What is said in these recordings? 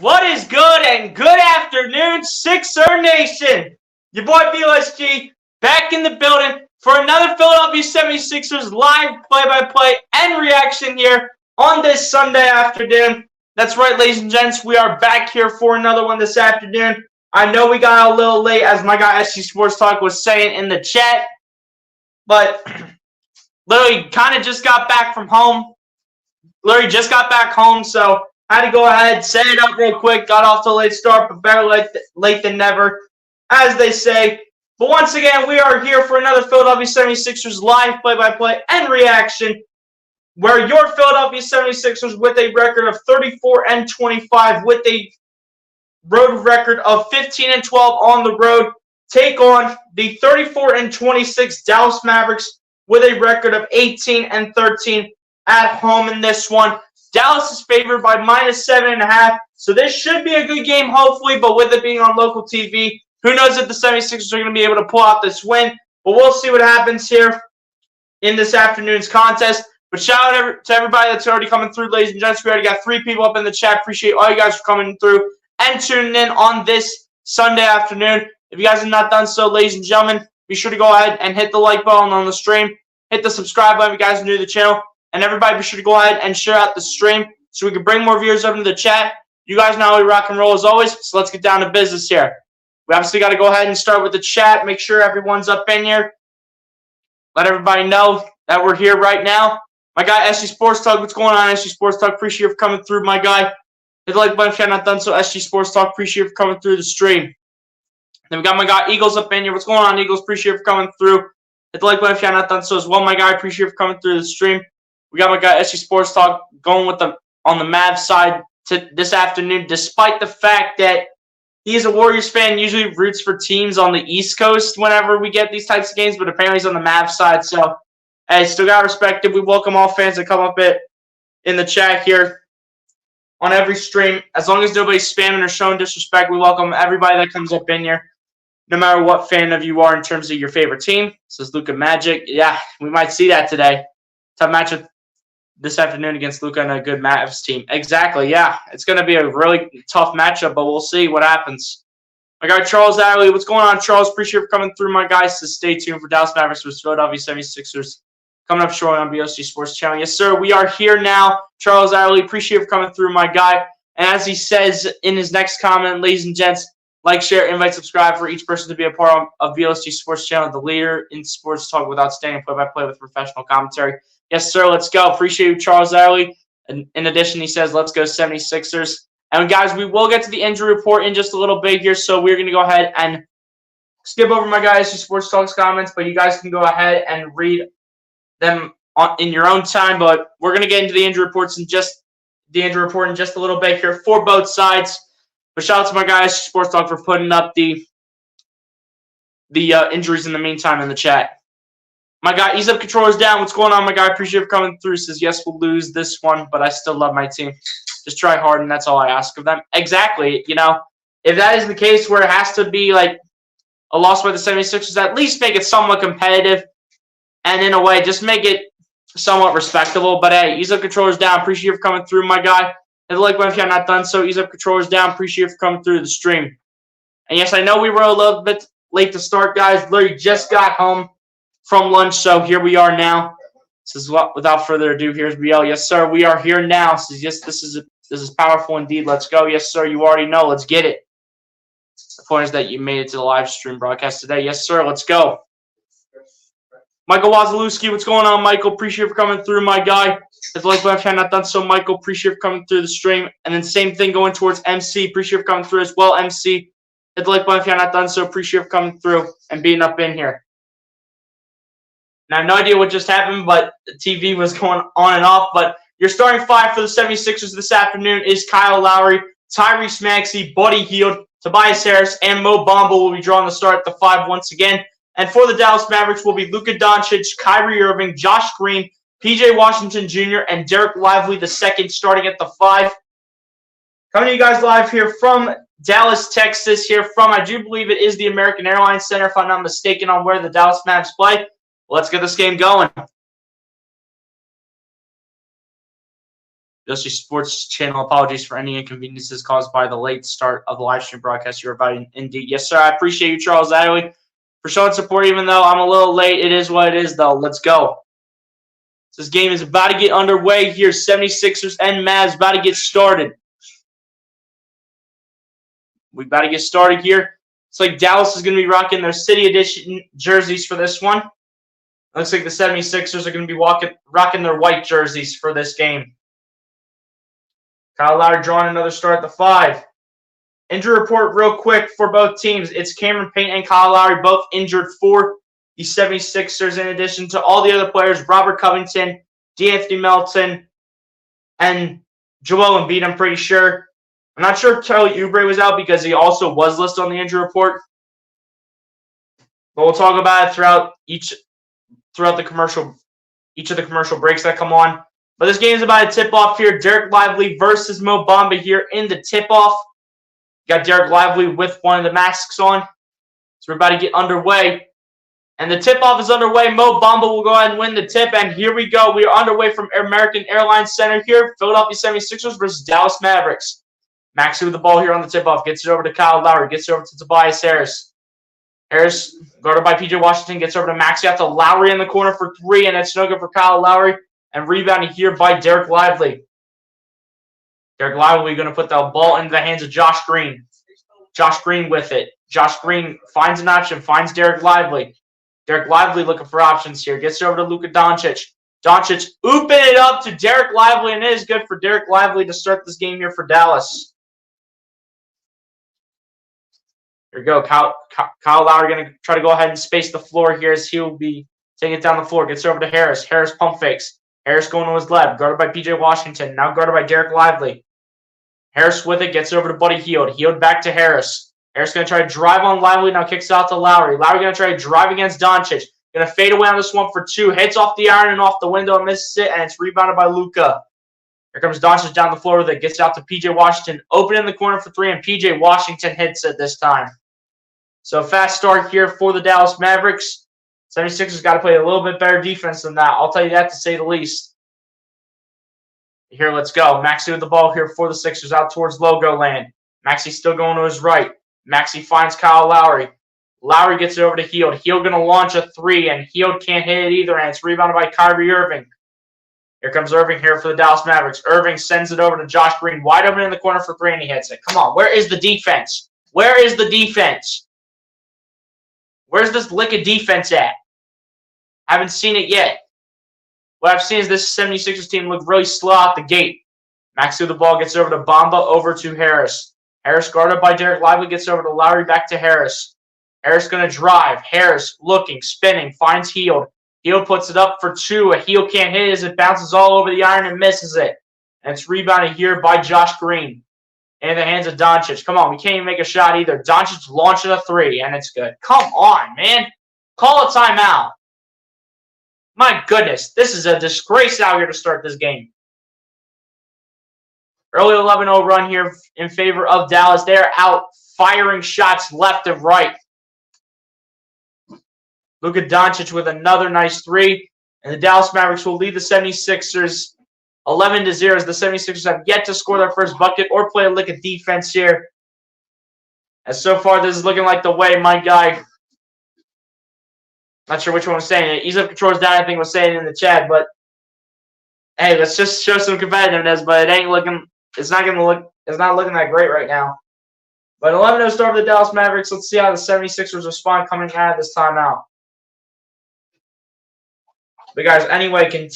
What is good and good afternoon, Sixer Nation? Your boy BLSG back in the building for another Philadelphia 76ers live play-by-play and reaction here on this Sunday afternoon. That's right, ladies and gents, we are back here for another one this afternoon. I know we got a little late, as my guy SC Sports Talk was saying in the chat, but literally kind of just got back from home. So had to go ahead, set it up real quick. Got off to a late start, but better late than never, as they say. But once again, we are here for another Philadelphia 76ers live play-by-play and reaction, where your Philadelphia 76ers, with a record of 34-25, with a road record of 15-12 on the road, take on the 34-26 Dallas Mavericks with a record of 18-13 at home in this one. Dallas is favored by -7.5, so this should be a good game, hopefully, but with it being on local TV, who knows if the 76ers are going to be able to pull out this win. But we'll see what happens here in this afternoon's contest. But shout out to everybody that's already coming through, ladies and gents. We already got 3 people up in the chat. Appreciate all you guys for coming through and tuning in on this Sunday afternoon. If you guys have not done so, ladies and gentlemen, be sure to go ahead and hit the like button on the stream. Hit the subscribe button if you guys are new to the channel. And everybody be sure to go ahead and share out the stream so we can bring more viewers over to the chat. You guys know how we rock and roll as always, so let's get down to business here. We obviously got to go ahead and start with the chat. Make sure everyone's up in here. Let everybody know that we're here right now. My guy, SG Sports Talk. What's going on, SG Sports Talk? Appreciate you for coming through, my guy. Hit the like button if you have not done so. SG Sports Talk. Appreciate you for coming through the stream. Then we got my guy, Eagles, up in here. What's going on, Eagles? Appreciate you for coming through. Hit the like button if you have not done so as well, my guy. Appreciate you for coming through the stream. We got my guy, SG Sports Talk, going with on the Mavs side this afternoon, despite the fact that he is a Warriors fan, usually roots for teams on the East Coast whenever we get these types of games, but apparently he's on the Mavs side. So, hey, still got to respect it. We welcome all fans to come up in the chat here on every stream. As long as nobody's spamming or showing disrespect, we welcome everybody that comes up in here, no matter what fan of you are in terms of your favorite team. This is Luka Magic. Yeah, we might see that today. Tough matchup this afternoon against Luka and a good Mavs team. Exactly, yeah. It's going to be a really tough matchup, but we'll see what happens. My guy, Charles Alley. What's going on, Charles? Appreciate you for coming through, my guys. So stay tuned for Dallas Mavericks vs. Philadelphia 76ers coming up shortly on BOC Sports Channel. Yes, sir. We are here now. Charles Alley, appreciate you for coming through, my guy. And as he says in his next comment, ladies and gents, like, share, invite, subscribe for each person to be a part of BLSG Sports Channel, the leader in sports talk with outstanding play-by-play with professional commentary. Yes, sir, let's go. Appreciate you, Charles Alley. And in addition, he says, let's go 76ers. And, guys, we will get to the injury report in just a little bit here, so we're going to go ahead and skip over my guys' Sports Talk's comments, but you guys can go ahead and read them in your own time. But we're going to get into the injury reports in just a little bit here for both sides. But shout out to my guys, Sports Talk, for putting up the injuries in the meantime in the chat. My guy, Ease Up Controller's down. What's going on, my guy? Appreciate you coming through. Says, yes, we'll lose this one, but I still love my team. Just try hard, and that's all I ask of them. Exactly. You know, if that is the case where it has to be like a loss by the 76ers, at least make it somewhat competitive. And in a way, just make it somewhat respectable. But, hey, Ease Up Controller's down. Appreciate you for coming through, my guy. And like if you have not done so, Ease Up Controllers down. Appreciate you for coming through the stream. And yes, I know we were a little bit late to start, guys. Literally just got home from lunch, so here we are now. This is without further ado, here's BL. Yes, sir, we are here now. Says, yes, this is powerful indeed. Let's go. Yes, sir, you already know. Let's get it. The point is that you made it to the live stream broadcast today. Yes, sir, let's go. Michael Wazalewski, what's going on, Michael? Appreciate you for coming through, my guy. If you have not done so, Michael, appreciate you for coming through the stream. And then same thing going towards MC. Appreciate you for coming through as well, MC. Hit the like button if you have not done so. Appreciate you for coming through and being up in here. Now, I have no idea what just happened, but the TV was going on and off. But your starting 5 for the 76ers this afternoon is Kyle Lowry, Tyrese Maxey, Buddy Hield, Tobias Harris, and Mo Bamba will be drawing the start at the 5 once again. And for the Dallas Mavericks will be Luka Doncic, Kyrie Irving, Josh Green, PJ Washington Jr., and Derek Lively II starting at the 5. Coming to you guys live here from Dallas, Texas, I do believe it is the American Airlines Center, if I'm not mistaken, on where the Dallas Mavs play. Let's get this game going. UFC Sports Channel. Apologies for any inconveniences caused by the late start of the live stream broadcast. You're about indeed. Yes, sir. I appreciate you, Charles Adderley, for showing support, even though I'm a little late. It is what it is, though. Let's go. This game is about to get underway here. 76ers and Mavs about to get started. We about to get started here. It's like Dallas is going to be rocking their City Edition jerseys for this one. Looks like the 76ers are going to be rocking their white jerseys for this game. Kyle Lowry drawing another start at the 5. Injury report real quick for both teams. It's Cameron Payne and Kyle Lowry both injured for the 76ers, in addition to all the other players, Robert Covington, D'Anthony Melton, and Joel Embiid, I'm pretty sure. I'm not sure if Kelly Oubre was out because he also was listed on the injury report. But we'll talk about it throughout each of the commercial breaks that come on. But this game is about to tip off here. Derek Lively versus Mo Bamba here in the tip-off. Got Derek Lively with one of the masks on. So we're about to get underway. And the tip-off is underway. Mo Bamba will go ahead and win the tip. And here we go. We are underway from American Airlines Center here. Philadelphia 76ers versus Dallas Mavericks. Maxey with the ball here on the tip-off. Gets it over to Kyle Lowry. Gets it over to Tobias Harris. Harris, guarded by P.J. Washington, gets over to Maxey. Out to Lowry in the corner for 3. And it's no good for Kyle Lowry. And rebounding here by Derek Lively. Derek Lively going to put the ball into the hands of Josh Green. Josh Green with it. Josh Green finds an option. Finds Derek Lively. Derek Lively looking for options here. Gets it over to Luka Doncic. Doncic ooping it up to Derek Lively, and it is good for Derek Lively to start this game here for Dallas. Here we go. Kyle Lowry going to try to go ahead and space the floor here as he will be taking it down the floor. Gets it over to Harris. Harris pump fakes. Harris going to his left. Guarded by P.J. Washington. Now guarded by Derek Lively. Harris with it. Gets it over to Buddy Hield. Hield back to Harris. Harris going to try to drive on Lively. Now kicks out to Lowry. Lowry going to try to drive against Doncic. Going to fade away on this one for 2. Hits off the iron and off the window and misses it. And it's rebounded by Luka. Here comes Doncic down the floor with it. Gets out to P.J. Washington. Open in the corner for 3. And P.J. Washington hits it this time. So fast start here for the Dallas Mavericks. 76ers got to play a little bit better defense than that. I'll tell you that to say the least. Here, let's go. Maxey with the ball here for the Sixers out towards Logo Land. Maxey still going to his right. Maxey finds Kyle Lowry. Lowry gets it over to Hield. Hield going to launch a 3, and Hield can't hit it either, and it's rebounded by Kyrie Irving. Here comes Irving here for the Dallas Mavericks. Irving sends it over to Josh Green. Wide open in the corner for 3, and he hits it. Come on, where is the defense? Where is the defense? Where's this lick of defense at? I haven't seen it yet. What I've seen is this 76ers team look really slow out the gate. Maxey with the ball gets over to Bamba, over to Harris. Harris guarded by Derek Lively, gets over to Lowry, back to Harris. Harris going to drive. Harris looking, spinning, finds Hield. Hield puts it up for 2. A Hield can't hit it as it bounces all over the iron and misses it. And it's rebounded here by Josh Green. In the hands of Doncic. Come on, we can't even make a shot either. Doncic launching a 3, and it's good. Come on, man. Call a timeout. My goodness, this is a disgrace out here to start this game. Early 11-0 run here in favor of Dallas. They're out firing shots left and right. Luka Doncic with another nice 3. And the Dallas Mavericks will lead the 76ers 11-0 as the 76ers have yet to score their first bucket or play a lick of defense here. As so far, this is looking like the way my guy, not sure which one was saying it. Ease Up Controls Down, I think, was saying it in the chat. But hey, let's just show some competitiveness. But it ain't looking. It's not looking that great right now. But 11-0 start for the Dallas Mavericks. Let's see how the 76ers respond coming out of this timeout. But guys, anyway,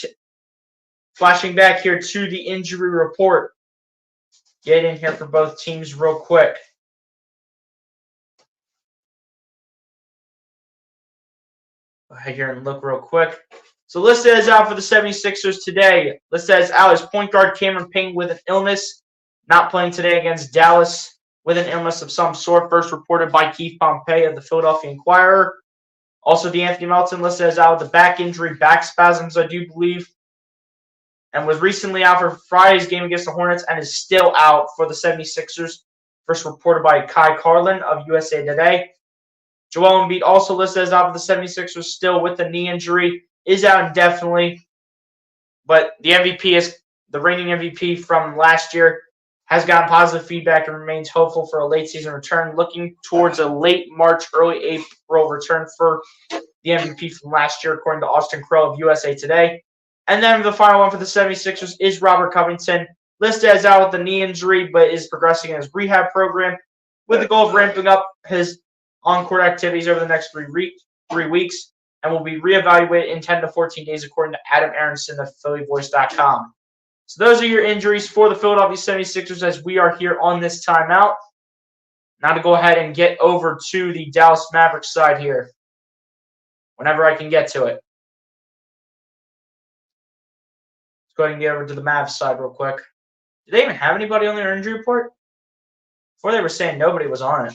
flashing back here to the injury report. Get in here for both teams real quick. Go ahead here and look real quick. So listed as out for the 76ers today. Listed as out is point guard Cameron Payne with an illness. Not playing today against Dallas with an illness of some sort. First reported by Keith Pompey of the Philadelphia Inquirer. Also, D'Anthony Melton listed as out with a back injury, back spasms, I do believe. And was recently out for Friday's game against the Hornets and is still out for the 76ers. First reported by Kai Carlin of USA Today. Joel Embiid also listed as out for the 76ers still with the knee injury. Is out indefinitely. But the MVP is the reigning MVP from last year, has gotten positive feedback and remains hopeful for a late season return, looking towards a late March, early April return for the MVP from last year, according to Austin Crowe of USA Today. And then the final one for the 76ers is Robert Covington, listed as out with a knee injury, but is progressing in his rehab program with the goal of ramping up his on-court activities over the next 3 weeks, and will be reevaluated in 10 to 14 days, according to Adam Aronson of PhillyVoice.com. So those are your injuries for the Philadelphia 76ers as we are here on this timeout. Now to go ahead and get over to the Dallas Mavericks side here, whenever I can get to it. Let's go ahead and get over to the Mavs side real quick. Did they even have anybody on their injury report? Before they were saying nobody was on it.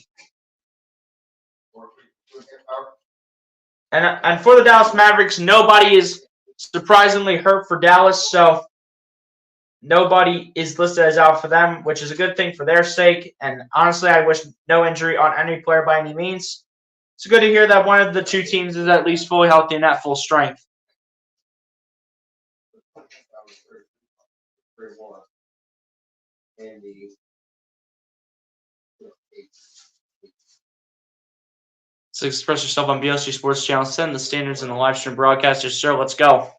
And for the Dallas Mavericks, nobody is surprisingly hurt for Dallas, so nobody is listed as out for them, which is a good thing for their sake. And honestly, I wish no injury on any player by any means. It's good to hear that one of the two teams is at least fully healthy and at full strength. So express yourself on BLC Sports Channel 7, the standards and the live stream broadcasters. Sir, let's go.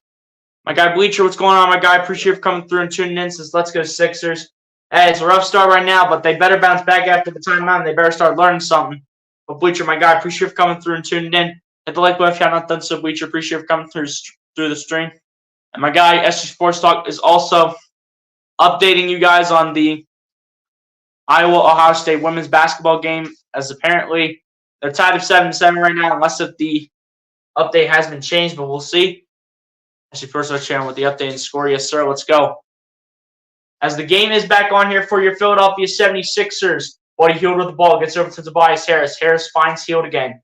My guy Bleacher, what's going on, my guy? Appreciate you for coming through and tuning in. Says, let's go Sixers. Hey, it's a rough start right now, but they better bounce back after the timeout, and they better start learning something. But Bleacher, my guy, appreciate you for coming through and tuning in. Hit the like button if you have not done so, Bleacher. Appreciate you for coming through the stream. And my guy, SG Sports Talk, is also updating you guys on the Iowa-Ohio State women's basketball game, as apparently they're tied of 7-7 right now, unless if the update has been changed, but we'll see. Actually, first our channel with the update and score. Yes, sir. Let's go. As the game is back on here for your Philadelphia 76ers. Buddy Hield with the ball. Gets over to Tobias Harris. Harris finds Hield again.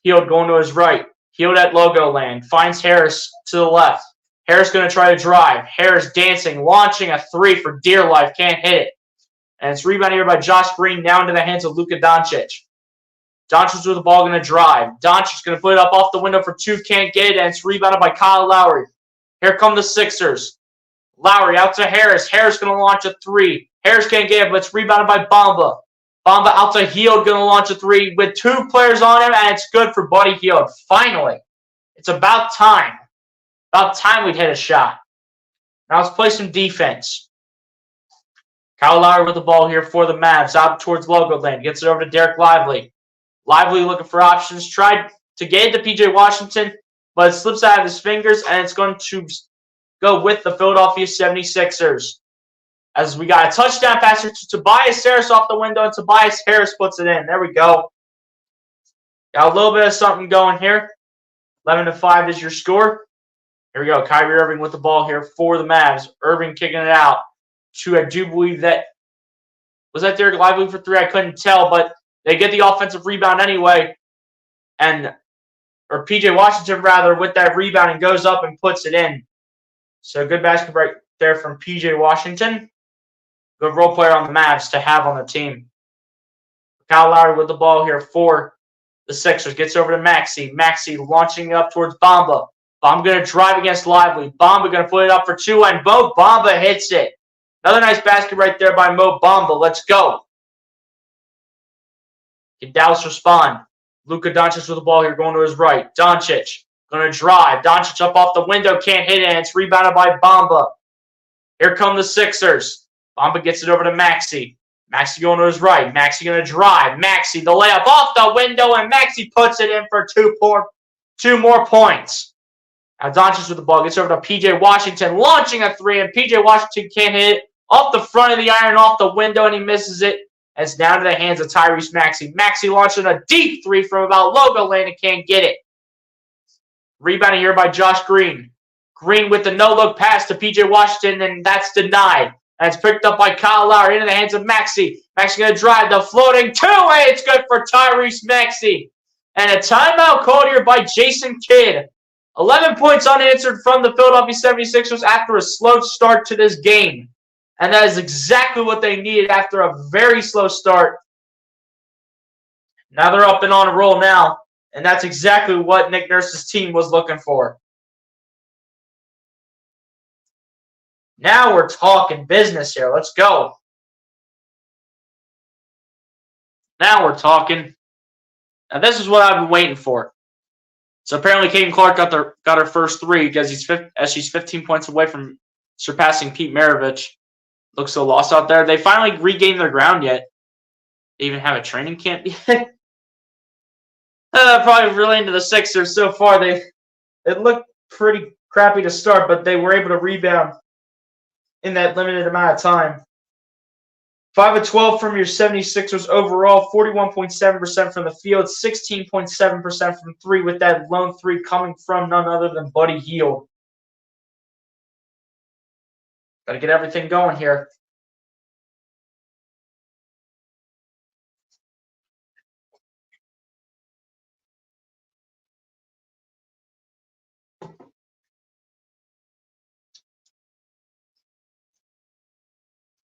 Hield going to his right. Hield at logo land. Finds Harris to the left. Harris going to try to drive. Harris dancing. Launching a three for dear life. Can't hit it. And it's rebounded here by Josh Green. Now into the hands of Luka Doncic. Doncic with the ball going to drive. Doncic going to put it up off the window for two. Can't get it. And it's rebounded by Kyle Lowry. Here come the Sixers. Lowry out to Harris. Harris going to launch a three. Harris can't get it, but it's rebounded by Bamba. Bamba out to Hield, going to launch a three with two players on him, and it's good for Buddy Hield. Finally. It's about time. About time we'd hit a shot. Now let's play some defense. Kyle Lowry with the ball here for the Mavs. Out towards logo land. Gets it over to Derek Lively. Lively looking for options. Tried to get it to P.J. Washington, but it slips out of his fingers, and it's going to go with the Philadelphia 76ers. As we got a touchdown pass to Tobias Harris off the window, and Tobias Harris puts it in. There we go. Got a little bit of something going here. 11-5 is your score. Here we go. Kyrie Irving with the ball here for the Mavs. Irving kicking it out to, I do believe that, was that Derek Lively for three? I couldn't tell, but they get the offensive rebound anyway. Or P.J. Washington, rather, with that rebound and goes up and puts it in. So good basketball right there from P.J. Washington. Good role player on the Mavs to have on the team. Kyle Lowry with the ball here for the Sixers. Gets over to Maxey. Maxey launching up towards Bamba. Bamba going to drive against Lively. Bamba going to put it up for two, and Mo Bamba hits it. Another nice basket right there by Mo Bamba. Let's go. Can Dallas respond? Luka Doncic with the ball here going to his right. Doncic going to drive. Doncic up off the window. Can't hit it. And it's rebounded by Bamba. Here come the Sixers. Bamba gets it over to Maxey. Maxey going to his right. Maxey going to drive. Maxey, the layup off the window. And Maxey puts it in for two more points. Now Doncic with the ball. Gets over to P.J. Washington. Launching a three. And P.J. Washington can't hit it. Off the front of the iron. Off the window. And he misses it. It's down to the hands of Tyrese Maxey. Maxey launching a deep three from about logo lane and can't get it. Rebounding here by Josh Green. Green with the no-look pass to P.J. Washington, and that's denied. And it's picked up by Kyle Lowry into the hands of Maxey. Maxey going to drive the floating two-way. It's good for Tyrese Maxey. And a timeout called here by Jason Kidd. 11 points unanswered from the Philadelphia 76ers after a slow start to this game. And that is exactly what they needed after a very slow start. Now they're up and on a roll now. And that's exactly what Nick Nurse's team was looking for. Now we're talking business here. Let's go. Now we're talking. Now this is what I've been waiting for. So apparently, Caden Clark got her first three because she's 15 points away from surpassing Pete Maravich. Looks so lost out there. They finally regained their ground yet. They even have a training camp yet. Probably relating to the Sixers so far. It looked pretty crappy to start, but they were able to rebound in that limited amount of time. 5 of 12 from your 76ers overall, 41.7% from the field, 16.7% from three, with that lone three coming from none other than Buddy Hield. Got to get everything going here.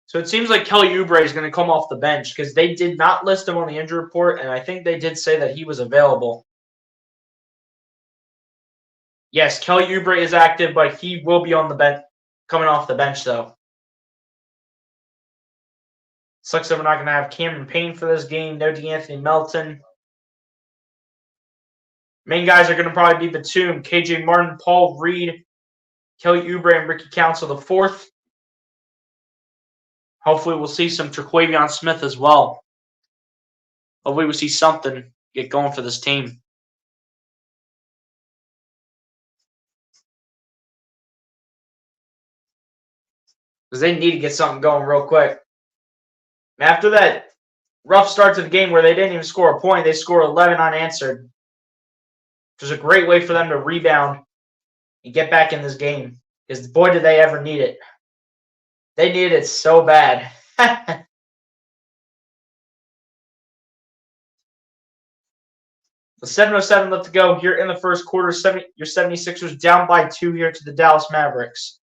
So it seems like Kelly Oubre is going to come off the bench because they did not list him on the injury report, and I think they did say that he was available. Yes, Kelly Oubre is active, but he will be on the bench, coming off the bench, though. Sucks that we're not going to have Cameron Payne for this game. No DeAnthony Melton. Main guys are going to probably be Batum, KJ Martin, Paul Reed, Kelly Oubre, and Ricky Council the fourth. Hopefully we'll see some Terquavion Smith as well. Hopefully we'll see something get going for this team. Because they need to get something going real quick. After that rough start to the game where they didn't even score a point, they scored 11 unanswered. Which was a great way for them to rebound and get back in this game. Because boy, did they ever need it. They needed it so bad. The 7:07 left to go here in the first quarter. Your 76ers down by 2 here to the Dallas Mavericks.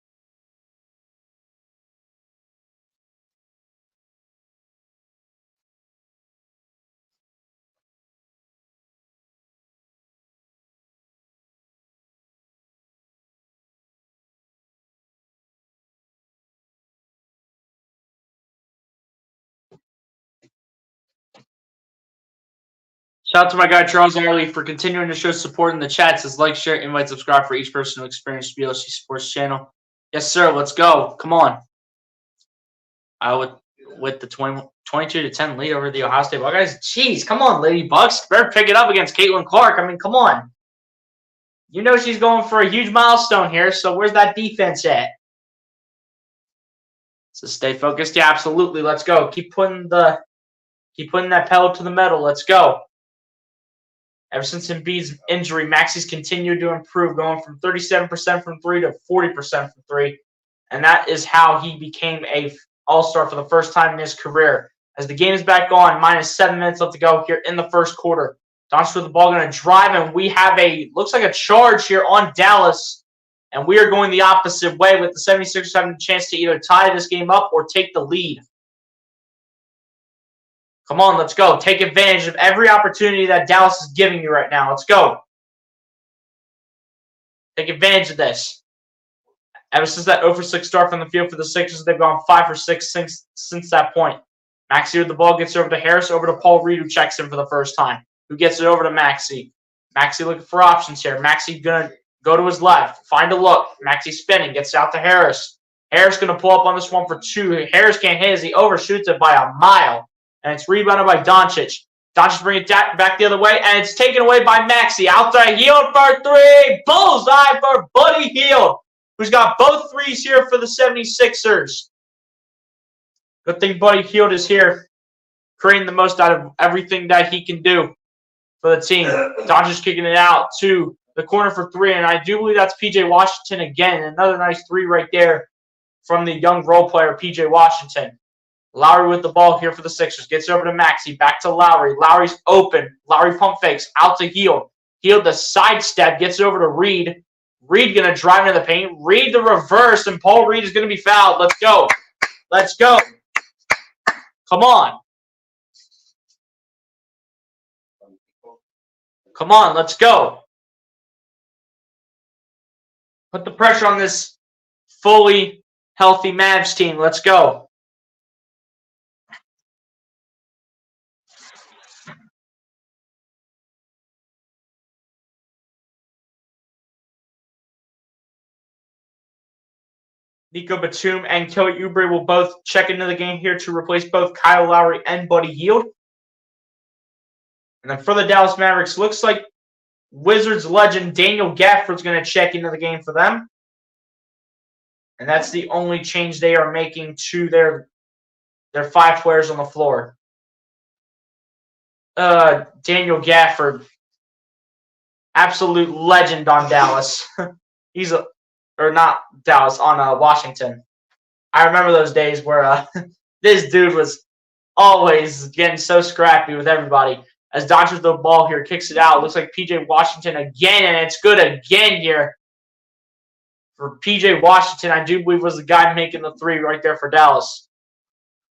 Shout out to my guy Charles Arley for continuing to show support in the chat. Says like, share, invite, subscribe for each person who experienced BLC Sports channel. Yes, sir. Let's go. Come on. With the 22-10 lead over the Ohio State Buckeyes. Jeez, come on, Lady Bucks. Better pick it up against Caitlin Clark. I mean, come on. You know she's going for a huge milestone here, so where's that defense at? So stay focused. Yeah, absolutely. Let's go. Keep putting that pedal to the metal. Let's go. Ever since Embiid's injury, Maxi's continued to improve, going from 37% from three to 40% from three. And that is how he became a all-star for the first time in his career. As the game is back on, minus 7 minutes left to go here in the first quarter. Doncic with the ball going to drive, and we have looks like a charge here on Dallas. And we are going the opposite way with the 76ers having a chance to either tie this game up or take the lead. Come on, let's go. Take advantage of every opportunity that Dallas is giving you right now. Let's go. Take advantage of this. Ever since that 0-for-6 start from the field for the Sixers, they've gone 5-for-6 since that point. Maxey with the ball gets over to Harris, over to Paul Reed, who checks in for the first time. Who gets it over to Maxey. Maxey looking for options here. Maxey going to go to his left, find a look. Maxey spinning, gets out to Harris. Harris going to pull up on this one for two. Harris can't hit as he overshoots it by a mile. And it's rebounded by Doncic. Doncic bring it back the other way, and it's taken away by Maxey. Out to Hield for three. Bullseye for Buddy Hield, who's got both threes here for the 76ers. Good thing Buddy Hield is here, creating the most out of everything that he can do for the team. Doncic kicking it out to the corner for three, and I do believe that's P.J. Washington again. Another nice three right there from the young role player, P.J. Washington. Lowry with the ball here for the Sixers. Gets over to Maxey. Back to Lowry. Lowry's open. Lowry pump fakes. Out to Hield. Hield the sidestep. Gets over to Reed. Reed going to drive into the paint. Reed the reverse. And Paul Reed is going to be fouled. Let's go. Let's go. Come on. Come on. Let's go. Put the pressure on this fully healthy Mavs team. Let's go. Nico Batum and Kelly Oubre will both check into the game here to replace both Kyle Lowry and Buddy Hield. And then for the Dallas Mavericks, looks like Wizards legend Daniel Gafford's going to check into the game for them. And that's the only change they are making to their 5 players on the floor. Daniel Gafford, absolute legend on Dallas. Not Dallas, on Washington. I remember those days where this dude was always getting so scrappy with everybody. As Doncic the ball here, kicks it out. Looks like P.J. Washington again, and it's good again here for P.J. Washington. I do believe was the guy making the 3 right there for Dallas.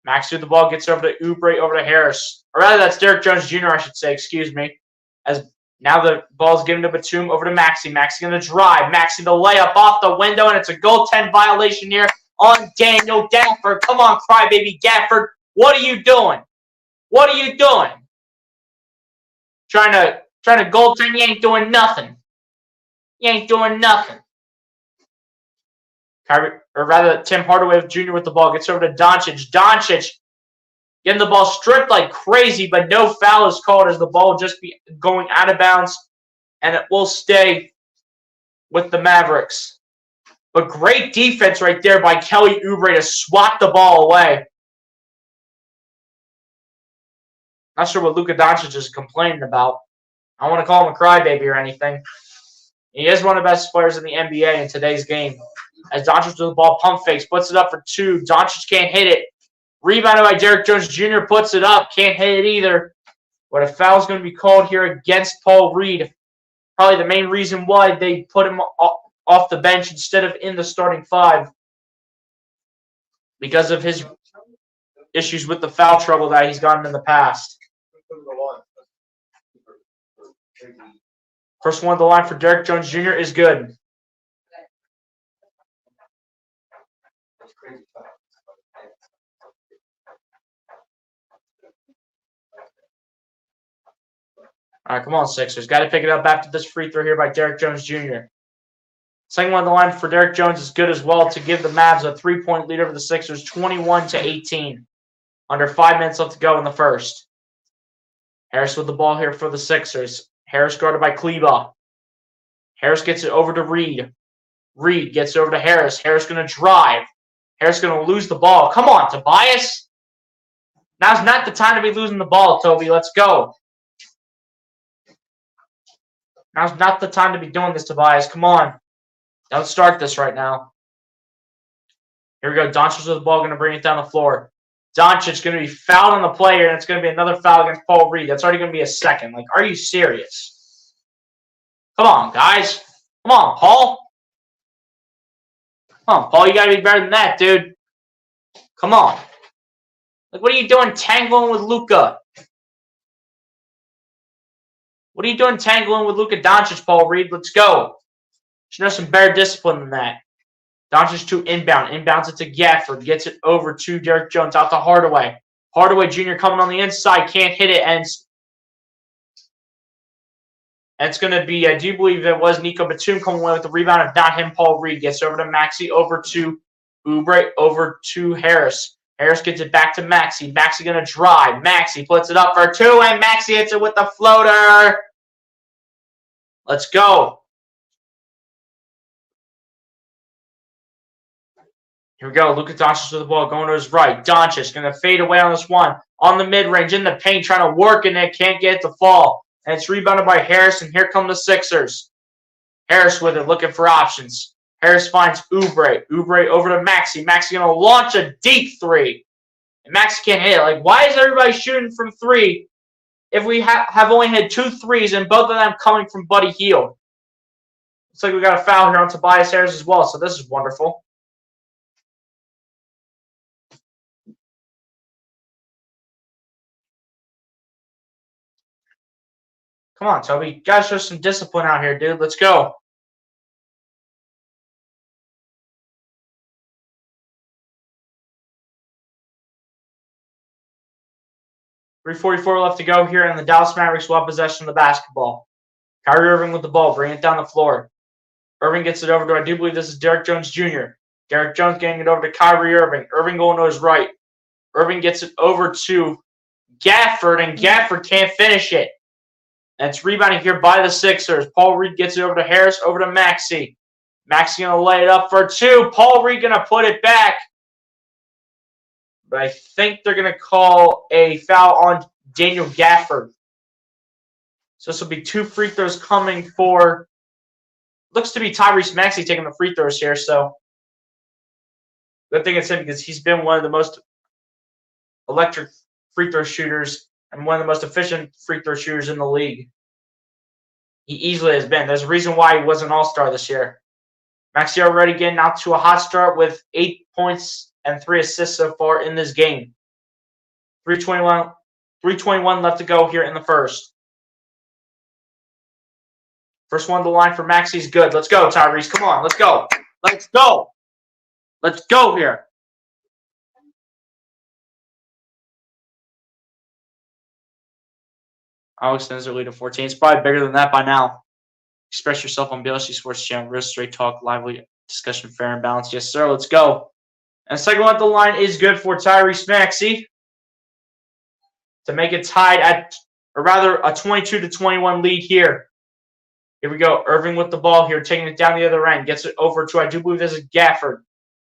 Max through the ball, gets over to Oubre, over to Harris. Or rather, that's Derrick Jones Jr., I should say, excuse me. As now the ball's given to Batum, over to Maxey. Maxey going to drive. Maxey the layup off the window, and it's a goaltend violation here on Daniel Gafford. Come on, crybaby Gafford. What are you doing? What are you doing? Trying to goaltend, you ain't doing nothing. You ain't doing nothing. Tim Hardaway Jr. with the ball gets over to Doncic. Doncic getting the ball stripped like crazy, but no foul is called as the ball will just be going out of bounds, and it will stay with the Mavericks. But great defense right there by Kelly Oubre to swat the ball away. Not sure what Luka Doncic is complaining about. I don't want to call him a crybaby or anything. He is one of the best players in the NBA in today's game. As Doncic with the ball, pump fakes, puts it up for 2. Doncic can't hit it. Rebounded by Derrick Jones Jr., puts it up. Can't hit it either. But a foul is going to be called here against Paul Reed. Probably the main reason why they put him off the bench instead of in the starting 5. Because of his issues with the foul trouble that he's gotten in the past. First one on the line for Derrick Jones Jr. is good. All right, come on, Sixers. Got to pick it up after this free throw here by Derrick Jones Jr. Second one on the line for Derrick Jones is good as well to give the Mavs a 3-point lead over the Sixers, 21-18. Under 5 minutes left to go in the first. Harris with the ball here for the Sixers. Harris guarded by Kleba. Harris gets it over to Reed. Reed gets it over to Harris. Harris going to drive. Harris going to lose the ball. Come on, Tobias. Now's not the time to be losing the ball, Toby. Let's go. Now's not the time to be doing this, Tobias. Come on. Don't start this right now. Here we go. Doncic with the ball, going to bring it down the floor. Doncic going to be fouled on the player, and it's going to be another foul against Paul Reed. That's already going to be a second. Like, are you serious? Come on, guys. Come on, Paul. Come on, Paul. You got to be better than that, dude. Come on. Like, what are you doing tangling with Luka? What are you doing tangling with Luka Doncic, Paul Reed? Let's go. Should know some better discipline than that. Doncic to inbound. Inbounds it to Gafford. Gets it over to Derrick Jones. Out to Hardaway. Hardaway Jr. coming on the inside. Can't hit it. And it's going to be, I do believe it was Nico Batum coming away with the rebound. If not him, Paul Reed gets over to Maxey. Over to Oubre. Over to Harris. Harris gets it back to Maxey. Maxey going to drive. Maxey puts it up for 2. And Maxey hits it with the floater. Let's go. Here we go. Luka Doncic with the ball going to his right. Doncic going to fade away on this one. On the mid-range, in the paint, trying to work in it. Can't get it to fall. And it's rebounded by Harris, and here come the Sixers. Harris with it, looking for options. Harris finds Oubre. Oubre over to Maxey. Maxey going to launch a deep 3. And Maxey can't hit it. Like, why is everybody shooting from 3 if we have only had 2 threes and both of them coming from Buddy Hield? Looks like we got a foul here on Tobias Harris as well, so this is wonderful. Come on, Toby. You gotta show some discipline out here, dude. Let's go. 3:44 left to go here, and the Dallas Mavericks will have possession of the basketball. Kyrie Irving with the ball, bringing it down the floor. Irving gets it over to, I do believe this is Derrick Jones Jr. Derrick Jones getting it over to Kyrie Irving. Irving going to his right. Irving gets it over to Gafford, and Gafford can't finish it. And it's rebounded here by the Sixers. Paul Reed gets it over to Harris, over to Maxey. Maxey going to lay it up for two. Paul Reed going to put it back. But I think they're going to call a foul on Daniel Gafford. So this will be 2 free throws coming for, looks to be Tyrese Maxey taking the free throws here. So good thing it's him because he's been one of the most electric free throw shooters and one of the most efficient free throw shooters in the league. He easily has been. There's a reason why he was an all-star this year. Maxey already getting out to a hot start with 8 points and 3 assists so far in this game. 3:21 left to go here in the first. First one to the line for Maxey's good. Let's go, Tyrese. Come on, let's go. Let's go. Let's go here. Alex extends their lead to 14. It's probably bigger than that by now. Express yourself on BLC Sports Channel. Real straight talk, lively discussion, fair and balanced. Yes, sir. Let's go. And the second one at the line is good for Tyrese Maxey to make it tied at, or rather, a 22-21 lead here. Here we go. Irving with the ball here, taking it down the other end. Gets it over to, I do believe this is Gafford.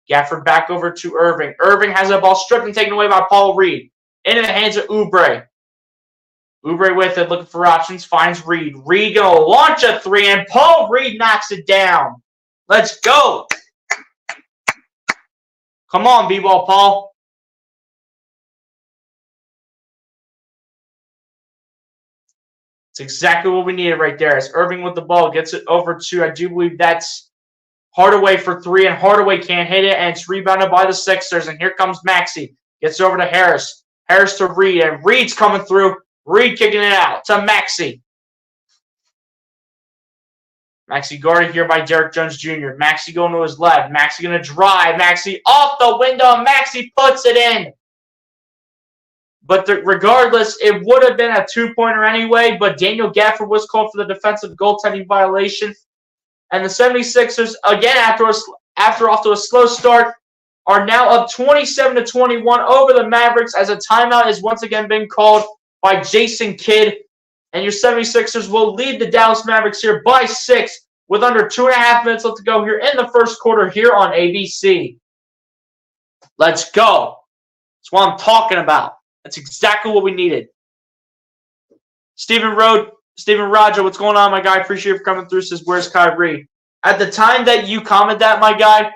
Gafford back over to Irving. Irving has that ball stripped and taken away by Paul Reed. Into the hands of Oubre. Oubre with it, looking for options, finds Reed. Reed going to launch a three, and Paul Reed knocks it down. Let's go. Come on, B-ball, Paul. It's exactly what we needed right there. As Irving with the ball gets it over to, I do believe that's Hardaway for three, and Hardaway can't hit it, and it's rebounded by the Sixers. And here comes Maxey. Gets it over to Harris. Harris to Reed, and Reed's coming through. Reed kicking it out to Maxey. Maxey guarded here by Derrick Jones Jr. Maxey going to his left. Maxey going to drive. Maxey off the window. Maxey puts it in. But regardless, it would have been a two-pointer anyway, but Daniel Gafford was called for the defensive goaltending violation. And the 76ers, again, after off to a slow start, are now up 27-21 over the Mavericks as a timeout is once again being called by Jason Kidd. And your 76ers will lead the Dallas Mavericks here by 6 with under 2.5 minutes left to go here in the first quarter here on ABC. Let's go. That's what I'm talking about. That's exactly what we needed. Stephen Roger, what's going on, my guy? Appreciate you for coming through. Says, where's Kyrie? At the time that you comment that, my guy,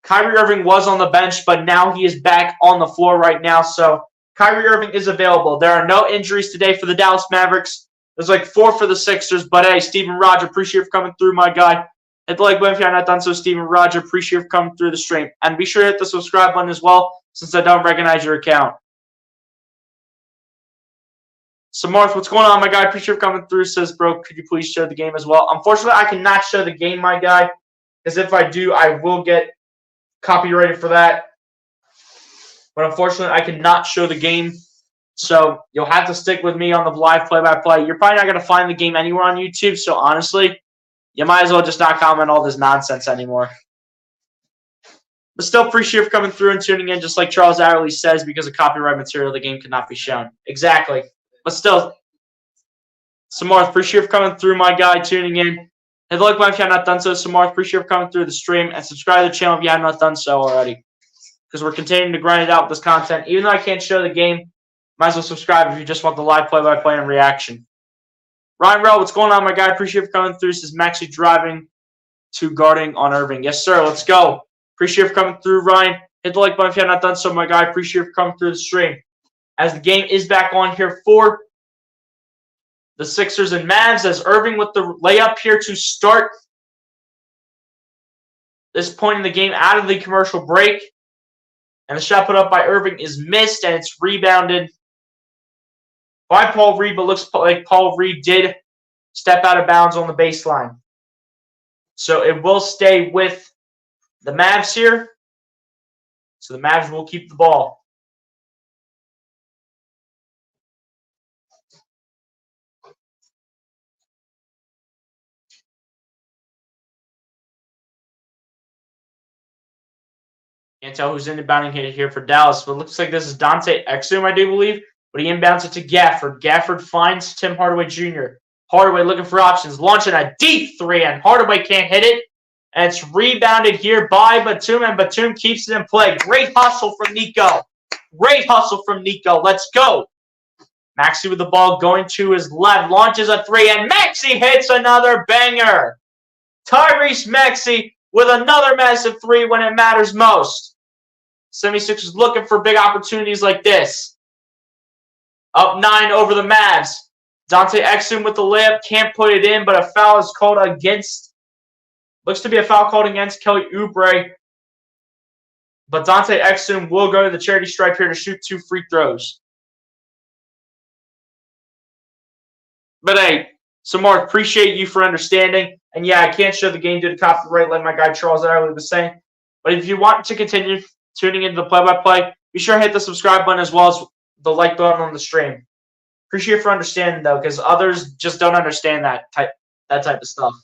Kyrie Irving was on the bench, but now he is back on the floor right now. So Kyrie Irving is available. There are no injuries today for the Dallas Mavericks. There's like 4 for the Sixers. But hey, Stephen Roger, appreciate you for coming through, my guy. Hit the like button if you're not done so, Stephen Roger. Appreciate you for coming through the stream. And be sure to hit the subscribe button as well, since I don't recognize your account. Samarth, what's going on, my guy? Appreciate you coming through. Says, bro, could you please show the game as well? Unfortunately, I cannot show the game, my guy, because if I do, I will get copyrighted for that. But unfortunately, I cannot show the game. So you'll have to stick with me on the live play-by-play. You're probably not going to find the game anywhere on YouTube. So honestly, you might as well just not comment all this nonsense anymore. But still, appreciate you for coming through and tuning in, just like Charles Arley says, because of copyright material, the game cannot be shown. Exactly. But still, Samarth, appreciate you for coming through, my guy, tuning in. Hit the like button if you have not done so. Samarth, appreciate you for coming through the stream. And subscribe to the channel if you have not done so already. Because we're continuing to grind it out with this content. Even though I can't show the game, might as well subscribe if you just want the live play-by-play and reaction. Ryan Rell, what's going on, my guy? Appreciate you for coming through. This is Maxey driving to guarding on Irving. Yes, sir. Let's go. Appreciate you for coming through, Ryan. Hit the like button if you have not done so, my guy. Appreciate you for coming through the stream. As the game is back on here for the Sixers and Mavs, as Irving with the layup here to start this point in the game out of the commercial break. And the shot put up by Irving is missed, and it's rebounded by Paul Reed, but looks like Paul Reed did step out of bounds on the baseline. So it will stay with the Mavs here. So the Mavs will keep the ball. Can't tell who's inbounding here for Dallas, but it looks like this is Dante Exum, I do believe. But he inbounds it to Gafford. Gafford finds Tim Hardaway Jr. Hardaway looking for options, launching a deep three, and Hardaway can't hit it. And it's rebounded here by Batum, and Batum keeps it in play. Great hustle from Nico. Great hustle from Nico. Let's go. Maxey with the ball going to his left, launches a three, and Maxey hits another banger. Tyrese Maxey with another massive three when it matters most. 76ers looking for big opportunities like this. Up 9 over the Mavs. Dante Exum with the layup, can't put it in, but a foul is called against. Looks to be a foul called against Kelly Oubre. But Dante Exum will go to the charity stripe here to shoot 2 free throws. But hey, Samar, appreciate you for understanding. And yeah, I can't show the game due to copyright like my guy Charles Early was saying. But if you want to continue tuning into the play-by-play, be sure to hit the subscribe button as well as the like button on the stream. Appreciate you for understanding, though, because others just don't understand that type of stuff.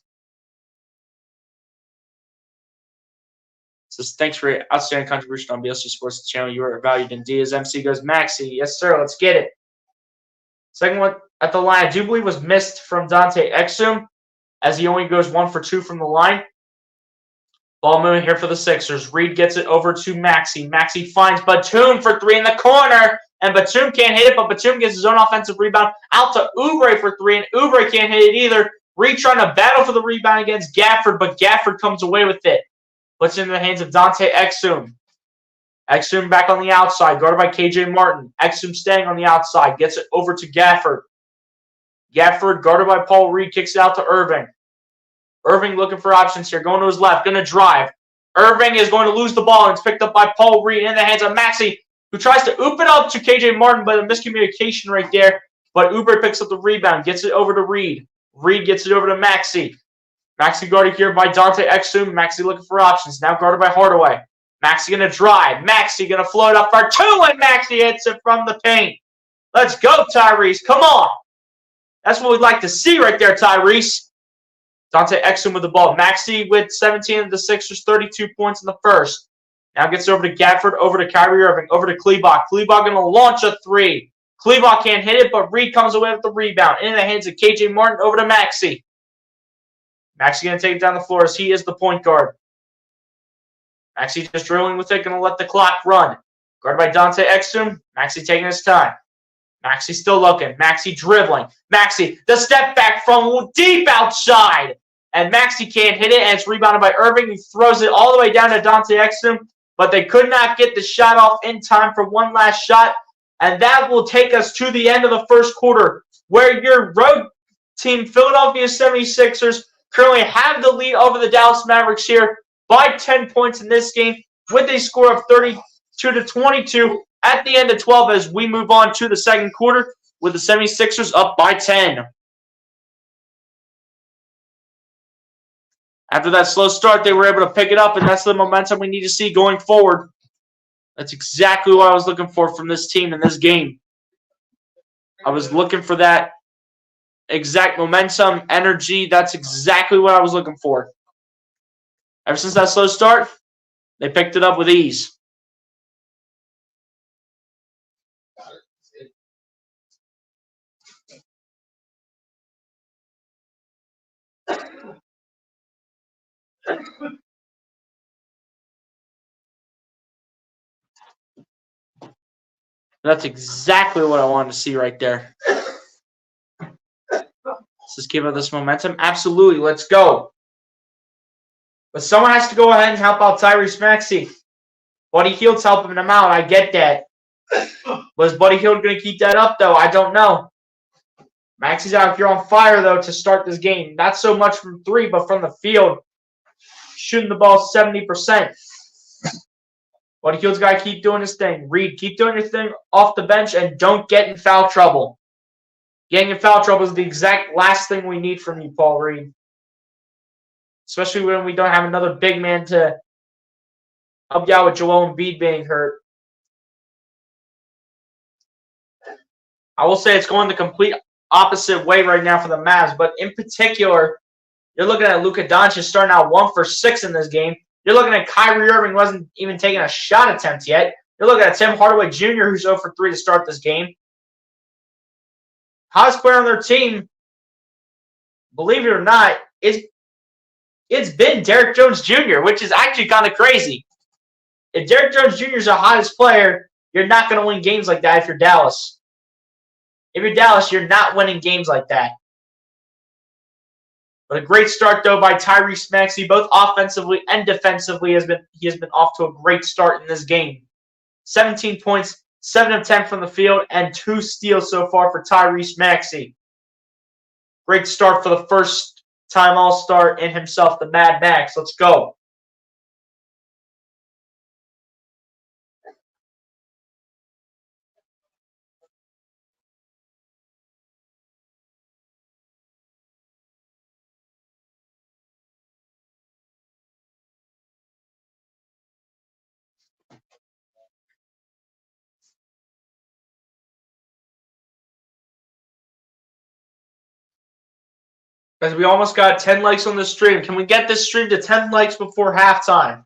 Says, thanks for your outstanding contribution on BSG Sports channel. You are valued indeed. As MC goes, Maxey. Yes, sir. Let's get it. Second one at the line, I do believe was missed from Dante Exum, as he only goes 1 for 2 from the line. Ball moving here for the Sixers. Reed gets it over to Maxey. Maxey finds Batum for 3 in the corner, and Batum can't hit it, but Batum gets his own offensive rebound out to Oubre for 3, and Oubre can't hit it either. Reed trying to battle for the rebound against Gafford, but Gafford comes away with it. Puts it in the hands of Dante Exum. Exum back on the outside, guarded by KJ Martin. Exum staying on the outside, gets it over to Gafford. Gafford, guarded by Paul Reed, kicks it out to Irving. Irving looking for options here, going to his left, going to drive. Irving is going to lose the ball, and it's picked up by Paul Reed in the hands of Maxey, who tries to oop it up to KJ Martin, but a miscommunication right there. But Oubre picks up the rebound, gets it over to Reed. Reed gets it over to Maxey. Maxey guarded here by Dante Exum. Maxey looking for options, now guarded by Hardaway. Maxey going to drive. Maxey going to float up for 2, and Maxey hits it from the paint. Let's go, Tyrese. Come on. That's what we'd like to see right there, Tyrese. Dante Exum with the ball. Maxey with 17 of the Sixers, 32 points in the first. Now gets over to Gafford, over to Kyrie Irving, over to Kleebach. Kleebach going to launch a 3. Kleebach can't hit it, but Reed comes away with the rebound. In the hands of KJ Martin, over to Maxey. Maxey going to take it down the floor as he is the point guard. Maxey just drilling with it, going to let the clock run. Guarded by Dante Exum. Maxey taking his time. Maxey still looking. Maxey dribbling. Maxey, the step back from deep outside. And Maxey can't hit it, and it's rebounded by Irving. He throws it all the way down to Dante Exum, but they could not get the shot off in time for one last shot. And that will take us to the end of the first quarter, where your road team, Philadelphia 76ers, currently have the lead over the Dallas Mavericks here by 10 points in this game, with a score of 32-22 at the end of 12 as we move on to the second quarter with the 76ers up by 10. After that slow start, they were able to pick it up, and that's the momentum we need to see going forward. That's exactly what I was looking for from this team in this game. I was looking for that exact momentum, energy. That's exactly what I was looking for. Ever since that slow start, they picked it up with ease. That's exactly what I wanted to see right there. Let's just give it this momentum. Absolutely, let's go. But someone has to go ahead and help out Tyrese Maxey. Buddy Hield's helping him out. I get that. Was Buddy Hield going to keep that up, though? I don't know. Maxey's out here on fire, though, to start this game. Not so much from 3, but from the field. Shooting the ball 70%. Buddy Hield's got to keep doing his thing. Reed, keep doing your thing off the bench and don't get in foul trouble. Getting in foul trouble is the exact last thing we need from you, Paul Reed. Especially when we don't have another big man to help you out with Joel Embiid being hurt. I will say it's going the complete opposite way right now for the Mavs, but in particular, you're looking at Luka Doncic starting out 1 for 6 in this game. You're looking at Kyrie Irving, who wasn't even taking a shot attempt yet. You're looking at Tim Hardaway Jr., who's 0 for 3 to start this game. Hottest player on their team, believe it or not, it's been Derrick Jones Jr., which is actually kind of crazy. If Derrick Jones Jr. is the hottest player, you're not going to win games like that if you're Dallas. If you're Dallas, you're not winning games like that. But a great start, though, by Tyrese Maxey, both offensively and defensively. He has been off to a great start in this game. 17 points, 7 of 10 from the field, and 2 steals so far for Tyrese Maxey. Great start for the first-time All-Star in himself, the Mad Max. Let's go. As we almost got 10 likes on the stream. Can we get this stream to 10 likes before halftime?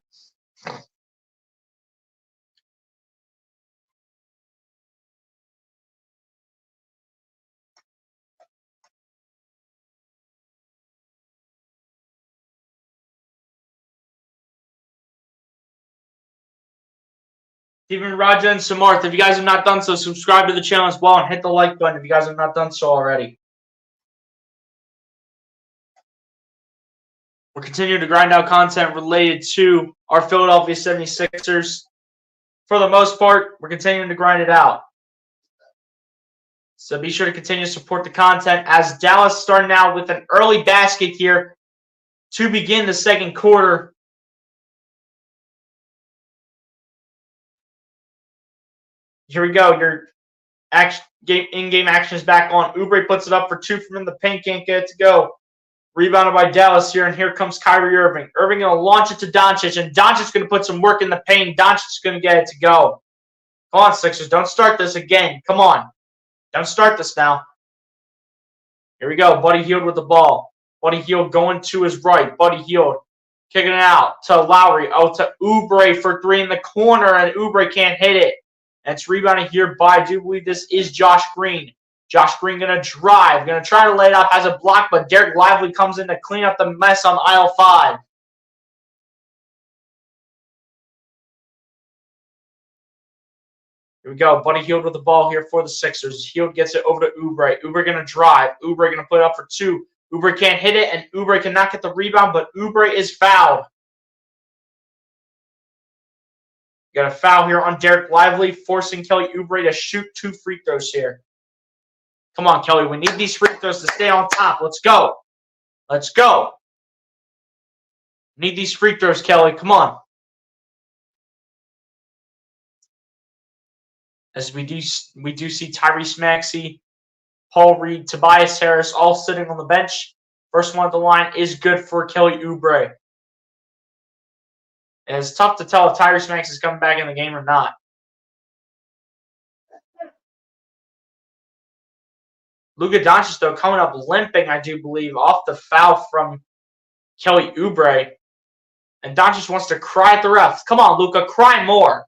Steven, Raja, and Samarth, if you guys have not done so, subscribe to the channel as well and hit the like button if you guys have not done so already. We're continuing to grind out content related to our Philadelphia 76ers. For the most part, we're continuing to grind it out. So be sure to continue to support the content as Dallas starting out with an early basket here to begin the second quarter. Here we go. Your in-game action is back on. Oubre puts it up for 2 from in the paint. Can't get it to go. Rebounded by Dallas here, and here comes Kyrie Irving. Irving going to launch it to Doncic, and Doncic's going to put some work in the paint. Doncic's going to get it to go. Come on, Sixers. Don't start this again. Come on. Don't start this now. Here we go. Buddy Hield with the ball. Buddy Hield going to his right. Buddy Hield kicking it out to Lowry. Oh, to Oubre for 3 in the corner, and Oubre can't hit it. And it's rebounded here by, I do believe this is Josh Green. Josh Green going to drive. Going to try to lay it up. Has a block, but Derek Lively comes in to clean up the mess on aisle 5. Here we go. Buddy Hield with the ball here for the Sixers. Hield gets it over to Oubre. Oubre going to drive. Oubre going to put it up for 2. Oubre can't hit it, and Oubre cannot get the rebound, but Oubre is fouled. Got a foul here on Derek Lively, forcing Kelly Oubre to shoot 2 free throws here. Come on, Kelly. We need these free throws to stay on top. Let's go. Let's go. Need these free throws, Kelly. Come on. As we do see Tyrese Maxey, Paul Reed, Tobias Harris all sitting on the bench. First one at the line is good for Kelly Oubre. And it's tough to tell if Tyrese Maxey is coming back in the game or not. Luka Doncic, though, coming up limping, I do believe, off the foul from Kelly Oubre. And Doncic wants to cry at the refs. Come on, Luka, cry more.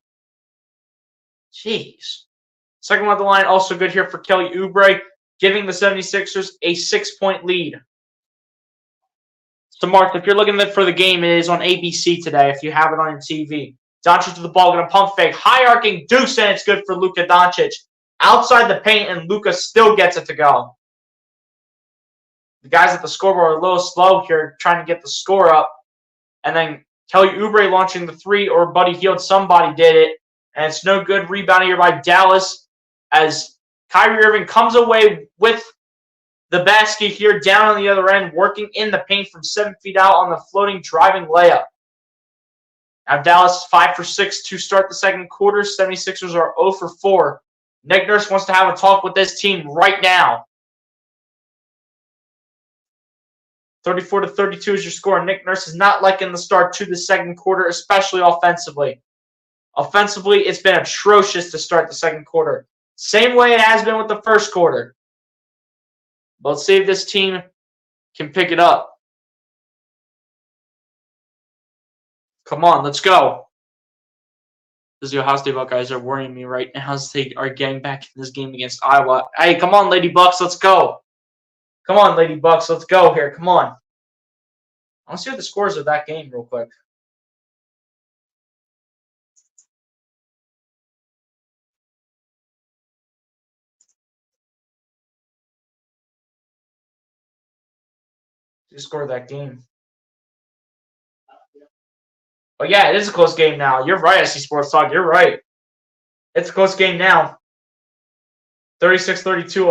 Jeez. Second one at the line, also good here for Kelly Oubre, giving the 76ers a 6-point lead. So, Mark, if you're looking for the game, it is on ABC today if you have it on your TV. Doncic to the ball, going to pump fake. High arcing deuce, and it's good for Luka Doncic. Outside the paint, and Luka still gets it to go. The guys at the scoreboard are a little slow here, trying to get the score up. And then Kelly Oubre launching the 3, or Buddy Hield, somebody did it. And it's no good. Rebound here by Dallas as Kyrie Irving comes away with the basket here down on the other end, working in the paint from 7 feet out on the floating driving layup. Now Dallas 5 for 6 to start the second quarter. 76ers are 0 for 4. Nick Nurse wants to have a talk with this team right now. 34-32 is your score. Nick Nurse is not liking the start to the second quarter, especially offensively. Offensively, it's been atrocious to start the second quarter. Same way it has been with the first quarter. But let's see if this team can pick it up. Come on, let's go. The Ohio State Buckeyes are worrying me right now as they are getting back in this game against Iowa. Hey, come on, Lady Bucks, let's go. Come on, Lady Bucks, let's go here. Come on. I want to see what the scores of that game real quick. The score of that game. Oh, yeah, it is a close game now. You're right, SC Sports Talk. You're right. It's a close game now. 36-32,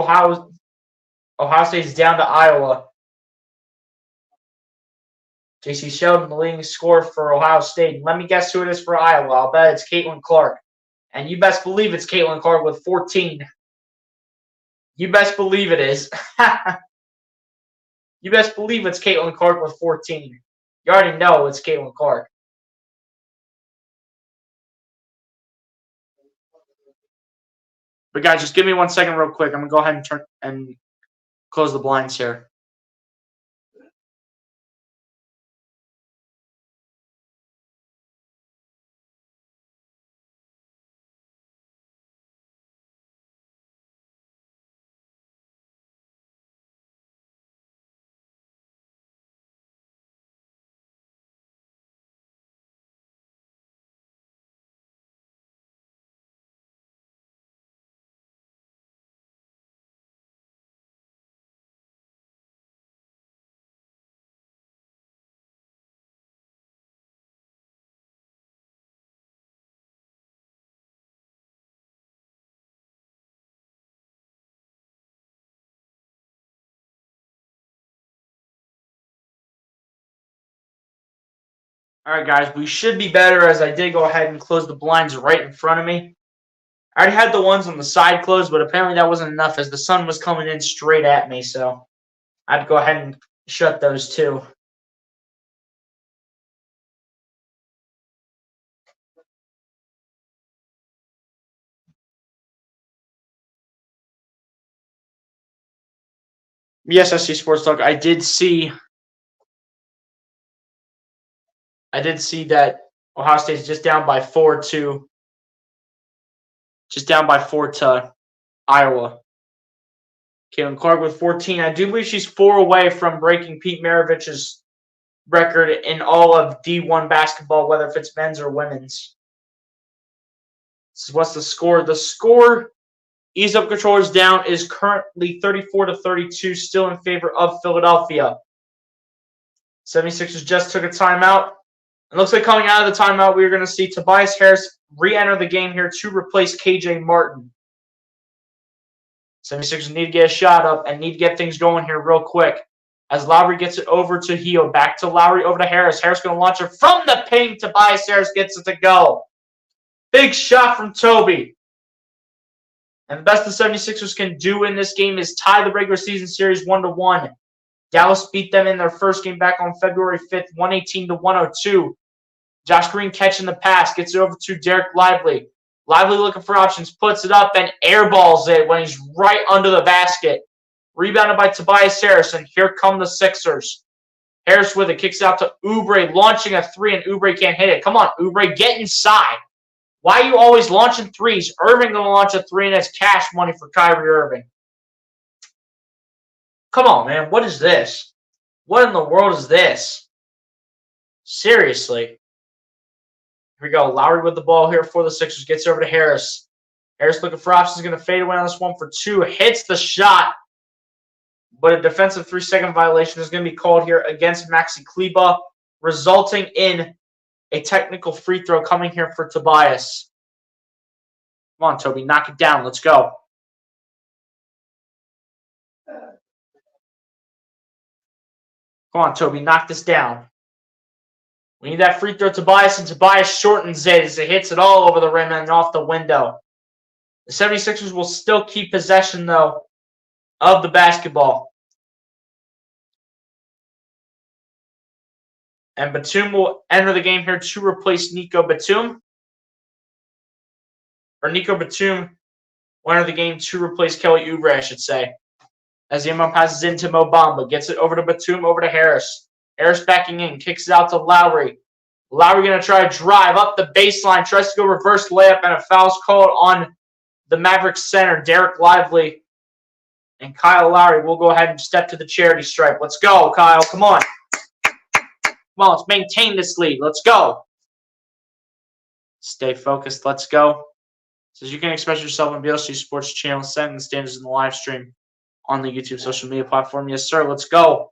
Ohio State is down to Iowa. J.C. Sheldon, the leading scorer for Ohio State. Let me guess who it is for Iowa. I'll bet it's Caitlin Clark. And you best believe it's Caitlin Clark with 14. You best believe it is. You best believe it's Caitlin Clark with 14. You already know it's Caitlin Clark. But guys, just give me 1 second real quick. I'm going to go ahead and turn and close the blinds here. All right, guys, we should be better as I did go ahead and close the blinds right in front of me. I already had the ones on the side closed, but apparently that wasn't enough as the sun was coming in straight at me, so I had to go ahead and shut those too. Yes, SC Sports Talk, I did see that Ohio State is just down by 4 to Iowa. Caitlin Clark with 14. I do believe she's 4 away from breaking Pete Maravich's record in all of D1 basketball, whether if it's men's or women's. This is what's the score. The score, ease up controllers down, is currently 34-32, still in favor of Philadelphia. 76ers just took a timeout. It looks like coming out of the timeout, we're going to see Tobias Harris re-enter the game here to replace KJ Martin. 76ers need to get a shot up and need to get things going here real quick. As Lowry gets it over to Heo. Back to Lowry, over to Harris. Harris going to launch it from the paint. Tobias Harris gets it to go. Big shot from Toby. And the best the 76ers can do in this game is tie the regular season series 1-1. Dallas beat them in their first game back on February 5th, 118-102. Josh Green catching the pass, gets it over to Derek Lively. Lively looking for options, puts it up and airballs it when he's right under the basket. Rebounded by Tobias Harris, and here come the Sixers. Harris with it, kicks out to Oubre, launching a three, and Oubre can't hit it. Come on, Oubre, get inside. Why are you always launching threes? Irving going to launch a three, and that's cash money for Kyrie Irving. Come on, man. What is this? What in the world is this? Seriously. Here we go. Lowry with the ball here for the Sixers. Gets over to Harris. Harris looking for options. Going to fade away on this one for two. Hits the shot. But a defensive 3-second violation is going to be called here against Maxi Kleba, resulting in a technical free throw coming here for Tobias. Come on, Toby. Knock it down. Let's go. Come on, Toby. Knock this down. We need that free throw, Tobias, and Tobias shortens it as it hits it all over the rim and off the window. The 76ers will still keep possession, though, of the basketball. And Batum will enter the game here to replace Nico Batum. Or Nico Batum will enter the game to replace Kelly Oubre, I should say. As the inbound passes into Mo Bamba. Gets it over to Batum, over to Harris. Harris backing in. Kicks it out to Lowry. Lowry going to try to drive up the baseline. Tries to go reverse layup, and a foul's called on the Mavericks center, Derek Lively. And Kyle Lowry will go ahead and step to the charity stripe. Let's go, Kyle. Come on. Come on, let's maintain this lead. Let's go. Stay focused. Let's go. Says you can express yourself on BLC Sports Channel, setting the standards in the live stream on the YouTube social media platform. Yes, sir. Let's go.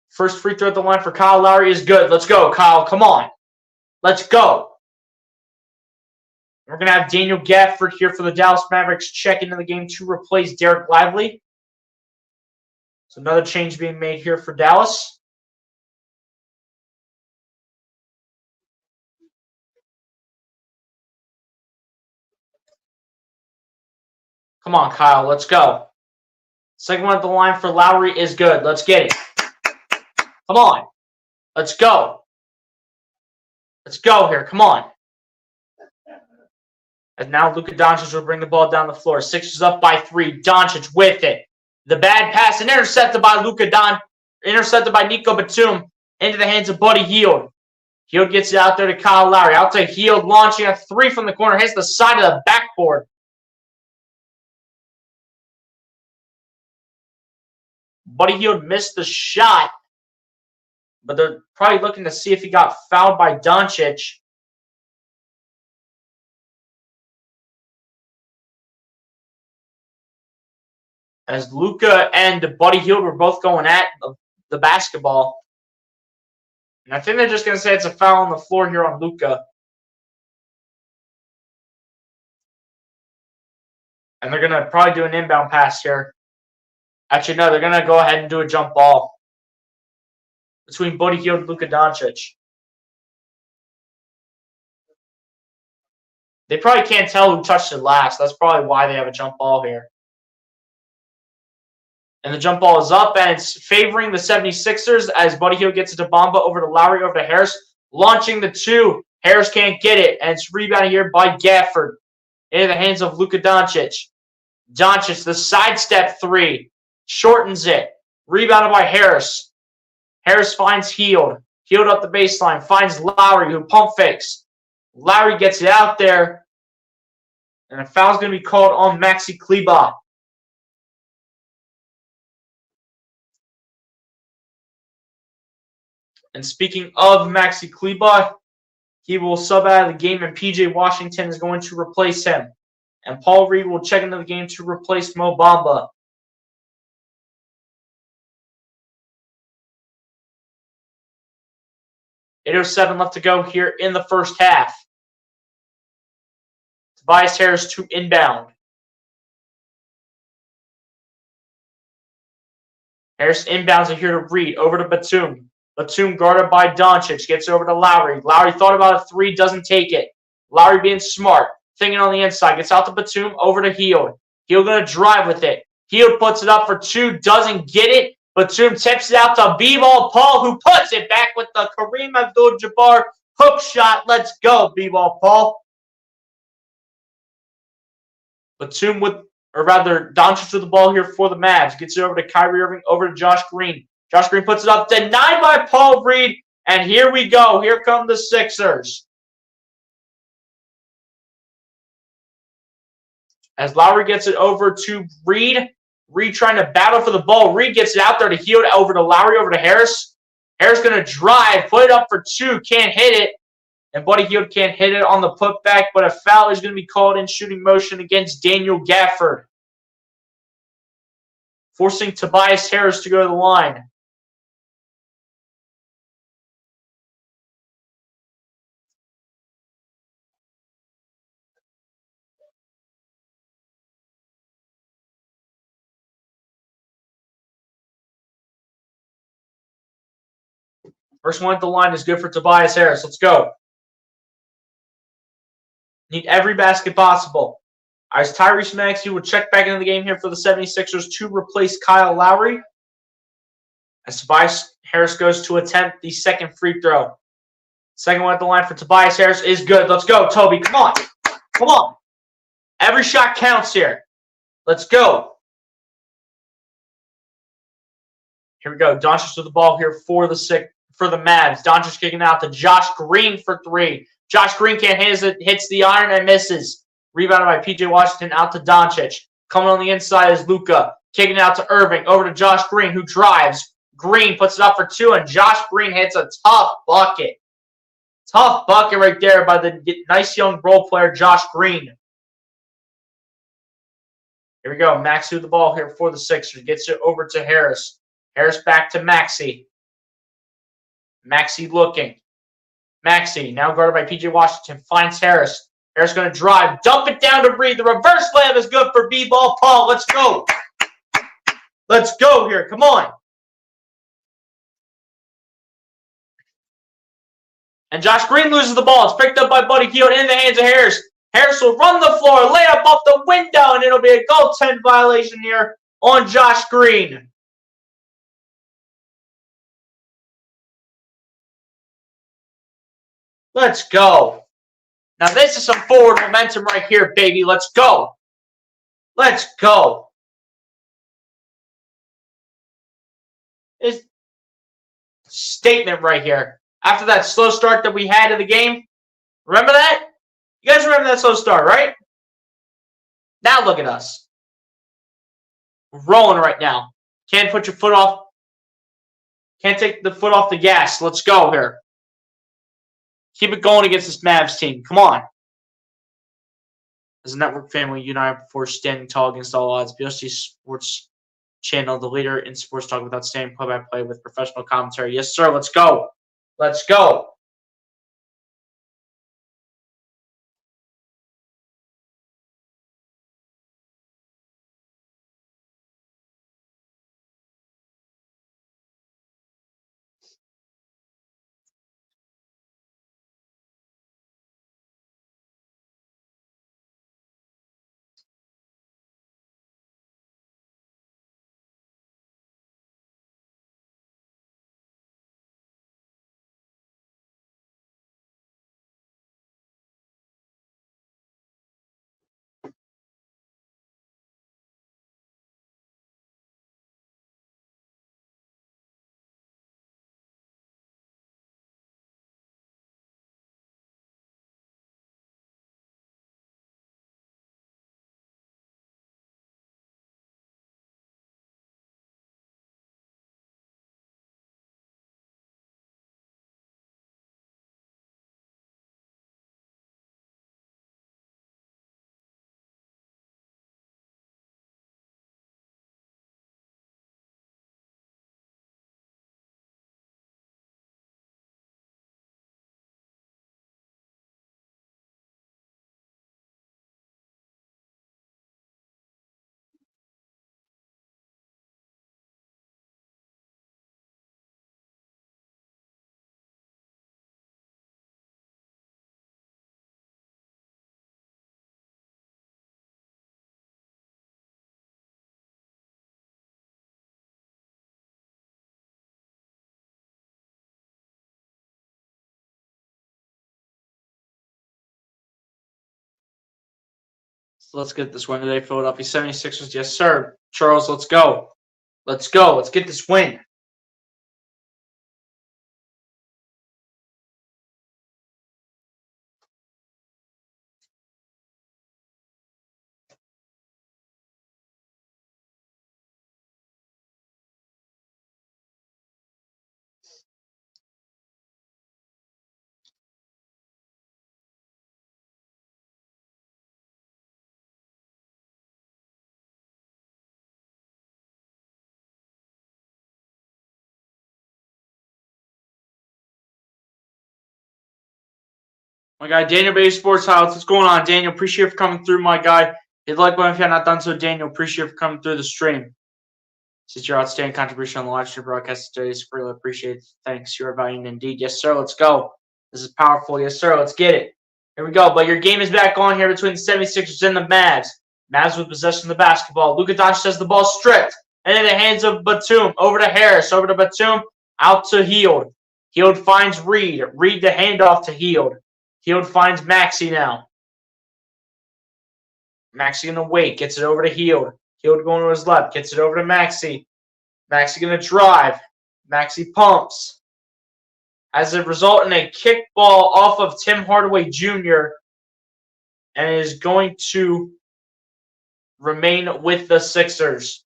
First free throw at the line for Kyle Lowry is good. Let's go, Kyle. Come on. Let's go. We're going to have Daniel Gafford here for the Dallas Mavericks check into the game to replace Derek Lively. So another change being made here for Dallas. Come on, Kyle. Let's go. Second one at the line for Lowry is good. Let's get it. Come on. Let's go. Let's go here. Come on. And now Luka Doncic will bring the ball down the floor. Sixers up by 3. Doncic with it. The bad pass and intercepted by intercepted by Nico Batum into the hands of Buddy Hield. Hield gets it out there to Kyle Lowry. Out to Hield, launching a 3 from the corner. Hits the side of the backboard. Buddy Hield missed the shot. But they're probably looking to see if he got fouled by Doncic. As Luka and Buddy Hield were both going at the basketball. And I think they're just going to say it's a foul on the floor here on Luka. And they're going to probably do an inbound pass here. Actually, no, they're going to go ahead and do a jump ball between Buddy Hield and Luka Doncic. They probably can't tell who touched it last. That's probably why they have a jump ball here. And the jump ball is up, and it's favoring the 76ers as Buddy Hield gets it to Bamba, over to Lowry, over to Harris. Launching the 2. Harris can't get it, and it's rebounded here by Gafford. Into the hands of Luka Doncic. Doncic, the sidestep 3. Shortens it. Rebounded by Harris. Harris finds Hield. Hield up the baseline. Finds Lowry, who pump fakes. Lowry gets it out there. And a foul's going to be called on Maxi Kleber. And speaking of Maxi Kleber, he will sub out of the game, and P.J. Washington is going to replace him. And Paul Reed will check into the game to replace Mo Bamba. .807 left to go here in the first half. Tobias Harris to inbound. Harris inbounds it here to Reed. Over to Batum. Batum guarded by Doncic. Gets over to Lowry. Lowry thought about a 3. Doesn't take it. Lowry being smart. Thinking on the inside. Gets out to Batum. Over to Hield. Hield going to drive with it. Hield puts it up for 2. Doesn't get it. Batum tips it out to B-Ball Paul, who puts it back with the Kareem Abdul-Jabbar hook shot. Let's go, B-Ball Paul. Batum with, or rather, Doncic with the ball here for the Mavs. Gets it over to Kyrie Irving, over to Josh Green. Josh Green puts it up, denied by Paul Reed. And here we go. Here come the Sixers. As Lowry gets it over to Reed. Reed trying to battle for the ball. Reed gets it out there to Hield, over to Lowry, over to Harris. Harris going to drive, put it up for 2, can't hit it. And Buddy Hield can't hit it on the putback, but a foul is going to be called in shooting motion against Daniel Gafford, forcing Tobias Harris to go to the line. First one at the line is good for Tobias Harris. Let's go. Need every basket possible. As Tyrese Maxey will check back into the game here for the 76ers to replace Kyle Lowry. As Tobias Harris goes to attempt the second free throw. Second one at the line for Tobias Harris is good. Let's go, Toby. Come on. Come on. Every shot counts here. Let's go. Here we go. Doncic with the ball here for the Mavs. Doncic kicking out to Josh Green for three. Josh Green can't hit it. Hits the iron and misses. Rebounded by P.J. Washington out to Doncic. Coming on the inside is Luka. Kicking it out to Irving. Over to Josh Green, who drives. Green puts it up for two, and Josh Green hits a tough bucket. Tough bucket right there by the nice young role player, Josh Green. Here we go. Maxey with the ball here for the Sixers. Gets it over to Harris. Harris back to Maxey. Maxey looking. Maxey, now guarded by P.J. Washington, finds Harris. Harris going to drive. Dump it down to Reed. The reverse layup is good for B-ball. Paul, let's go. Let's go here. Come on. And Josh Green loses the ball. It's picked up by Buddy Hield in the hands of Harris. Harris will run the floor, lay up off the window, and it'll be a goaltend violation here on Josh Green. Let's go. Now this is some forward momentum right here, baby. Let's go. Let's go. This statement right here. After that slow start that we had in the game. Remember that? You guys remember that slow start, right? Now look at us. We're rolling right now. Can't put your foot off. Can't take the foot off the gas. Let's go here. Keep it going against this Mavs team. Come on. As a network family, united before standing tall against all odds. BSG Sports Channel, the leader in sports talk with outstanding play-by-play with professional commentary. Yes, sir. Let's go. Let's go. So let's get this win today, Philadelphia 76ers. Yes, sir. Charles, let's go. Let's go. Let's get this win. My guy, Daniel Bay Sports House. What's going on, Daniel? Appreciate you for coming through, my guy. Hit the like button if you have not done so, Daniel. Appreciate you for coming through the stream. Since your outstanding contribution on the live stream broadcast today is really appreciated. Thanks. You are valued indeed. Yes, sir. Let's go. This is powerful. Yes, sir. Let's get it. Here we go. But your game is back on here between the 76ers and the Mavs. Mavs with possession of the basketball. Luka Doncic has the ball stripped. And in the hands of Batum. Over to Harris. Over to Batum. Out to Hield. Hield finds Reed. Reed the handoff to Hield. Hield finds Maxey now. Maxey in the wait. Gets it over to Hield. Hield going to his left. Gets it over to Maxey. Maxi going to drive. Maxi pumps. As a result in a kick ball off of Tim Hardaway Jr. and is going to remain with the Sixers.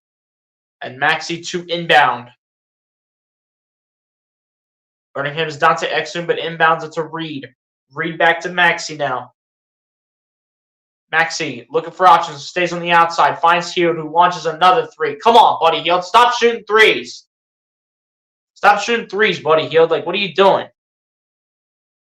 And Maxi to inbound. Guarding him is Dante Exum, but inbounds it to Reed. Reed back to Maxi now. Maxi looking for options. Stays on the outside. Finds Hield, who launches another three. Come on, buddy Hield. Stop shooting threes. Stop shooting threes, buddy Hield. Like, what are you doing?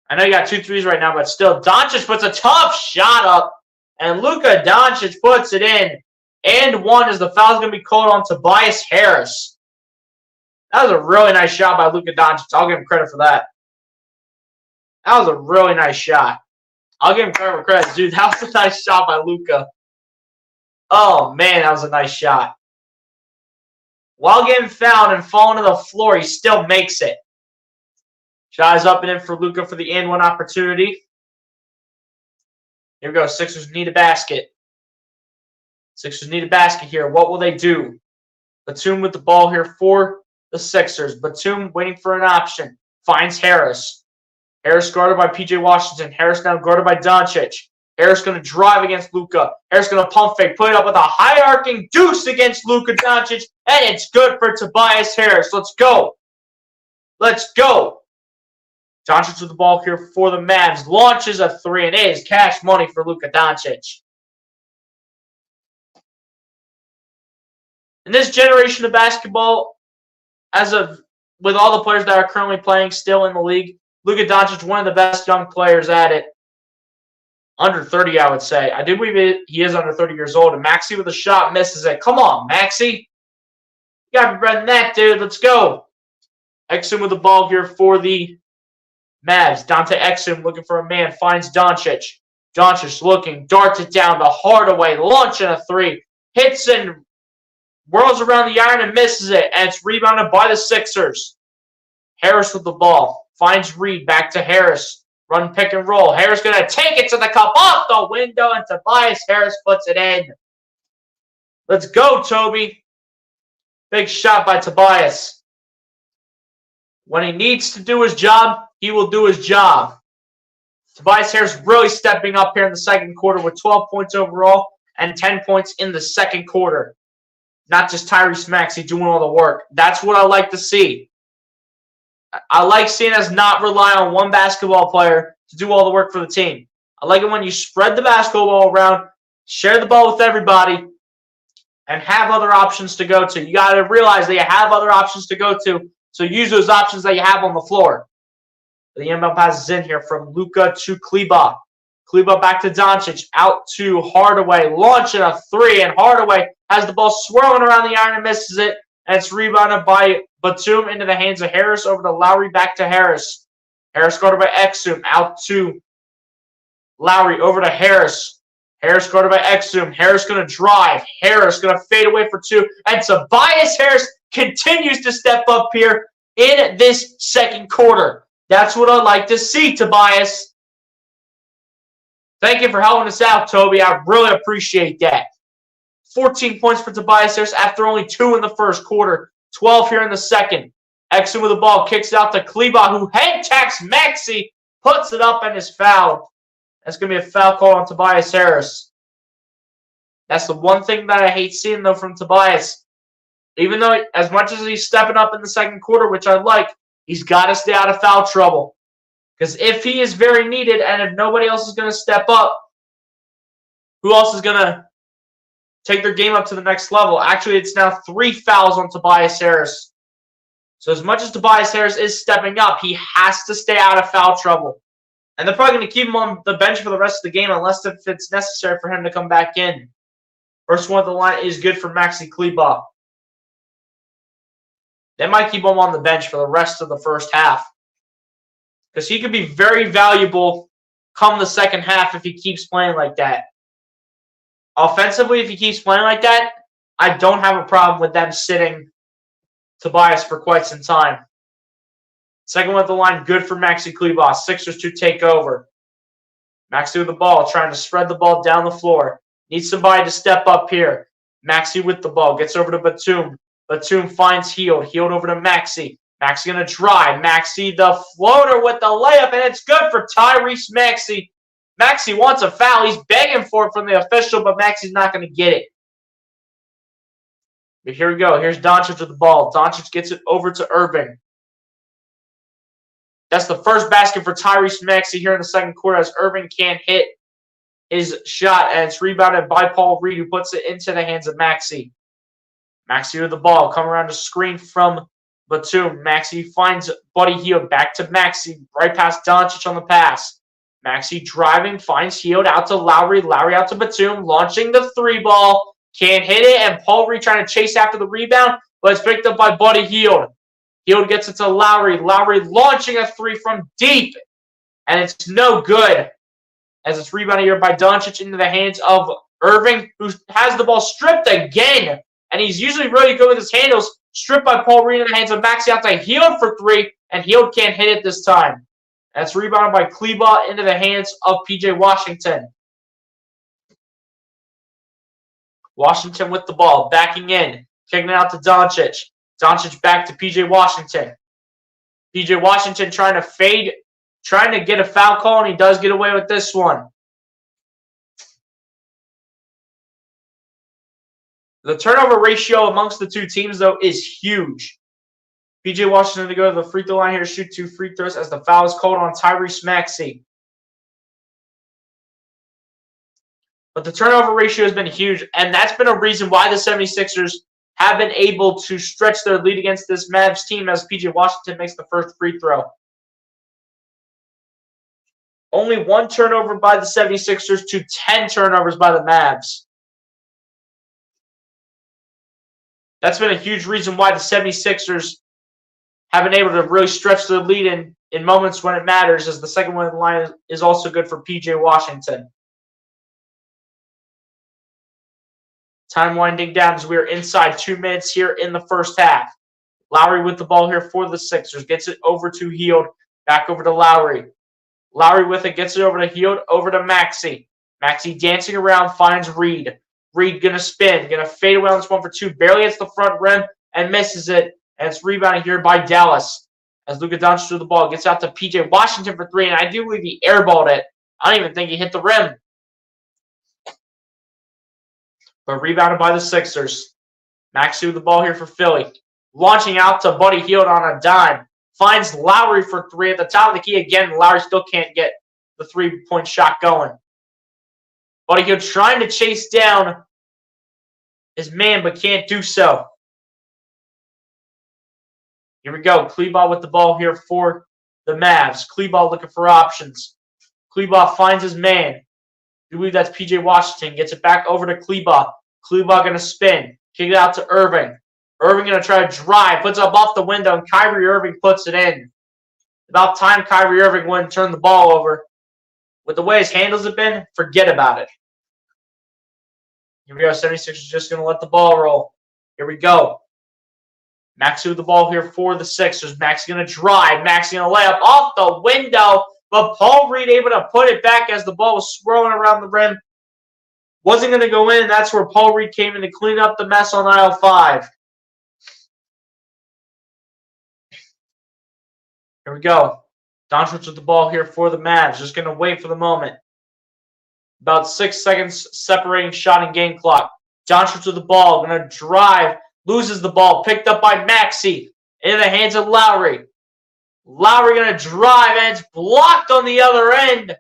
I know you got 2 threes right now, but still. Doncic puts a tough shot up. And Luka Doncic puts it in. And one as the foul's going to be called on Tobias Harris. That was a really nice shot by Luka Doncic. I'll give him credit for that. That was a really nice shot. I'll give him credit for credit. Dude, that was a nice shot by Luka. Oh, man, that was a nice shot. While getting fouled and falling to the floor, he still makes it. Shot is up and in for Luka for the and-one opportunity. Here we go. Sixers need a basket. Sixers need a basket here. What will they do? Batum with the ball here for the Sixers. Batum waiting for an option. Finds Harris. Harris guarded by P.J. Washington. Harris now guarded by Doncic. Harris going to drive against Luka. Harris going to pump fake. Put it up with a high-arcing deuce against Luka Doncic. And it's good for Tobias Harris. Let's go. Let's go. Doncic with the ball here for the Mavs. Launches a three. And it is cash money for Luka Doncic. In this generation of basketball, with all the players that are currently playing still in the league, Luka Doncic, one of the best young players at it. Under 30, I would say. I do believe he is under 30 years old. And Maxi with a shot misses it. Come on, Maxi. You got to be better than that, dude. Let's go. Exum with the ball here for the Mavs. Dante Exum looking for a man. Finds Doncic. Doncic looking. Darts it down to Hardaway. Launching a three. Hits and whirls around the iron and misses it. And it's rebounded by the Sixers. Harris with the ball. Finds Reed. Back to Harris. Run pick and roll. Harris going to take it to the cup off the window. And Tobias Harris puts it in. Let's go, Toby. Big shot by Tobias. When he needs to do his job, he will do his job. Tobias Harris really stepping up here in the second quarter with 12 points overall and 10 points in the second quarter. Not just Tyrese Maxey doing all the work. That's what I like to see. I like seeing us not rely on one basketball player to do all the work for the team. I like it when you spread the basketball around, share the ball with everybody, and have other options to go to. You got to realize that you have other options to go to, so use those options that you have on the floor. The inbound pass is in here from Luka to Kleba. Kleba back to Doncic, out to Hardaway, launching a three, and Hardaway has the ball swirling around the iron and misses it, and it's rebounded by Batum into the hands of Harris, over to Lowry, back to Harris. Harris guarded by Exum, out to Lowry, over to Harris. Harris guarded by Exum. Harris going to drive. Harris going to fade away for two, and Tobias Harris continues to step up here in this second quarter. That's what I like to see, Tobias. Thank you for helping us out, Toby. I really appreciate that. 14 points for Tobias Harris after only 2 in the first quarter. 12 here in the second. Exum with the ball. Kicks it out to Kleba, who head taps Maxey. Puts it up and is fouled. That's going to be a foul call on Tobias Harris. That's the one thing that I hate seeing, though, from Tobias. Even though, as much as he's stepping up in the second quarter, which I like, he's got to stay out of foul trouble. Because if he is very needed and if nobody else is going to step up, who else is going to take their game up to the next level? Actually, it's now 3 fouls on Tobias Harris. So as much as Tobias Harris is stepping up, he has to stay out of foul trouble. And they're probably going to keep him on the bench for the rest of the game unless if it's necessary for him to come back in. First one at the line is good for Maxi Kleba. They might keep him on the bench for the rest of the first half. Because he could be very valuable come the second half if he keeps playing like that. Offensively, if he keeps playing like that, I don't have a problem with them sitting Tobias for quite some time. Second one at the line, good for Maxi Kleba. Sixers to take over. Maxi with the ball, trying to spread the ball down the floor. Needs somebody to step up here. Maxi with the ball, gets over to Batum. Batum finds Hield. Hield over to Maxey. Maxey going to drive. Maxey the floater with the layup, and it's good for Tyrese Maxey. Maxey wants a foul. He's begging for it from the official, but Maxey's not going to get it. But here we go. Here's Doncic with the ball. Doncic gets it over to Irving. That's the first basket for Tyrese Maxey here in the second quarter as Irving can't hit his shot, and it's rebounded by Paul Reed, who puts it into the hands of Maxey. Maxey with the ball. Come around to screen from Batum. Maxey finds Buddy Hield. Back to Maxey. Right past Doncic on the pass. Maxey driving. Finds Hield out to Lowry. Lowry out to Batum. Launching the three ball. Can't hit it. And Paul Reed trying to chase after the rebound. But it's picked up by Buddy Hield. Hield gets it to Lowry. Lowry launching a three from deep. And it's no good. As it's rebounded here by Doncic into the hands of Irving, who has the ball stripped again. And he's usually really good with his handles. Stripped by Paul Reed in the hands of Maxey out to Hield for three. And Hield can't hit it this time. That's rebounded by Kleba into the hands of P.J. Washington. Washington with the ball. Backing in. Kicking it out to Doncic. Doncic back to P.J. Washington. P.J. Washington trying to fade. Trying to get a foul call, and he does get away with this one. The turnover ratio amongst the two teams, though, is huge. P.J. Washington to go to the free throw line here, shoot 2 free throws as the foul is called on Tyrese Maxey. But the turnover ratio has been huge, and that's been a reason why the 76ers have been able to stretch their lead against this Mavs team as P.J. Washington makes the first free throw. Only 1 turnover by the 76ers to 10 turnovers by the Mavs. That's been a huge reason why the 76ers have been able to really stretch their lead in moments when it matters, as the second one in the line is also good for P.J. Washington. Time winding down as we are inside 2 minutes here in the first half. Lowry with the ball here for the Sixers. Gets it over to Hield. Back over to Lowry. Lowry with it. Gets it over to Hield. Over to Maxey. Maxey dancing around. Finds Reed. Reed going to spin. Going to fade away on this one for 2. Barely hits the front rim and misses it. And it's rebounded here by Dallas. As Luka Doncic threw the ball. Gets out to P.J. Washington for 3. And I do believe he airballed it. I don't even think he hit the rim. But rebounded by the Sixers. Maxey with the ball here for Philly. Launching out to Buddy Hield on a dime. Finds Lowry for 3 at the top of the key again. Lowry still can't get the 3-point shot going. Buddy Hield trying to chase down his man, but can't do so. Here we go. Kleba with the ball here for the Mavs. Kleba looking for options. Kleba finds his man. I believe that's P.J. Washington. Gets it back over to Kleba. Kleba going to spin. Kick it out to Irving. Irving going to try to drive. Puts up off the window, and Kyrie Irving puts it in. About time Kyrie Irving wouldn't turn the ball over. With the way his handles have been, forget about it. Here we go. 76ers just going to let the ball roll. Here we go. Maxey with the ball here for the Sixers. Maxey going to drive. Maxey going to lay up off the window. But Paul Reed able to put it back as the ball was swirling around the rim. Wasn't going to go in. That's where Paul Reed came in to clean up the mess on aisle 5. Here we go. Doncic with the ball here for the Mavs. Just going to wait for the moment. About 6 seconds separating shot and game clock. Doncic with the ball. Going to drive. Loses the ball. Picked up by Maxey. Into the hands of Lowry. Lowry going to drive, and it's blocked on the other end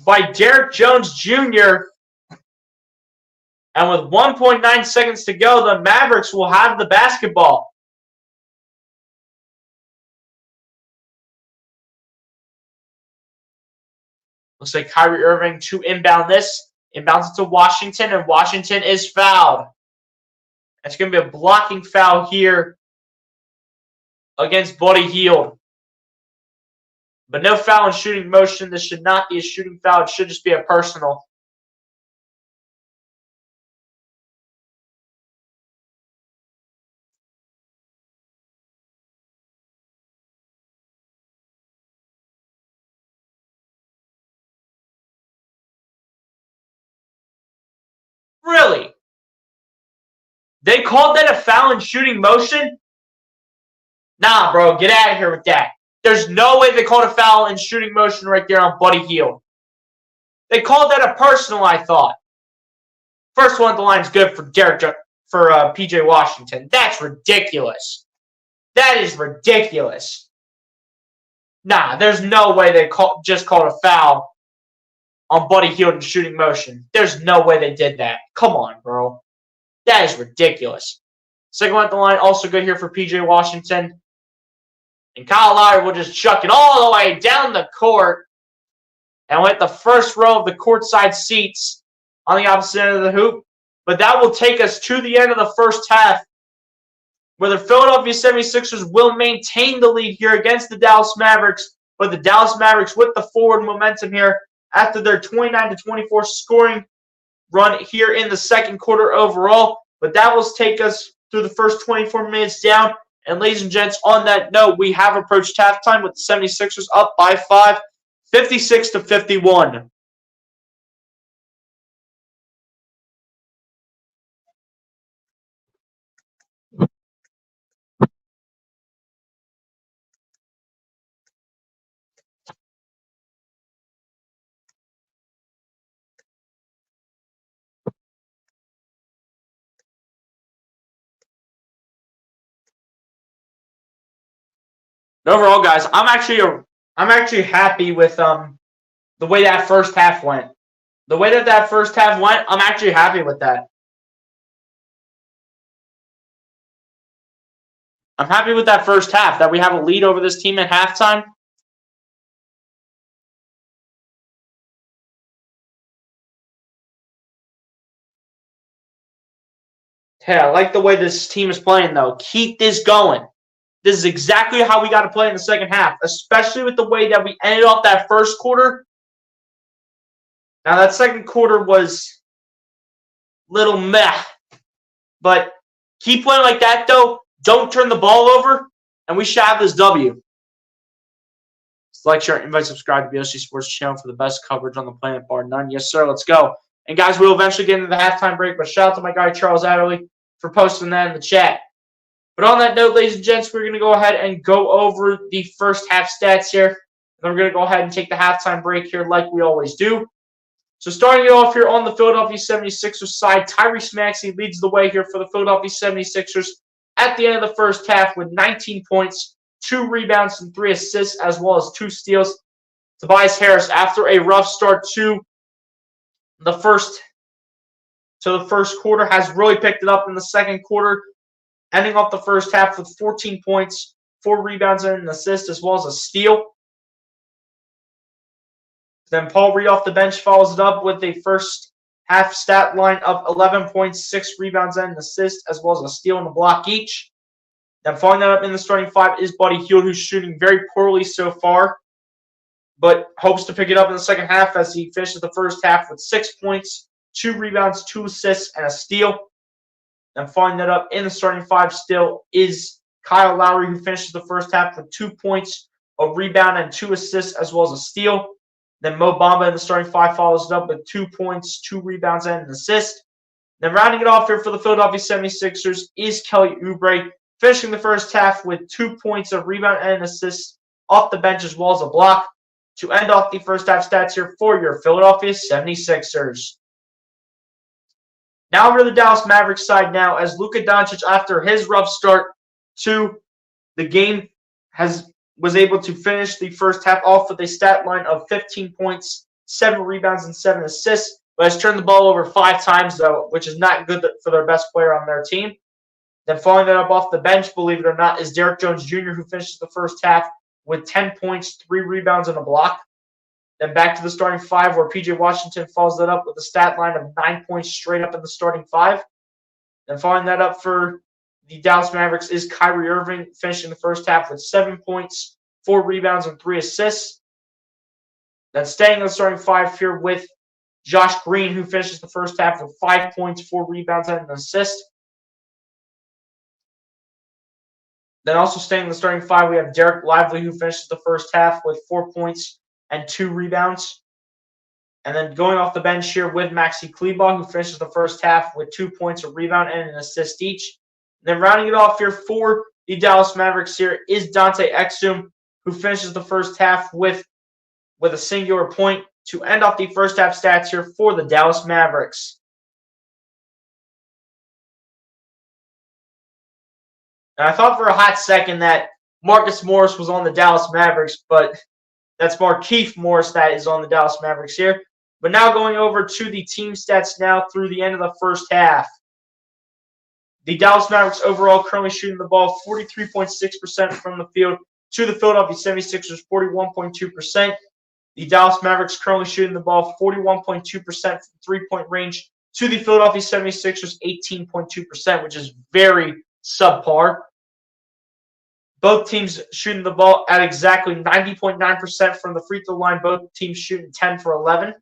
by Derrick Jones Jr. And with 1.9 seconds to go, the Mavericks will have the basketball. Looks like Kyrie Irving to inbound this. Inbounds it to Washington, and Washington is fouled. It's going to be a blocking foul here against Buddy Hield. But no foul in shooting motion. This should not be a shooting foul. It should just be a personal. Really? They called that a foul in shooting motion? Nah, bro, get out of here with that. There's no way they called a foul in shooting motion right there on Buddy Hield. They called that a personal, I thought. First one at the line is good for PJ Washington. That's ridiculous. That is ridiculous. Nah, there's no way they just called a foul on Buddy Hield in shooting motion. There's no way they did that. Come on, bro. That is ridiculous. Second one at the line, also good here for PJ Washington. And Kyle Lowry will just chuck it all the way down the court. And with the first row of the courtside seats on the opposite end of the hoop. But that will take us to the end of the first half, where the Philadelphia 76ers will maintain the lead here against the Dallas Mavericks. But the Dallas Mavericks with the forward momentum here after their 29-24 scoring run here in the second quarter overall. But that will take us through the first 24 minutes down. And ladies and gents, on that note, we have approached halftime with the 76ers up by 5, 56-51. And overall, guys, I'm actually happy with the way that first half went. The way that first half went, I'm actually happy with that. I'm happy with that first half, that we have a lead over this team at halftime. Hey, I like the way this team is playing, though. Keep this going. This is exactly how we got to play in the second half, especially with the way that we ended off that first quarter. Now, that second quarter was little meh. But keep playing like that, though. Don't turn the ball over, and we should have this W. Like, share, invite, subscribe to the BOC Sports channel for the best coverage on the planet, bar none. Yes, sir. Let's go. And, guys, we'll eventually get into the halftime break, but shout out to my guy, Charles Adderley, for posting that in the chat. But on that note, ladies and gents, we're going to go ahead and go over the first half stats here. And then we're going to go ahead and take the halftime break here like we always do. So starting it off here on the Philadelphia 76ers side, Tyrese Maxey leads the way here for the Philadelphia 76ers at the end of the first half with 19 points, 2 rebounds, and 3 assists, as well as 2 steals. Tobias Harris, after a rough start to the first quarter, has really picked it up in the second quarter, ending off the first half with 14 points, 4 rebounds, and an assist, as well as a steal. Then Paul Reed off the bench follows it up with a first half stat line of 11 points, 6 rebounds, and an assist, as well as a steal and a block each. Then following that up in the starting 5 is Buddy Hield, who's shooting very poorly so far, but hopes to pick it up in the second half as he finishes the first half with 6 points, 2 rebounds, 2 assists, and a steal. Then following that up in the starting 5 still is Kyle Lowry, who finishes the first half with 2 points, a rebound, and 2 assists, as well as a steal. Then Mo Bamba in the starting 5 follows it up with 2 points, 2 rebounds, and an assist. Then rounding it off here for the Philadelphia 76ers is Kelly Oubre, finishing the first half with 2 points, a rebound, and an assist off the bench, as well as a block, to end off the first half stats here for your Philadelphia 76ers. Now over to the Dallas Mavericks side now, as Luka Doncic, after his rough start to the game, was able to finish the first half off with a stat line of 15 points, 7 rebounds, and 7 assists, but has turned the ball over 5 times, though, which is not good for their best player on their team. Then following that up off the bench, believe it or not, is Derrick Jones Jr., who finishes the first half with 10 points, 3 rebounds, and a block. Then back to the starting 5, where PJ Washington follows that up with a stat line of 9 points straight up in the starting 5. Then following that up for the Dallas Mavericks is Kyrie Irving, finishing the first half with 7 points, 4 rebounds, and 3 assists. Then staying in the starting 5 here with Josh Green, who finishes the first half with 5 points, 4 rebounds, and an assist. Then also staying in the starting 5, we have Derek Lively, who finishes the first half with 4 points and 2 rebounds. And then going off the bench here with Maxi Kleber, who finishes the first half with 2 points, a rebound, and an assist each. And then rounding it off here for the Dallas Mavericks here is Dante Exum, who finishes the first half with a singular point to end off the first half stats here for the Dallas Mavericks. And I thought for a hot second that Marcus Morris was on the Dallas Mavericks, but that's Markieff Morris that is on the Dallas Mavericks here. But now going over to the team stats now through the end of the first half. The Dallas Mavericks overall currently shooting the ball 43.6% from the field to the Philadelphia 76ers 41.2%. The Dallas Mavericks currently shooting the ball 41.2% from three-point range to the Philadelphia 76ers 18.2%, which is very subpar. Both teams shooting the ball at exactly 90.9% from the free throw line. Both teams shooting 10 for 11.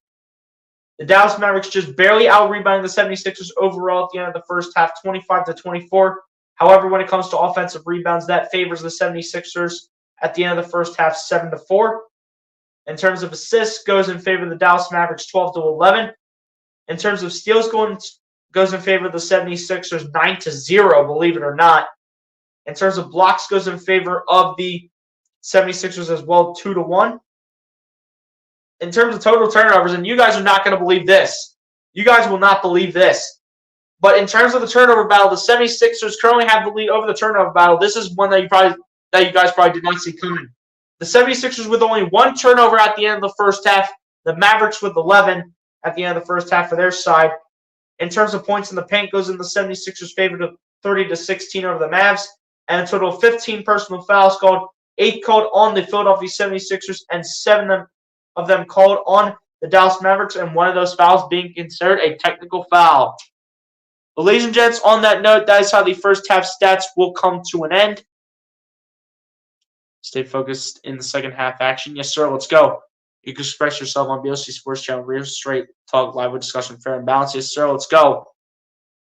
The Dallas Mavericks just barely out-rebounding the 76ers overall at the end of the first half, 25-24. However, when it comes to offensive rebounds, that favors the 76ers at the end of the first half, 7-4. In terms of assists, goes in favor of the Dallas Mavericks, 12-11. In terms of steals, goes in favor of the 76ers, 9-0, believe it or not. In terms of blocks, goes in favor of the 76ers as well, 2-1. In terms of total turnovers, and you guys are not going to believe this. You guys will not believe this. But in terms of the turnover battle, the 76ers currently have the lead over the turnover battle. This is one that you guys probably did not see coming. The 76ers with only one turnover at the end of the first half. The Mavericks with 11 at the end of the first half for their side. In terms of points in the paint, goes in the 76ers' favor to 30-16 over the Mavs. And a total of 15 personal fouls called, 8 called on the Philadelphia 76ers, and 7 of them called on the Dallas Mavericks, and one of those fouls being considered a technical foul. But ladies and gents, on that note, that is how the first half stats will come to an end. Stay focused in the second half action. Yes, sir, let's go. You can express yourself on BLC Sports Channel. Real straight talk, live with discussion, fair and balanced. Yes, sir, let's go.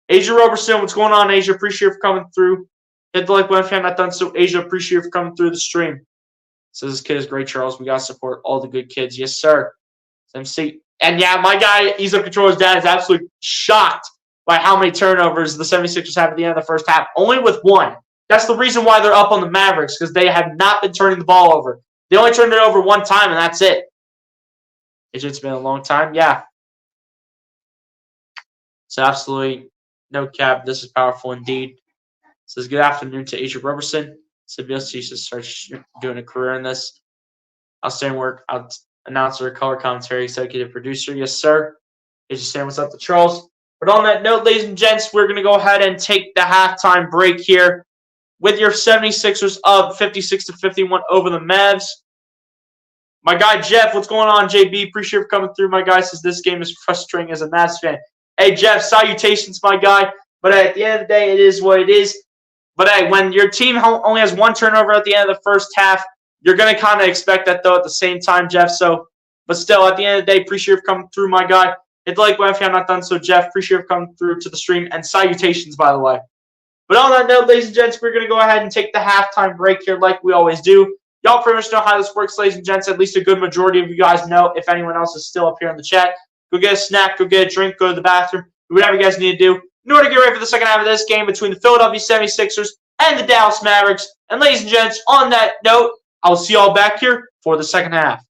Asia Roberson, what's going on, Asia? Appreciate you for coming through. Hit the like button if you have not done so. Asia, appreciate you for coming through the stream. Says this kid is great, Charles. We got to support all the good kids. Yes, sir. MC. And yeah, my guy, Ease Up Controller's dad, is absolutely shocked by how many turnovers the 76ers have at the end of the first half. Only with one. That's the reason why they're up on the Mavericks, because they have not been turning the ball over. They only turned it over one time, and that's it. It's been a long time. Yeah. It's absolutely no cap. This is powerful indeed. Says good afternoon to Asia Roberson. Says should start doing a career in this. Outstanding work. Announcer, color commentary, executive producer. Yes, sir. Asia saying what's up to Charles. But on that note, ladies and gents, we're going to go ahead and take the halftime break here with your 76ers up 56-51 over the Mavs. My guy Jeff, what's going on, JB? Appreciate you for coming through. My guy says this game is frustrating as a Mavs fan. Hey, Jeff, salutations, my guy. But at the end of the day, it is what it is. But hey, when your team only has one turnover at the end of the first half, you're going to kind of expect that, though, at the same time, Jeff. But still, at the end of the day, appreciate you for coming through, my guy. Hit the like button if you have not done so, Jeff. Appreciate you for coming through to the stream. And salutations, by the way. But on that note, ladies and gents, we're going to go ahead and take the halftime break here like we always do. Y'all pretty much know how this works, ladies and gents. At least a good majority of you guys know. If anyone else is still up here in the chat, go get a snack, go get a drink, go to the bathroom, do whatever you guys need to do in order to get ready for the second half of this game between the Philadelphia 76ers and the Dallas Mavericks. And ladies and gents, on that note, I will see y'all back here for the second half.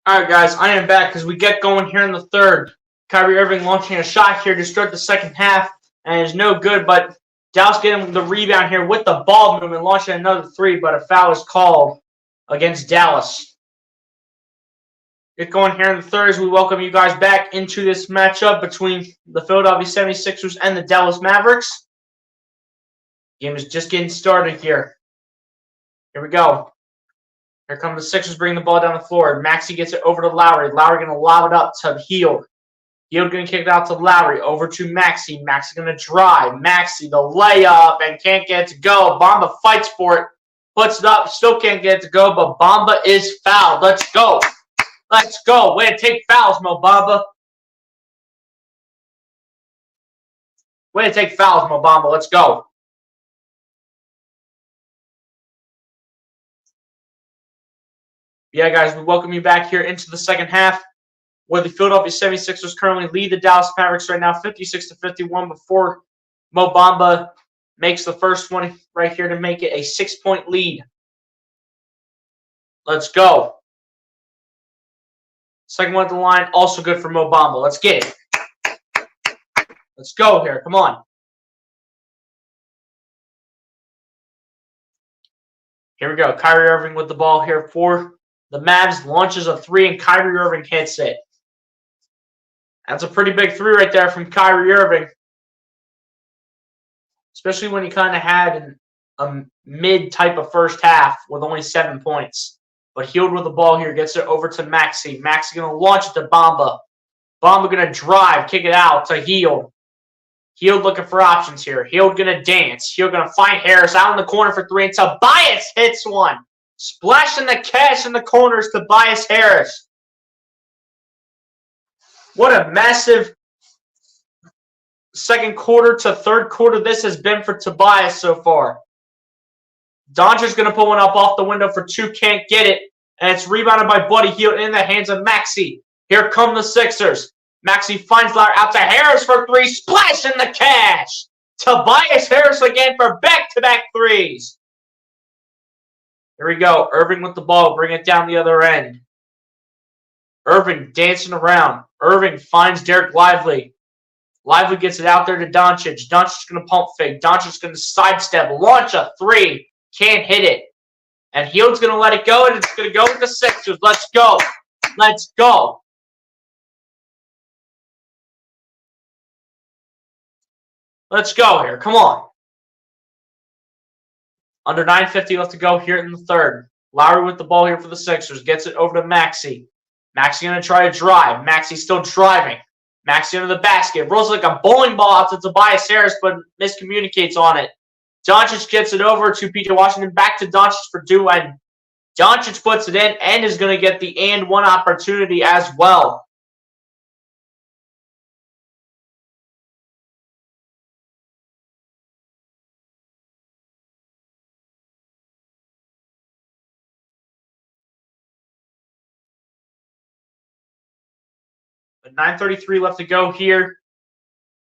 All right, guys, I am back because we get going here in the third. Kyrie Irving launching a shot here to start the second half, and it's no good, but Dallas getting the rebound here with the ball movement, launching another three, but a foul is called against Dallas. Get going here in the third as we welcome you guys back into this matchup between the Philadelphia 76ers and the Dallas Mavericks. Game is just getting started here. Here we go. Here come the Sixers bringing the ball down the floor. Maxey gets it over to Lowry. Lowry going to lob it up to Hield. Hield going to kick it out to Lowry. Over to Maxey. Maxey going to drive. Maxey, the layup, and can't get it to go. Bamba fights for it. Puts it up. Still can't get it to go, but Bamba is fouled. Let's go. Let's go. Way to take fouls, Mo Bamba. Way to take fouls, Mo Bamba. Let's go. Yeah, guys, we welcome you back here into the second half, where the Philadelphia 76ers currently lead the Dallas Mavericks right now, 56-51, before Mo Bamba makes the first one right here to make it a 6-point lead. Let's go. Second one at the line, also good for Mo Bamba. Let's get it. Let's go here. Come on. Here we go. Kyrie Irving with the ball here for the Mavs, launches a three, and Kyrie Irving hits it. That's a pretty big three right there from Kyrie Irving. Especially when he kind of had a mid type of first half with only 7 points. But Hield with the ball here, gets it over to Maxey. Maxey going to launch it to Bamba. Bamba going to drive, kick it out to Hield. Hield looking for options here. Hield going to dance. Hield going to find Harris out in the corner for three, and Tobias hits one. Splashing the cash in the corners, Tobias Harris. What a massive second quarter to third quarter this has been for Tobias so far. Doncic's going to put one up off the window for two, can't get it. And it's rebounded by Buddy Hield in the hands of Maxey. Here come the Sixers. Maxey finds Lowry out to Harris for three, splashing the cash. Tobias Harris again for back-to-back threes. Here we go. Irving with the ball. Bring it down the other end. Irving dancing around. Irving finds Derek Lively. Lively gets it out there to Doncic. Doncic's going to pump fake. Doncic's going to sidestep. Launch a three. Can't hit it. And Hield's going to let it go, and it's going to go with the Sixers. Let's go. Let's go. Let's go here. Come on. Under 9:50 left to go here in the third. Lowry with the ball here for the Sixers. Gets it over to Maxey. Maxey going to try to drive. Maxey still driving. Maxey under the basket. Rolls like a bowling ball out to Tobias Harris, but miscommunicates on it. Doncic gets it over to P.J. Washington. Back to Doncic for two, and Doncic puts it in and is going to get the and one opportunity as well. But 9:33 left to go here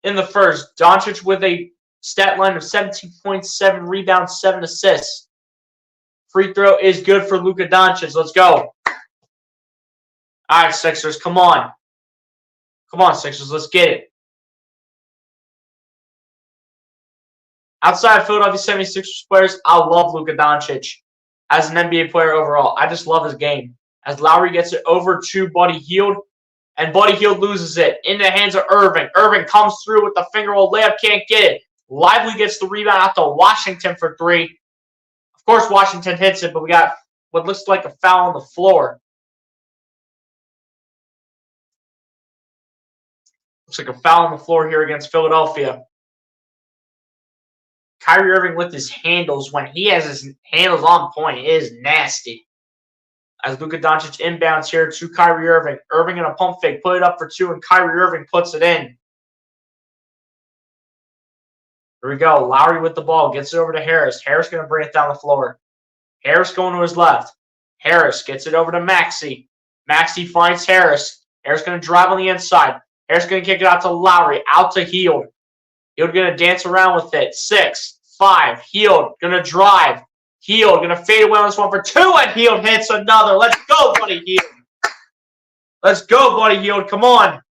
in the first. Doncic with a stat line of 17.7 rebounds, 7 assists. Free throw is good for Luka Doncic. Let's go. All right, Sixers, come on. Come on, Sixers, let's get it. Outside of Philadelphia 76ers players, I love Luka Doncic as an NBA player overall. I just love his game. As Lowry gets it over to Buddy Hield, and Buddy Hield loses it in the hands of Irving. Irving comes through with the finger roll layup, can't get it. Lively gets the rebound out to Washington for three. Of course, Washington hits it, but we got what looks like a foul on the floor. Looks like a foul on the floor here against Philadelphia. Kyrie Irving with his handles, when he has his handles on point, it is nasty. As Luka Doncic inbounds here to Kyrie Irving. Irving in a pump fake, put it up for two, and Kyrie Irving puts it in. Here we go. Lowry with the ball. Gets it over to Harris. Harris going to bring it down the floor. Harris going to his left. Harris gets it over to Maxey. Maxey finds Harris. Harris going to drive on the inside. Harris going to kick it out to Lowry. Out to Hield. Hield going to dance around with it. 6, 5. Hield going to drive. Hield going to fade away on this one for two, and Hield hits another. Let's go, Buddy Hield. Let's go, Buddy Hield. Come on.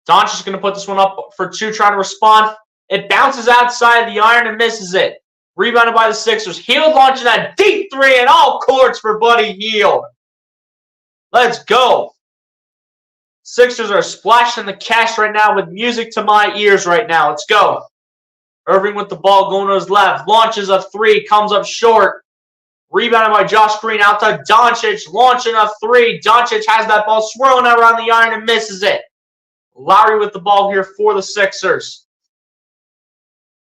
Doncic's going to put this one up for two, trying to respond. It bounces outside the iron and misses it. Rebounded by the Sixers. Hield launching that deep three in all courts for Buddy Hield. Let's go. Sixers are splashing the cash right now with music to my ears right now. Let's go. Irving with the ball going to his left. Launches a three. Comes up short. Rebounded by Josh Green out to Doncic. Launching a three. Doncic has that ball swirling around the iron and misses it. Lowry with the ball here for the Sixers.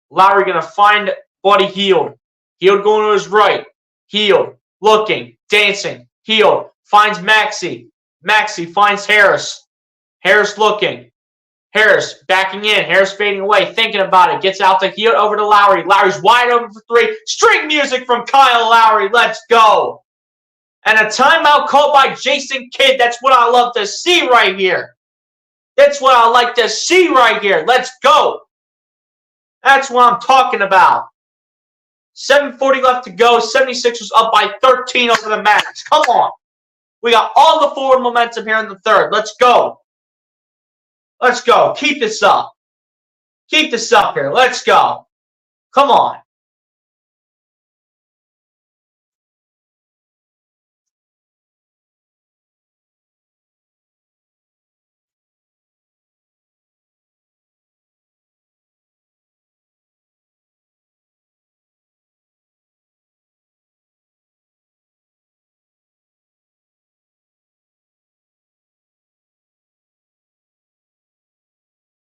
Lowry going to find Buddy Hield. Hield going to his right. Hield looking, dancing. Hield finds Maxey. Maxey finds Harris. Harris looking. Harris backing in. Harris fading away, thinking about it. Gets out to Hield, over to Lowry. Lowry's wide open for three. String music from Kyle Lowry. Let's go. And a timeout called by Jason Kidd. That's what I love to see right here. That's what I like to see right here. Let's go. That's what I'm talking about. 7:40 left to go. 76ers up by 13 over the Mavericks. Come on. We got all the forward momentum here in the third. Let's go. Let's go. Keep this up. Keep this up here. Let's go. Come on.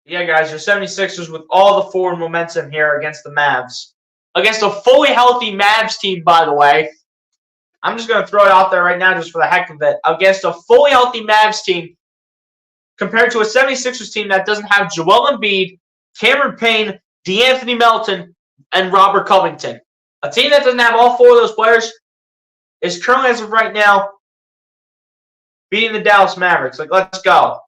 Yeah, guys, your 76ers with all the forward momentum here against the Mavs. Against a fully healthy Mavs team, by the way. I'm just going to throw it out there right now just for the heck of it. Against a fully healthy Mavs team compared to a 76ers team that doesn't have Joel Embiid, Cameron Payne, DeAnthony Melton, and Robert Covington. A team that doesn't have all four of those players is currently, as of right now, beating the Dallas Mavericks. Like, let's go.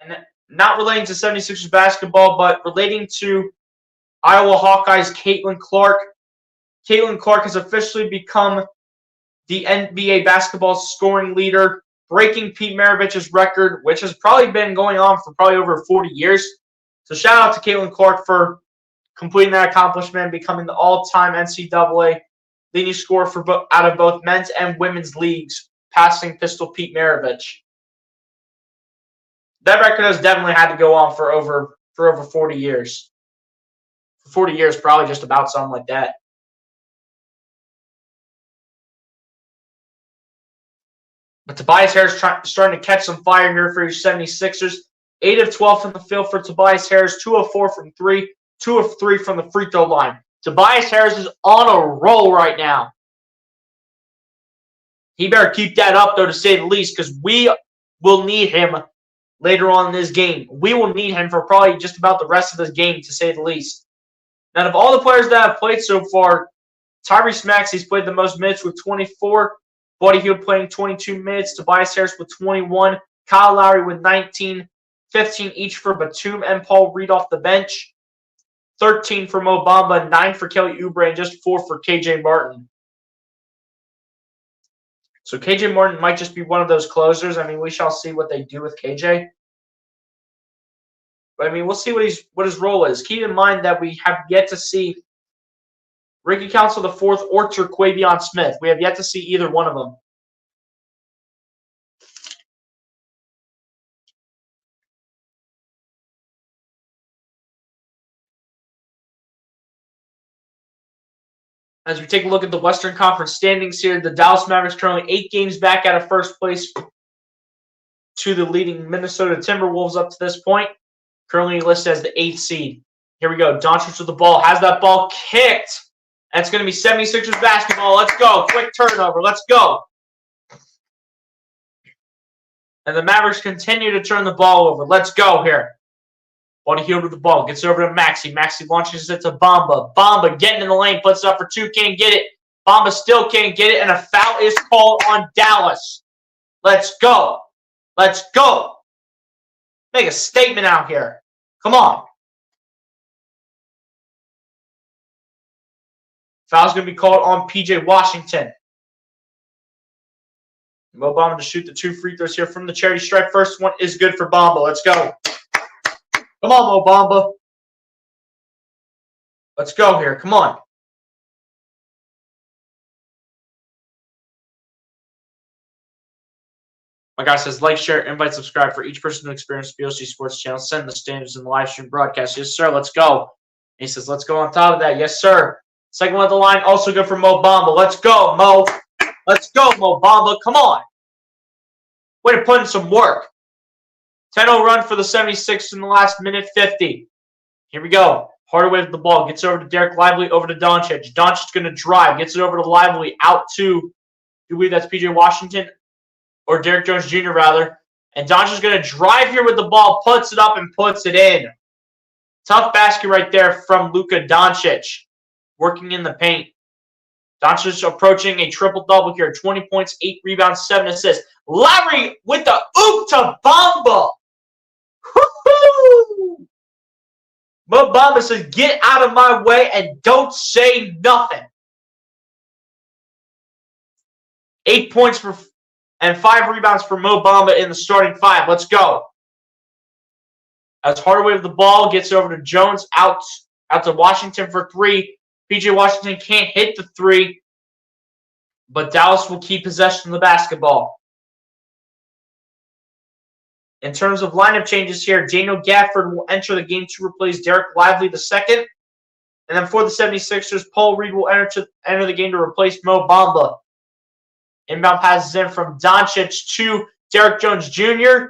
And not relating to 76ers basketball, but relating to Iowa Hawkeyes Caitlin Clark. Caitlin Clark has officially become the NBA basketball scoring leader, breaking Pete Maravich's record, which has probably been going on for probably over 40 years. So shout out to Caitlin Clark for completing that accomplishment, becoming the all-time NCAA leading scorer for out of both men's and women's leagues, passing Pistol Pete Maravich. That record has definitely had to go on for over 40 years. For 40 years, probably just about something like that. But Tobias Harris starting to catch some fire here for your 76ers. 8 of 12 from the field for Tobias Harris. 2 of 4 from 3. 2 of 3 from the free throw line. Tobias Harris is on a roll right now. He better keep that up, though, to say the least, because we will need him later on in this game. We will need him for probably just about the rest of this game, to say the least. Now, of all the players that have played so far, Tyrese Maxey's played the most minutes with 24. Buddy Hield playing 22 minutes. Tobias Harris with 21. Kyle Lowry with 19. 15 each for Batum and Paul Reed off the bench. 13 for Mo Bamba. 9 for Kelly Oubre. And just 4 for KJ Martin. So KJ Martin might just be one of those closers. I mean, we shall see what they do with KJ. But I mean, we'll see what his role is. Keep in mind that we have yet to see Ricky Council IV or Terquavion Smith. We have yet to see either one of them. As we take a look at the Western Conference standings here, the Dallas Mavericks currently 8 games back out of first place to the leading Minnesota Timberwolves up to this point. Currently listed as the 8th seed. Here we go. Doncic with the ball. Has that ball kicked. That's going to be 76ers basketball. Let's go. Quick turnover. Let's go. And the Mavericks continue to turn the ball over. Let's go here. Body healed with the ball. Gets over to Maxi. Maxi launches it to Bamba. Bamba getting in the lane. Puts it up for two. Can't get it. Bamba still can't get it. And a foul is called on Dallas. Let's go. Let's go. Make a statement out here. Come on. Foul's going to be called on P.J. Washington. Mo Bamba to shoot the 2 free throws here from the charity stripe. First one is good for Bamba. Let's go. Come on, Mo Bamba. Let's go here. Come on. My guy says, like, share, invite, subscribe for each person to experience the BLC Sports Channel. Send the standards in the live stream broadcast. Yes, sir. Let's go. He says, let's go on top of that. Yes, sir. Second one of the line, also good for Mo Bamba. Let's go, Mo. Let's go, Mo Bamba. Come on. Way to put in some work. 10-0 run for the 76ers in the last minute 50. Here we go. Hardaway with the ball. Gets over to Derek Lively, over to Doncic. Doncic's going to drive. Gets it over to Lively. Out to, do you believe that's P.J. Washington? Or Derek Jones Jr., rather. And Doncic's going to drive here with the ball. Puts it up and puts it in. Tough basket right there from Luka Doncic. Working in the paint. Doncic approaching a triple-double here. 20 points, 8 rebounds, 7 assists. Lowry with the oop to Bamba. Woo-hoo! Mo Bamba says, get out of my way and don't say nothing. 8 points for and 5 rebounds for Mo Bamba in the starting 5. Let's go. As Hardaway with the ball gets over to Jones, out to Washington for 3. P.J. Washington can't hit the 3, but Dallas will keep possession of the basketball. In terms of lineup changes here, Daniel Gafford will enter the game to replace Derek Lively II. And then for the 76ers, Paul Reed will enter the game to replace Mo Bamba. Inbound passes in from Doncic to Derek Jones Jr.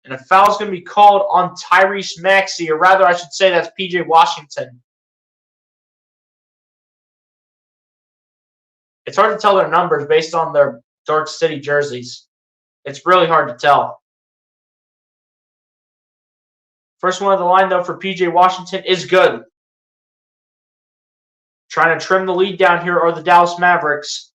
And a foul is going to be called on Tyrese Maxey, or rather I should say that's P.J. Washington. It's hard to tell their numbers based on their Dark City jerseys. It's really hard to tell. First one of the line, though, for P.J. Washington is good. Trying to trim the lead down here are the Dallas Mavericks.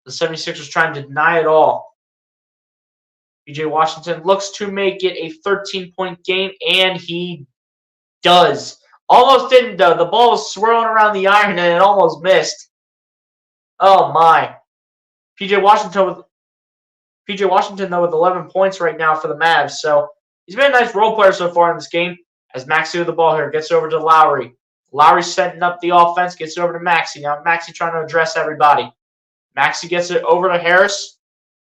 The 76ers trying to deny it all. P.J. Washington looks to make it a 13-point game, and he does. Almost didn't, though. The ball was swirling around the iron, and it almost missed. Oh, my. P.J. Washington, though, with 11 points right now for the Mavs. So he's been a nice role player so far in this game. As Maxey with the ball here, gets over to Lowry. Lowry setting up the offense, gets over to Maxey. Now Maxey trying to address everybody. Maxey gets it over to Harris.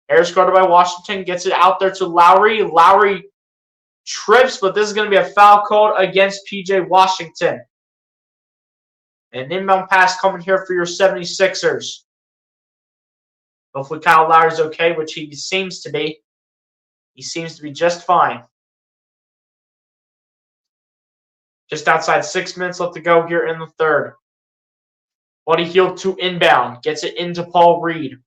Harris guarded by Washington, gets it out there to Lowry. Lowry trips, but this is going to be a foul called against P.J. Washington. An inbound pass coming here for your 76ers. Hopefully Kyle Lowry's okay, which he seems to be. He seems to be just fine. Just outside 6 minutes left to go here in the third. Buddy Hield to inbound. Gets it into Paul Reed.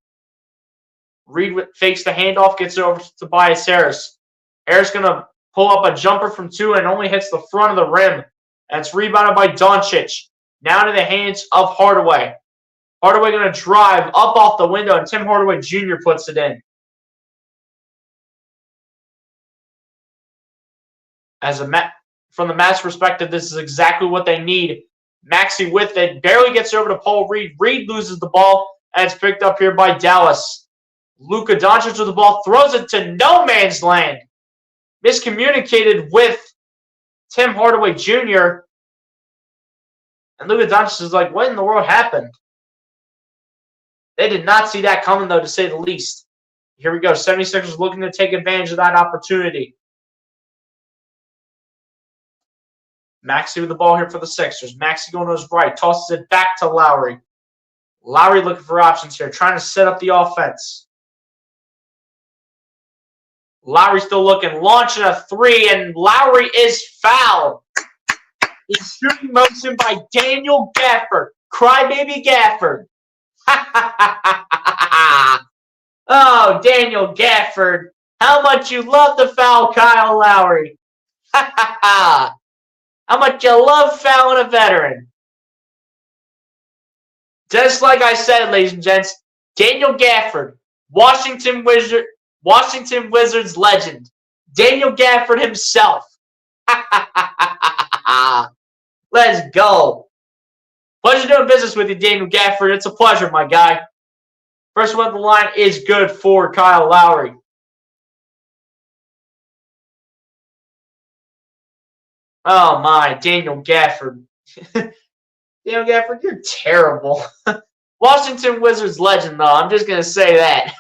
Reed fakes the handoff. Gets it over to Tobias Harris. Harris going to pull up a jumper from 2 and only hits the front of the rim. And it's rebounded by Doncic. Now to the hands of Hardaway. Hardaway going to drive up off the window, and Tim Hardaway Jr. puts it in. From the Mavs' perspective, this is exactly what they need. Maxey with it, barely gets over to Paul Reed. Reed loses the ball, and it's picked up here by Dallas. Luka Doncic with the ball, throws it to no man's land. Miscommunicated with Tim Hardaway Jr. And Luka Doncic is like, what in the world happened? They did not see that coming, though, to say the least. Here we go. 76ers looking to take advantage of that opportunity. Maxey with the ball here for the Sixers. Maxey going to his right. Tosses it back to Lowry. Lowry looking for options here. Trying to set up the offense. Lowry still looking. Launching a 3. And Lowry is fouled. It's shooting motion by Daniel Gafford. Crybaby Gafford. Oh, Daniel Gafford, how much you love to foul Kyle Lowry. Ha ha ha. How much you love fouling a veteran. Just like I said, ladies and gents, Daniel Gafford, Washington Wizards legend. Daniel Gafford himself. Let's go. Pleasure doing business with you, Daniel Gafford. It's a pleasure, my guy. First one on the line is good for Kyle Lowry. Oh my, Daniel Gafford. Daniel Gafford, you're terrible. Washington Wizards legend, though. I'm just gonna say that.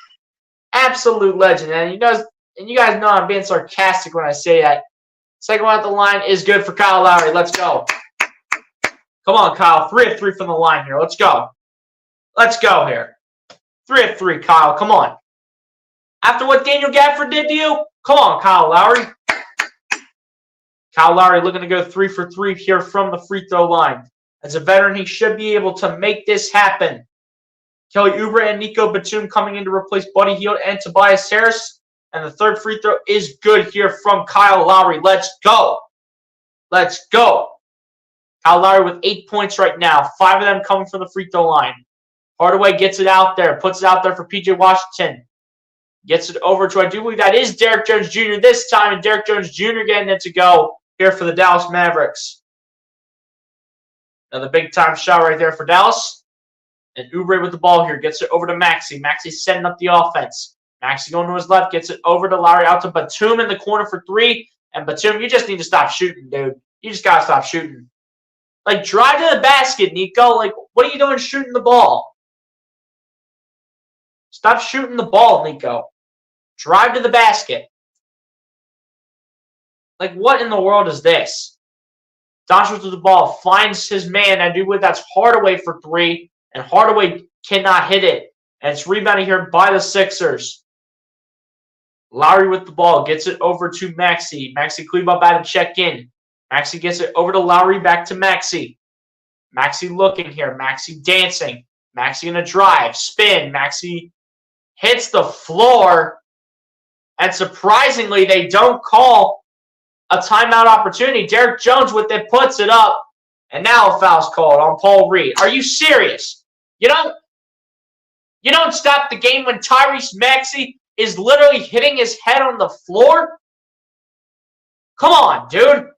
Absolute legend. And you guys know I'm being sarcastic when I say that. Second one at the line is good for Kyle Lowry. Let's go. Come on, Kyle. 3 of 3 from the line here. Let's go. Let's go here. 3 of 3, Kyle. Come on. After what Daniel Gafford did to you, come on, Kyle Lowry. Kyle Lowry looking to go 3 for 3 here from the free throw line. As a veteran, he should be able to make this happen. Kelly Oubre and Nico Batum coming in to replace Buddy Hield and Tobias Harris. And the third free throw is good here from Kyle Lowry. Let's go. Let's go. Kyle Lowry with 8 points right now. 5 of them coming from the free throw line. Hardaway gets it out there. Puts it out there for P.J. Washington. Gets it over to, I do believe that is Derrick Jones Jr. this time. And Derrick Jones Jr. getting it to go here for the Dallas Mavericks. Another big-time shot right there for Dallas. And Oubre with the ball here. Gets it over to Maxey. Maxey setting up the offense. Maxey going to his left. Gets it over to Lowry. Out to Batum in the corner for 3. And Batum, you just need to stop shooting, dude. You just got to stop shooting. Like, drive to the basket, Nico. Like, what are you doing shooting the ball? Stop shooting the ball, Nico. Drive to the basket. Like, what in the world is this? Doncic with the ball. Finds his man. I do believe that's Hardaway for 3. And Hardaway cannot hit it. And it's rebounded here by the Sixers. Lowry with the ball. Gets it over to Maxey. Maxey Kleber about to check in. Maxey gets it over to Lowry. Back to Maxey. Maxey looking here. Maxey dancing. Maxey going to drive. Spin. Maxey hits the floor. And surprisingly, they don't call a timeout opportunity. Derrick Jones with it puts it up. And now a foul's called on Paul Reed. Are you serious? You don't stop the game when Tyrese Maxey is literally hitting his head on the floor? Come on, dude.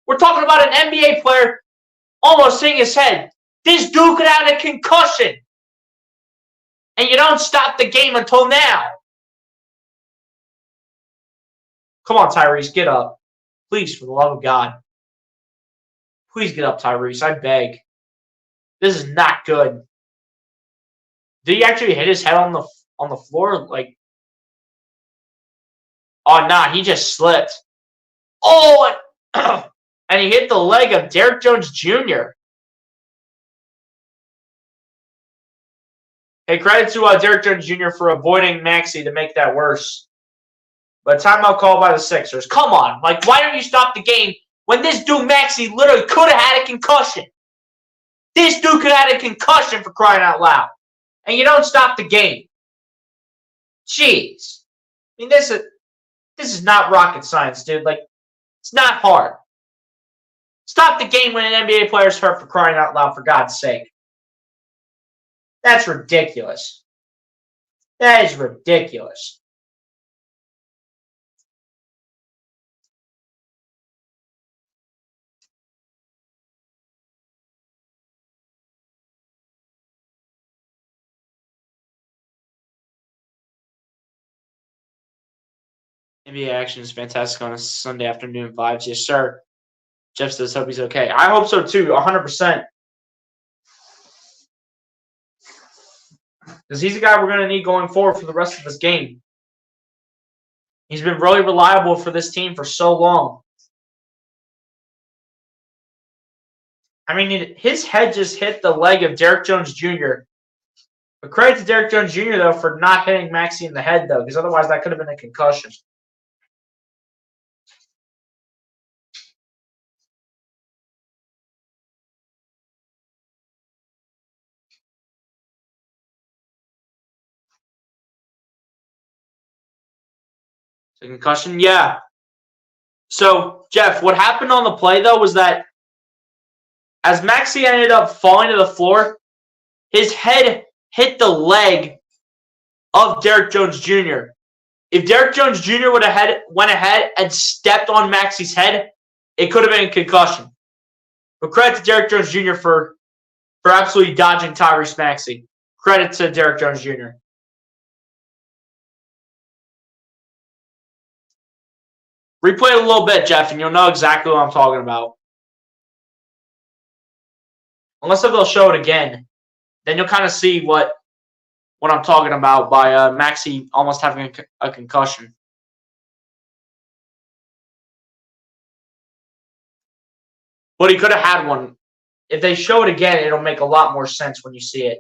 We're talking about an NBA player almost hitting his head. This dude could have a concussion. And you don't stop the game until now. Come on, Tyrese, get up. Please, for the love of God. Please get up, Tyrese. I beg. This is not good. Did he actually hit his head on the floor? Like, oh, nah, he just slipped. Oh, and he hit the leg of Derrick Jones Jr. Hey, credit to Derrick Jones Jr. for avoiding Maxey to make that worse. But timeout call by the Sixers. Come on. Like, why don't you stop the game when this dude Maxey literally could have had a concussion? This dude could have had a concussion for crying out loud. And you don't stop the game. Jeez. I mean, this is not rocket science, dude. Like, it's not hard. Stop the game when an NBA player is hurt for crying out loud, for God's sake. That's ridiculous. That is ridiculous. NBA action is fantastic on a Sunday afternoon vibes. Yes, sir. Jeff says, hope he's okay. I hope so, too, 100%. Because he's a guy we're going to need going forward for the rest of this game. He's been really reliable for this team for so long. I mean, his head just hit the leg of Derrick Jones Jr. But credit to Derrick Jones Jr., though, for not hitting Maxey in the head, though, because otherwise that could have been a concussion. The concussion? Yeah. So, Jeff, what happened on the play, though, was that as Maxey ended up falling to the floor, his head hit the leg of Derrick Jones Jr. If Derrick Jones Jr. went ahead and stepped on Maxey's head, it could have been a concussion. But credit to Derrick Jones Jr. for absolutely dodging Tyrese Maxey. Credit to Derrick Jones Jr. Replay it a little bit, Jeff, and you'll know exactly what I'm talking about. Unless if they'll show it again, then you'll kind of see what I'm talking about by Maxey almost having a concussion. But he could have had one. If they show it again, it'll make a lot more sense when you see it.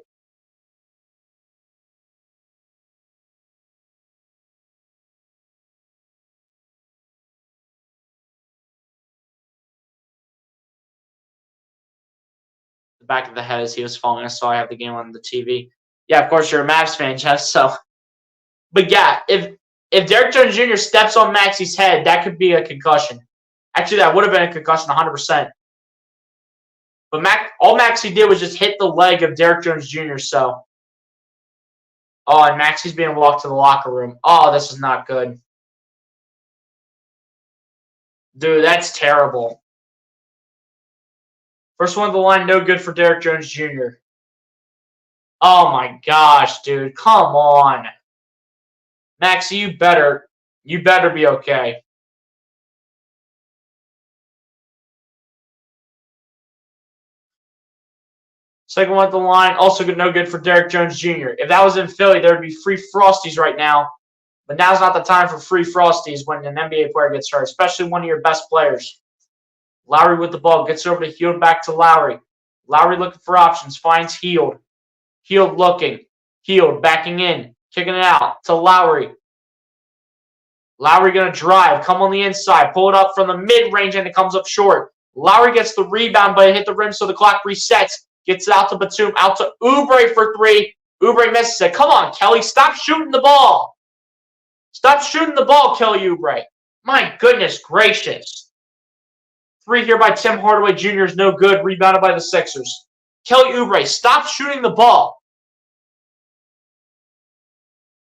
The back of the head as he was falling. I saw I have the game on the TV. Yeah, of course you're a Mavs fan, Jeff. So, but yeah, if Derrick Jones Jr. steps on Maxey's head, that could be a concussion. Actually, that would have been a concussion 100%. But all Maxey did was just hit the leg of Derrick Jones Jr. So, oh, and Maxey's being walked to the locker room. Oh, this is not good. Dude, that's terrible. First one of the line, no good for Derrick Jones Jr. Oh my gosh, dude. Come on. Maxey, you better be okay. Second one at the line, also no good for Derrick Jones Jr. If that was in Philly, there would be free Frosties right now. But now's not the time for free Frosties when an NBA player gets hurt, especially one of your best players. Lowry with the ball, gets over to Hield, back to Lowry. Lowry looking for options, finds Hield. Hield looking. Hield backing in, kicking it out to Lowry. Lowry going to drive, come on the inside, pull it up from the mid-range, and it comes up short. Lowry gets the rebound, but it hit the rim, so the clock resets. Gets it out to Batum, out to Oubre for three. Oubre misses it. Come on, Kelly, stop shooting the ball. Stop shooting the ball, Kelly Oubre. My goodness gracious. Three here by Tim Hardaway Jr. is no good. Rebounded by the Sixers. Kelly Oubre, stop shooting the ball.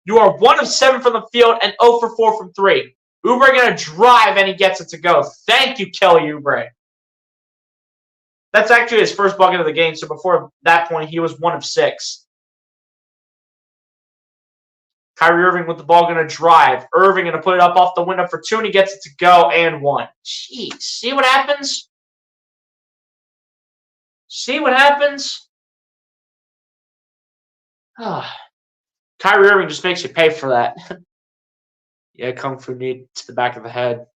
You are 1 of 7 from the field and 0 for 4 from 3. Oubre going to drive, and he gets it to go. Thank you, Kelly Oubre. That's actually his first bucket of the game, so before that point, he was 1 of 6. Kyrie Irving with the ball, going to drive. Irving going to put it up off the window for 2, and he gets it to go, and 1. Jeez, see what happens? See what happens? Kyrie Irving just makes you pay for that. Yeah, Kung Fu knee to the back of the head.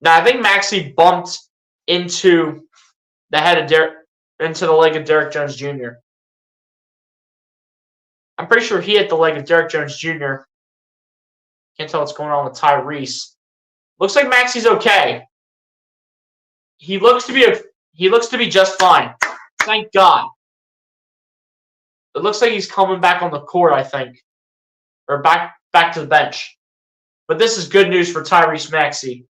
Now, I think Maxey bumped into the head of into the leg of Derrick Jones Jr. I'm pretty sure he hit the leg of Derrick Jones Jr. Can't tell what's going on with Tyrese. Looks like Maxey's okay. He looks to be just fine. Thank God. It looks like he's coming back on the court, I think. Or back to the bench. But this is good news for Tyrese Maxey.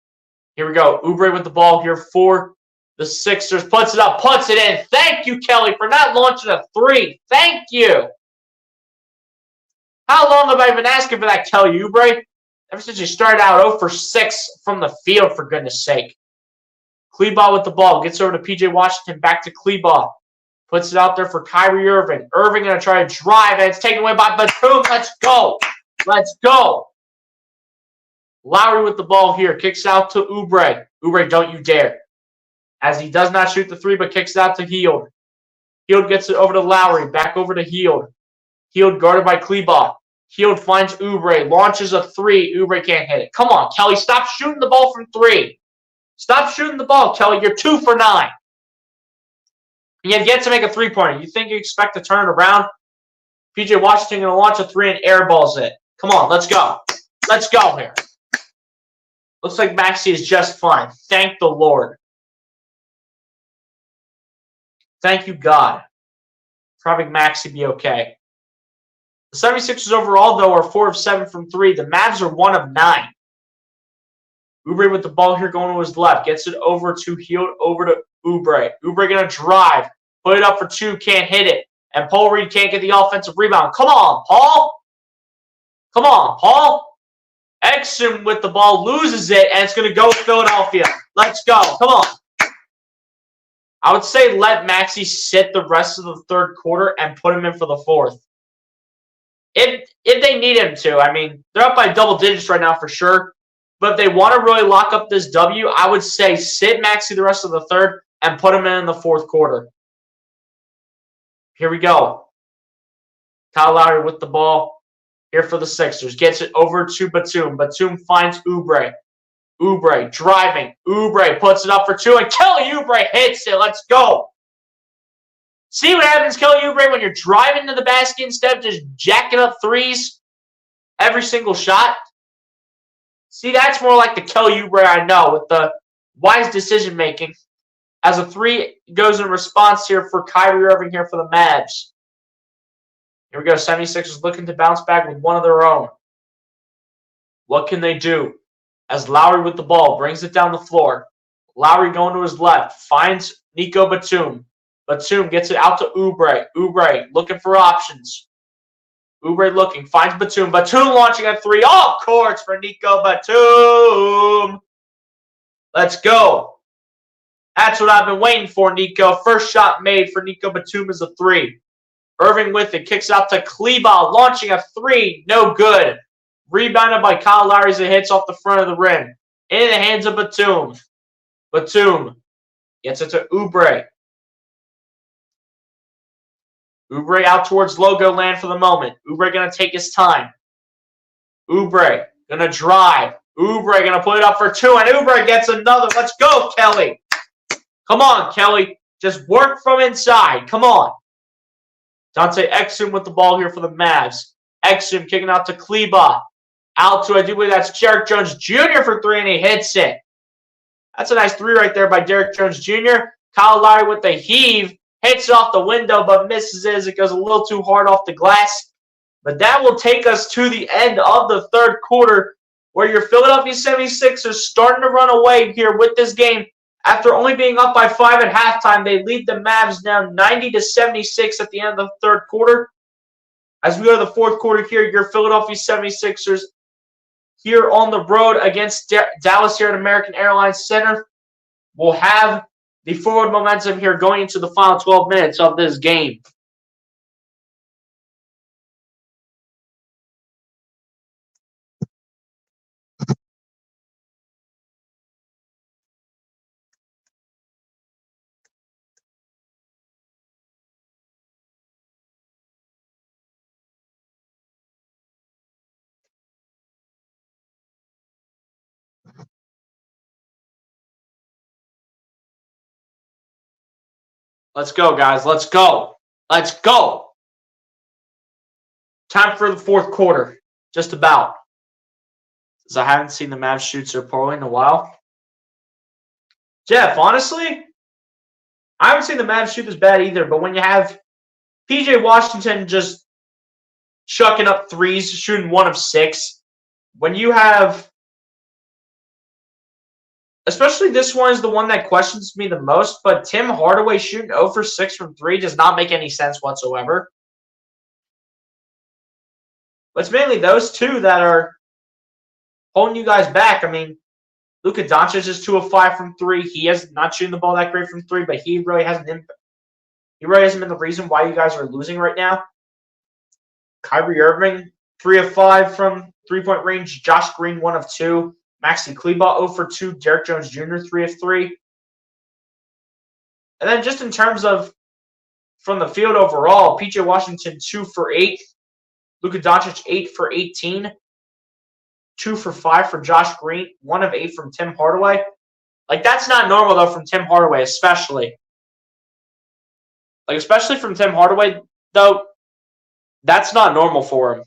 Here we go. Oubre with the ball here for the Sixers. Puts it up, puts it in. Thank you, Kelly, for not launching a 3. Thank you. How long have I been asking for that, Kelly Oubre? Ever since you started out 0 for 6 from the field, for goodness sake. Kleber with the ball. Gets over to P.J. Washington. Back to Kleber. Puts it out there for Kyrie Irving. Irving going to try to drive, and it's taken away by Batum. Let's go. Let's go. Lowry with the ball here. Kicks out to Oubre. Oubre, don't you dare. As he does not shoot the 3, but kicks it out to Hield. Hield gets it over to Lowry. Back over to Hield. Hield guarded by Kleber. Hield finds Oubre. Launches a 3. Oubre can't hit it. Come on, Kelly. Stop shooting the ball from 3. Stop shooting the ball, Kelly. You're 2 for 9. And you have yet to make a 3-pointer. You think you expect to turn it around? P.J. Washington going to launch a 3 and airballs it. Come on, let's go. Let's go here. Looks like Maxey is just fine. Thank the Lord. Thank you, God, for having Maxey be okay. The 76ers overall, though, are 4 of 7 from 3. The Mavs are 1 of 9. Oubre with the ball here going to his left. Gets it over to Hield, over to Oubre. Oubre going to drive. Put it up for 2. Can't hit it. And Paul Reed can't get the offensive rebound. Come on, Paul. Come on, Paul. Exum with the ball. Loses it. And it's going to go with Philadelphia. Let's go. Come on. I would say let Maxey sit the rest of the third quarter and put him in for the fourth. If they need him to. I mean, they're up by double digits right now for sure. But if they want to really lock up this W, I would say sit Maxey the rest of the third and put him in the fourth quarter. Here we go. Kyle Lowry with the ball here for the Sixers. Gets it over to Batum. Batum finds Oubre. Oubre driving. Oubre puts it up for 2, and Kelly Oubre hits it. Let's go. See what happens, Kelly Oubre, when you're driving to the basket instead of just jacking up threes every single shot? See, that's more like the Kelly Oubre I know with the wise decision-making. As a 3 goes in response here for Kyrie Irving here for the Mavs. Here we go. 76ers looking to bounce back with one of their own. What can they do? As Lowry with the ball brings it down the floor. Lowry going to his left. Finds Nico Batum. Batum gets it out to Oubre. Oubre looking for options. Oubre looking. Finds Batum. Batum launching a 3. All courts for Nico Batum. Let's go. That's what I've been waiting for, Nico. First shot made for Nico Batum is a 3. Irving with it. Kicks out to Kleber. Launching a 3. No good. Rebounded by Kyle Lowry as it hits off the front of the rim. In the hands of Batum. Batum gets it to Oubre. Oubre out towards logo land for the moment. Oubre going to take his time. Oubre going to drive. Oubre going to put it up for 2, and Oubre gets another. Let's go, Kelly. Come on, Kelly. Just work from inside. Come on. Dante Exum with the ball here for the Mavs. Exum kicking out to Kleber. Out to, I do believe that's Derrick Jones Jr. for 3, and he hits it. That's a nice 3 right there by Derrick Jones Jr. Kyle Lowry with the heave. Hits off the window, but misses it as it goes a little too hard off the glass. But that will take us to the end of the third quarter, where your Philadelphia 76ers starting to run away here with this game. After only being up by 5 at halftime, they lead the Mavs down 90-76 at the end of the third quarter. As we go to the fourth quarter here, your Philadelphia 76ers here on the road against Dallas here at American Airlines Center will have the forward momentum here going into the final 12 minutes of this game. Let's go, guys. Let's go. Let's go. Time for the fourth quarter. Just about. Because I haven't seen the Mavs shoot so poorly in a while. Jeff, honestly, I haven't seen the Mavs shoot as bad either. But when you have P.J. Washington just chucking up threes, shooting 1 of 6, when you have, especially this one is the one that questions me the most, but Tim Hardaway shooting 0 for 6 from 3 does not make any sense whatsoever. But it's mainly those two that are holding you guys back. I mean, Luka Doncic is 2 of 5 from 3. He has not shooting the ball that great from 3, but he really hasn't been the reason why you guys are losing right now. Kyrie Irving, 3 of 5 from 3-point range. Josh Green, 1 of 2. Maxi Kleber, 0 for 2. Derrick Jones Jr., 3 of 3. And then just in terms of from the field overall, P.J. Washington, 2 for 8. Luka Doncic, 8 for 18. 2 for 5 for Josh Green. 1 of 8 from Tim Hardaway. Like, that's not normal, though, from Tim Hardaway, especially. Like, especially from Tim Hardaway, though, that's not normal for him.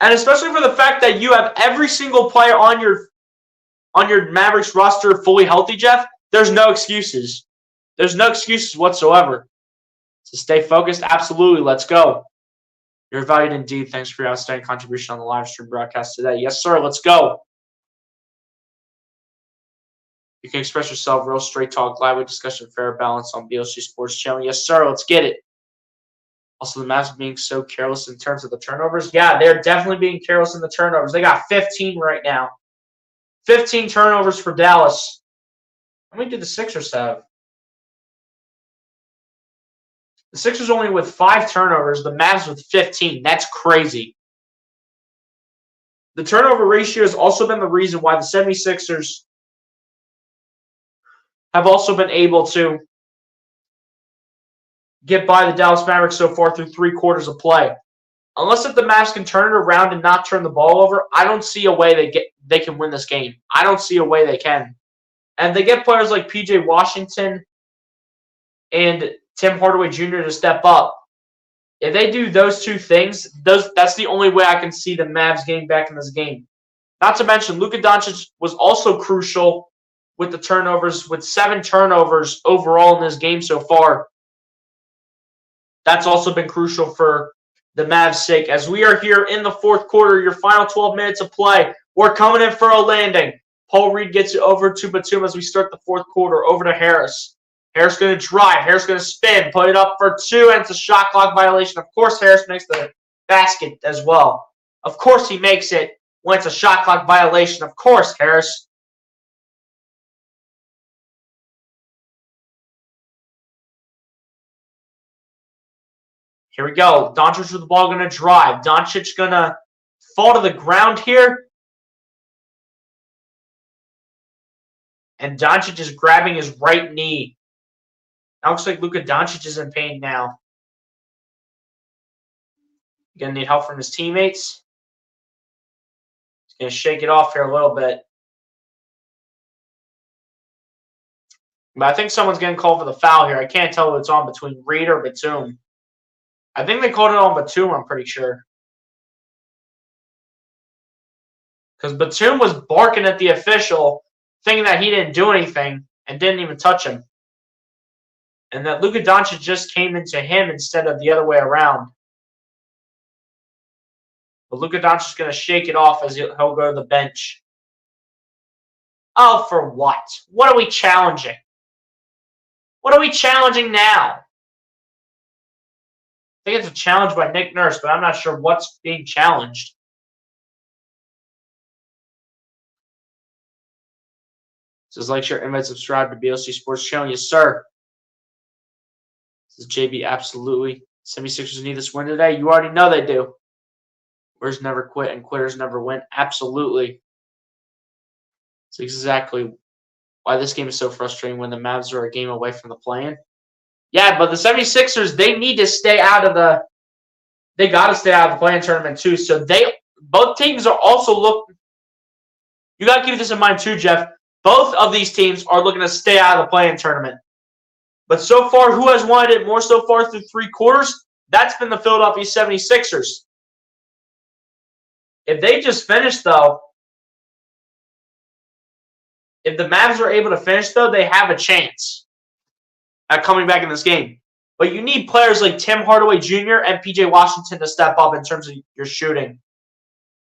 And especially for the fact that you have every single player on your Mavericks roster fully healthy, Jeff, there's no excuses. There's no excuses whatsoever. To stay focused, absolutely. Let's go. You're valued indeed. Thanks for your outstanding contribution on the live stream broadcast today. Yes, sir. Let's go. You can express yourself, real straight talk, lively discussion, fair balance on BLC Sports Channel. Yes, sir. Let's get it. Also, the Mavs being so careless in terms of the turnovers. Yeah, they're definitely being careless in the turnovers. They got 15 right now. 15 turnovers for Dallas. How many did the Sixers have? The Sixers only with 5 turnovers. The Mavs with 15. That's crazy. The turnover ratio has also been the reason why the 76ers have also been able to get by the Dallas Mavericks so far through 3 quarters of play. Unless if the Mavs can turn it around and not turn the ball over, I don't see a way they can win this game. I don't see a way they can. And they get players like P.J. Washington and Tim Hardaway Jr. to step up. If they do those 2 things, that's the only way I can see the Mavs getting back in this game. Not to mention, Luka Doncic was also crucial with the turnovers, with 7 turnovers overall in this game so far. That's also been crucial for the Mavs' sake. As we are here in the 4th quarter, your final 12 minutes of play, we're coming in for a landing. Paul Reed gets it over to Batum as we start the 4th quarter. Over to Harris. Harris going to drive. Harris going to spin. Put it up for 2, and it's a shot clock violation. Of course, Harris makes the basket as well. Of course, he makes it when it's a shot clock violation. Of course, Harris. Here we go. Doncic with the ball, going to drive. Doncic going to fall to the ground here. And Doncic is grabbing his right knee. Now looks like Luka Doncic is in pain now. Going to need help from his teammates. He's going to shake it off here a little bit. But I think someone's getting called for the foul here. I can't tell who it's on between Reed or Batum. I think they called it on Batum, I'm pretty sure. Because Batum was barking at the official, thinking that he didn't do anything and didn't even touch him. And that Luka Doncic just came into him instead of the other way around. But Luka Doncic is going to shake it off as he'll go to the bench. Oh, for what? What are we challenging? What are we challenging now? I think it's a challenge by Nick Nurse, but I'm not sure what's being challenged. Says like, share, invite, subscribe to BLC Sports Channel. Yes, sir. Says JB, absolutely. 76ers need this win today. You already know they do. Winners never quit and quitters never win. Absolutely. That's exactly why this game is so frustrating when the Mavs are a game away from the play-in. Yeah, but the 76ers, they need to stay out of the – they got to stay out of the play-in tournament too. So both teams are also looking – you got to keep this in mind too, Jeff. Both of these teams are looking to stay out of the play-in tournament. But so far, who has wanted it more so far through 3 quarters? That's been the Philadelphia 76ers. If they just finish, though, if the Mavs are able to finish, though, they have a chance at coming back in this game. But you need players like Tim Hardaway Jr. and P.J. Washington to step up in terms of your shooting.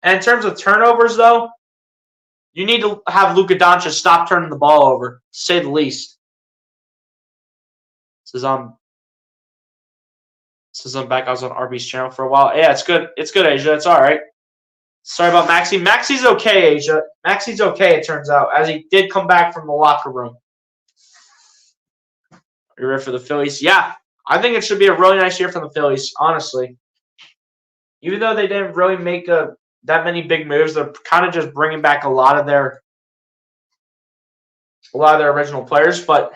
And in terms of turnovers, though, you need to have Luka Doncic stop turning the ball over, to say the least. This is on back. I was on RB's channel for a while. Yeah, it's good. It's good, Asia. It's all right. Sorry about Maxie. Maxie's okay, Asia. Maxie's okay, it turns out, as he did come back from the locker room. Are you ready for the Phillies? Yeah, I think it should be a really nice year for the Phillies, honestly. Even though they didn't really make that many big moves, they're kind of just bringing back a lot of their original players. But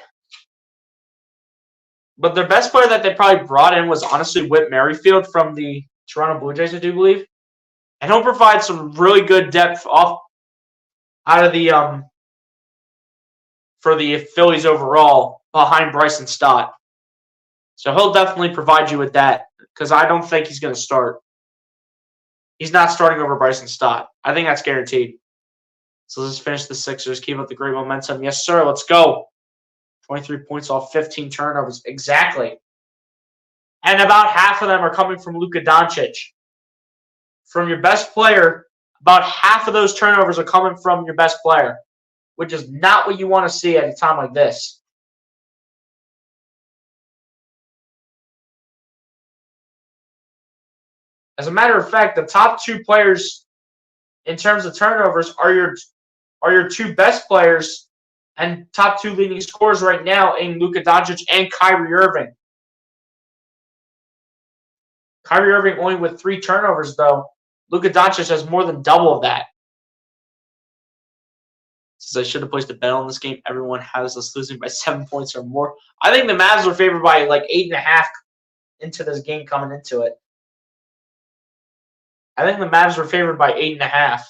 their best player that they probably brought in was honestly Whit Merrifield from the Toronto Blue Jays, I do believe. And he'll provide some really good depth out of the for the Phillies overall behind Bryson Stott. So he'll definitely provide you with that because I don't think he's going to start. He's not starting over Bryson Stott. I think that's guaranteed. So let's finish the Sixers. Keep up the great momentum. Yes, sir. Let's go. 23 points off 15 turnovers. Exactly. And about half of them are coming from Luka Doncic. From your best player, about half of those turnovers are coming from your best player, which is not what you want to see at a time like this. As a matter of fact, the top two players in terms of turnovers are your two best players and top two leading scorers right now in Luka Doncic and Kyrie Irving. Kyrie Irving only with 3 turnovers, though. Luka Doncic has more than double of that. Since I should have placed a bet on this game, everyone has us losing by 7 points or more. I think the Mavs were favored by like 8.5 into this game coming into it. I think the Mavs were favored by 8.5.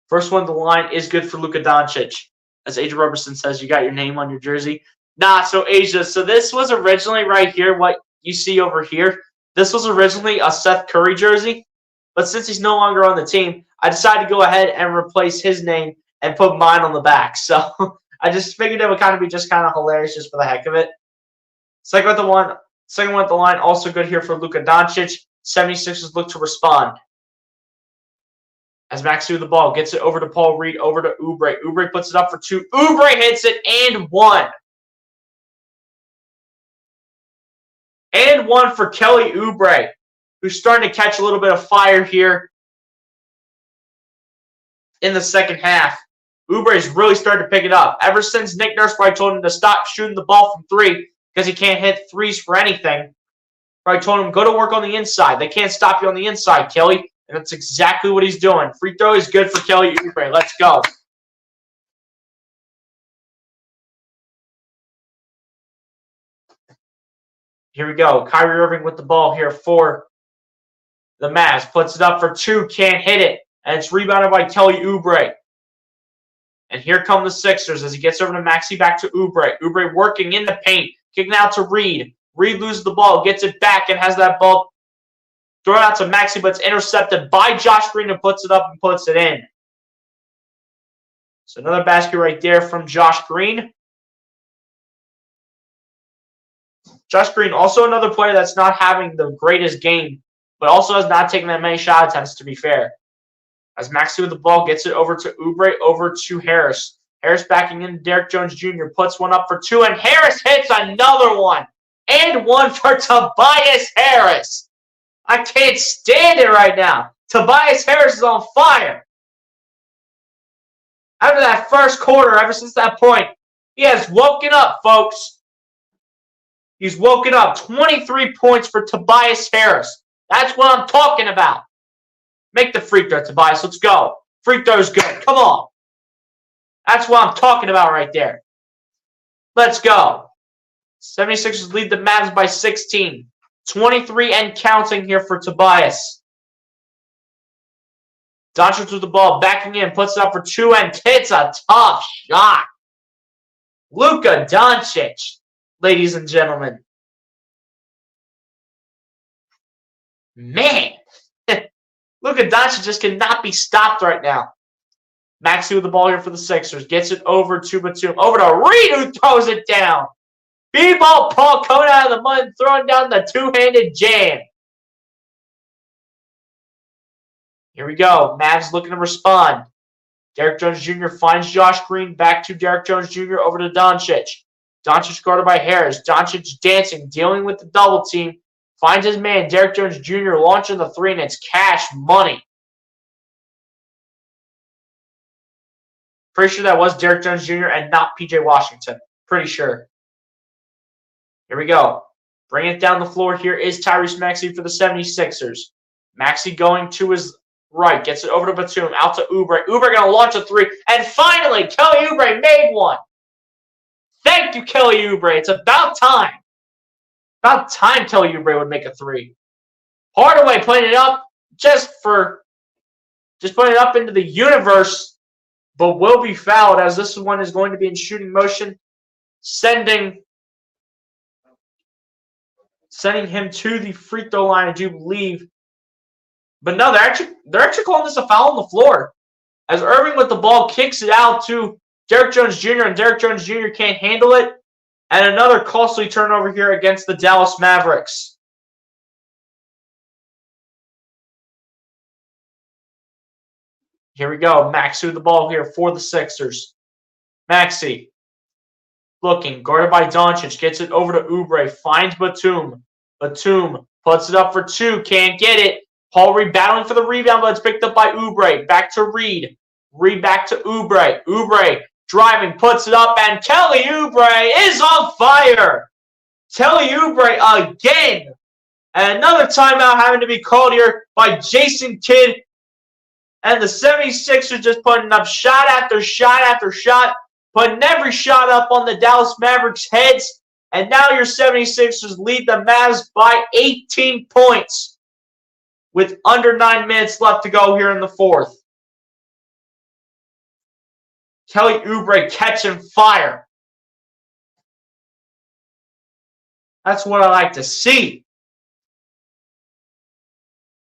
First one to the line is good for Luka Doncic. As Asia Robertson says, you got your name on your jersey. Nah, so Asia, so this was originally right here, what you see over here. This was originally a Seth Curry jersey. But since he's no longer on the team, I decided to go ahead and replace his name and put mine on the back. So I just figured it would kind of be just kind of hilarious just for the heck of it. Second one at the line, also good here for Luka Doncic. 76ers look to respond. As Max threw the ball, gets it over to Paul Reed, over to Oubre. Oubre puts it up for 2. Oubre hits it and 1. And 1 for Kelly Oubre, who's starting to catch a little bit of fire here in the second half. Oubre's really started to pick it up. Ever since Nick Nurse probably told him to stop shooting the ball from 3 because he can't hit threes for anything. Probably told him, go to work on the inside. They can't stop you on the inside, Kelly. And that's exactly what he's doing. Free throw is good for Kelly Oubre. Let's go. Here we go. Kyrie Irving with the ball here for the Mavs. Puts it up for 2. Can't hit it. And it's rebounded by Kelly Oubre. And here come the Sixers as he gets over to Maxey, back to Oubre. Oubre working in the paint. Kicking out to Reed. Reed loses the ball. Gets it back and has that ball thrown out to Maxey, but it's intercepted by Josh Green and puts it up and puts it in. So another basket right there from Josh Green. Josh Green, also another player that's not having the greatest game, but also has not taken that many shot attempts, to be fair. As Maxey with the ball gets it over to Oubre, over to Harris. Harris backing in. Derrick Jones Jr. puts one up for 2, and Harris hits another one. And 1 for Tobias Harris. I can't stand it right now. Tobias Harris is on fire. After that first quarter, ever since that point, he has woken up, folks. He's woken up. 23 points for Tobias Harris. That's what I'm talking about. Make the free throw, Tobias. Let's go. Free throw's good. Come on. That's what I'm talking about right there. Let's go. 76ers lead the Mavs by 16. 23 and counting here for Tobias. Doncic with the ball, backing in, puts it up for 2 and hits a tough shot. Luka Doncic, ladies and gentlemen. Man, Luka Doncic just cannot be stopped right now. Maxey with the ball here for the Sixers. Gets it over to Batum. Over to Reed, who throws it down. B-ball Paul coming out of the mud, throwing down the two-handed jam. Here we go. Mavs looking to respond. Derrick Jones Jr. finds Josh Green. Back to Derrick Jones Jr. over to Doncic. Doncic guarded by Harris. Doncic dancing, dealing with the double team. Finds his man, Derrick Jones Jr. launching the 3, and it's cash money. Pretty sure that was Derrick Jones Jr. and not P.J. Washington. Pretty sure. Here we go. Bringing it down the floor here is Tyrese Maxey for the 76ers. Maxey going to his right. Gets it over to Batum. Out to Oubre. Oubre going to launch a 3. And finally, Kelly Oubre made one. Thank you, Kelly Oubre. It's about time. About time Kelly Oubre would make a 3. Hardaway putting it up just putting it up into the universe, but will be fouled as this one is going to be in shooting motion, sending him to the free throw line, I do believe. But no, they're actually calling this a foul on the floor. As Irving with the ball kicks it out to Derrick Jones Jr. and Derrick Jones Jr. can't handle it. And another costly turnover here against the Dallas Mavericks. Here we go. Maxey with the ball here for the Sixers. Maxey looking, guarded by Doncic, gets it over to Oubre, finds Batum. Batum puts it up for two, can't get it. Paul Reed battling for the rebound, but it's picked up by Oubre. Back to Reed. Reed back to Oubre. Oubre driving, puts it up, and Kelly Oubre is on fire. Kelly Oubre again. And another timeout having to be called here by Jason Kidd. And the 76ers just putting up shot after shot after shot, putting every shot up on the Dallas Mavericks' heads. And now your 76ers lead the Mavs by 18 points with under 9 minutes left to go here in the fourth. Kelly Oubre catching fire. That's what I like to see.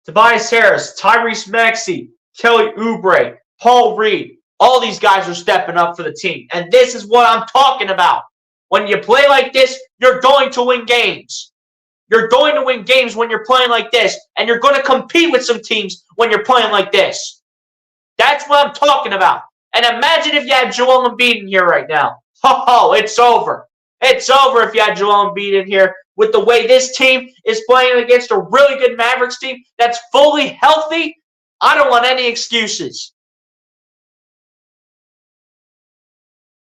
Tobias Harris, Tyrese Maxey, Kelly Oubre, Paul Reed. All these guys are stepping up for the team. And this is what I'm talking about. When you play like this, you're going to win games. You're going to win games when you're playing like this. And you're going to compete with some teams when you're playing like this. That's what I'm talking about. And imagine if you had Joel Embiid in here right now. Oh, it's over. It's over if you had Joel Embiid in here. With the way this team is playing against a really good Mavericks team that's fully healthy, I don't want any excuses.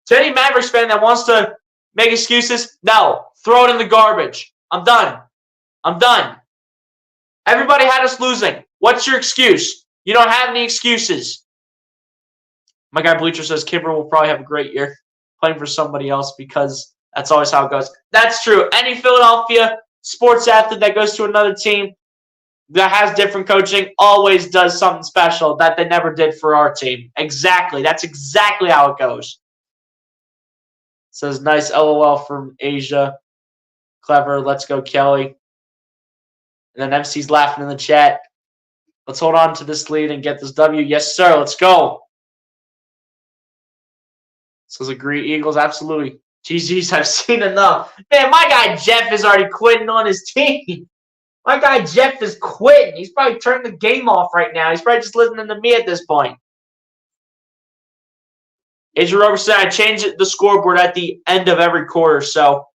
To any Mavericks fan that wants to make excuses, no. Throw it in the garbage. I'm done. I'm done. Everybody had us losing. What's your excuse? You don't have any excuses. My guy Bleacher says Kibber will probably have a great year playing for somebody else because that's always how it goes. That's true. Any Philadelphia sports athlete that goes to another team that has different coaching always does something special that they never did for our team. Exactly. That's exactly how it goes. Says nice LOL from Asia. Clever. Let's go, Kelly. And then MC's laughing in the chat. Let's hold on to this lead and get this W. Yes, sir. Let's go. Says agree, Eagles. Absolutely. GG's, I've seen enough. Man, my guy Jeff is already quitting on his team. My guy Jeff is quitting. He's probably turning the game off right now. He's probably just listening to me at this point. Adrian Roberts said I change the scoreboard at the end of every quarter. So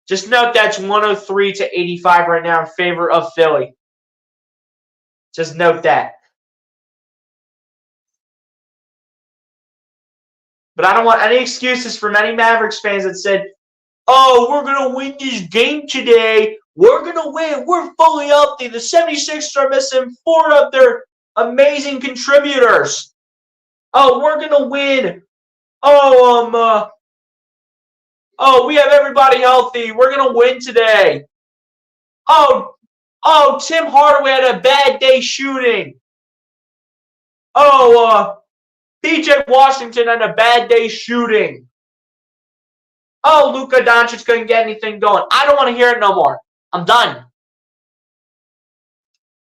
just note that's 103 to 85 right now in favor of Philly. Just note that. But I don't want any excuses from any Mavericks fans that said, oh, we're going to win this game today. We're going to win. We're fully healthy. The 76ers are missing 4 of their amazing contributors. Oh, we're going to win. Oh, we have everybody healthy. We're going to win today. Oh, Tim Hardaway had a bad day shooting. PJ Washington had a bad day shooting. Oh, Luka Doncic couldn't get anything going. I don't want to hear it no more. I'm done.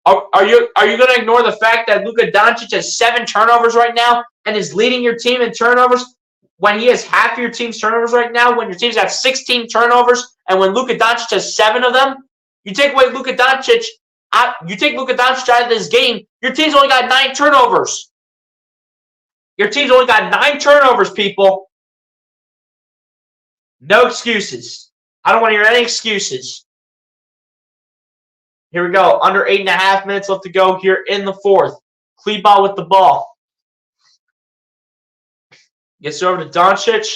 Are you going to ignore the fact that Luka Doncic has 7 turnovers right now and is leading your team in turnovers when he has half your team's turnovers right now, when your teams have 16 turnovers, and when Luka Doncic has 7 of them? You take away Luka Doncic out of this game, your team's only got 9 turnovers. Your team's only got 9 turnovers, people. No excuses. I don't want to hear any excuses. Here we go. Under 8.5 minutes left to go here in the fourth. Kleber with the ball. Gets over to Doncic.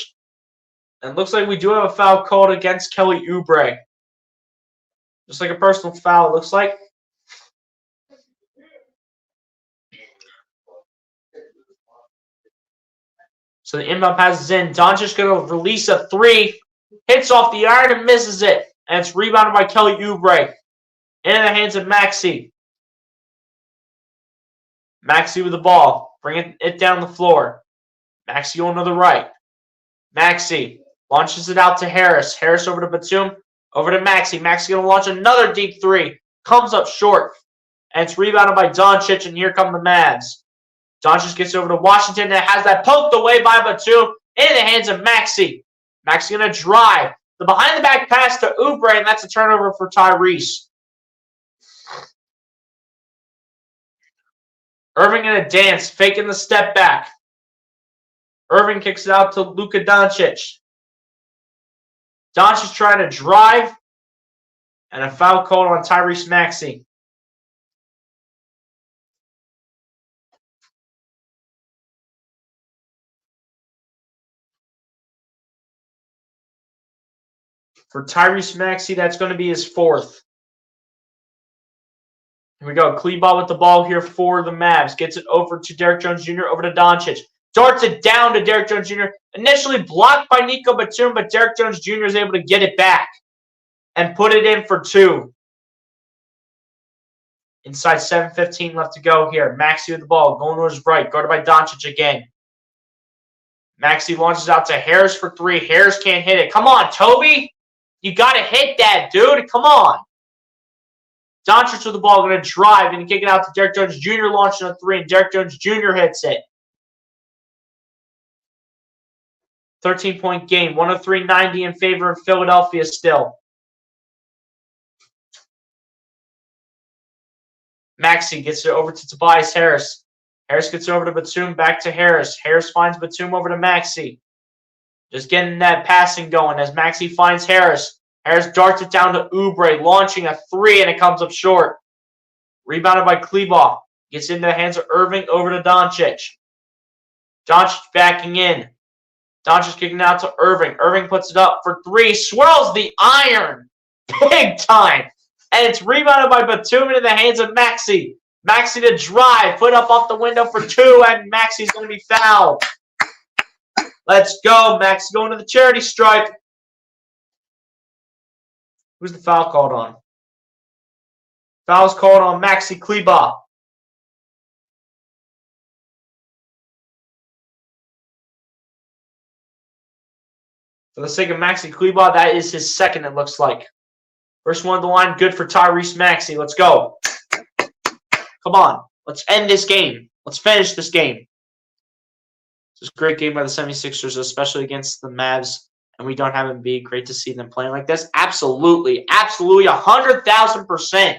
And it looks like we do have a foul called against Kelly Oubre. Just like a personal foul, it looks like. So the inbound pass is in. Doncic going to release a 3. Hits off the iron and misses it. And it's rebounded by Kelly Oubre. In the hands of Maxey. Maxey with the ball. Bringing it down the floor. Maxey on to the right. Maxey launches it out to Harris. Harris over to Batum. Over to Maxey. Maxey going to launch another deep 3. Comes up short. And it's rebounded by Doncic. And here come the Mavs. Doncic gets over to Washington and has that poked away by Batum in the hands of Maxey. Maxey going to drive. The behind-the-back pass to Oubre, and that's a turnover for Tyrese. Irving in a dance, faking the step back. Irving kicks it out to Luka Doncic. Doncic trying to drive, and a foul called on Tyrese Maxey. For Tyrese Maxey, that's going to be his fourth. Here we go. Kleber with the ball here for the Mavs. Gets it over to Derrick Jones Jr., over to Doncic. Darts it down to Derrick Jones Jr. Initially blocked by Nico Batum, but Derrick Jones Jr. is able to get it back and put it in for two. Inside 7:15 left to go here. Maxey with the ball, going to his right, guarded by Doncic again. Maxey launches out to Harris for three. Harris can't hit it. Come on, Toby. You got to hit that, dude. Come on. Doncic with the ball, going to drive and kick it out to Derrick Jones Jr. launching a three, and Derrick Jones Jr. hits it. 13-point game, 103-90 in favor of Philadelphia still. Maxey gets it over to Tobias Harris. Harris gets it over to Batum, back to Harris. Harris finds Batum over to Maxey. Just getting that passing going as Maxey finds Harris. Harris darts it down to Oubre, launching a three, and it comes up short. Rebounded by Kleber. Gets into the hands of Irving, over to Doncic. Doncic backing in. Doncic kicking out to Irving. Irving puts it up for three. Swirls the iron. Big time. And it's rebounded by Batum into the hands of Maxey. Maxey to drive. Put up off the window for two, and Maxey's going to be fouled. Let's go. Maxey going to the charity stripe. Who's the foul called on? Foul's called on Maxey Kleber. For the sake of Maxey Kleber, that is his second, it looks like. First one of the line, good for Tyrese Maxey. Let's go. Come on. Let's end this game. Let's finish this game. This is a great game by the 76ers, especially against the Mavs. And we don't have Embiid. Great to see them playing like this. Absolutely. Absolutely. 100,000%.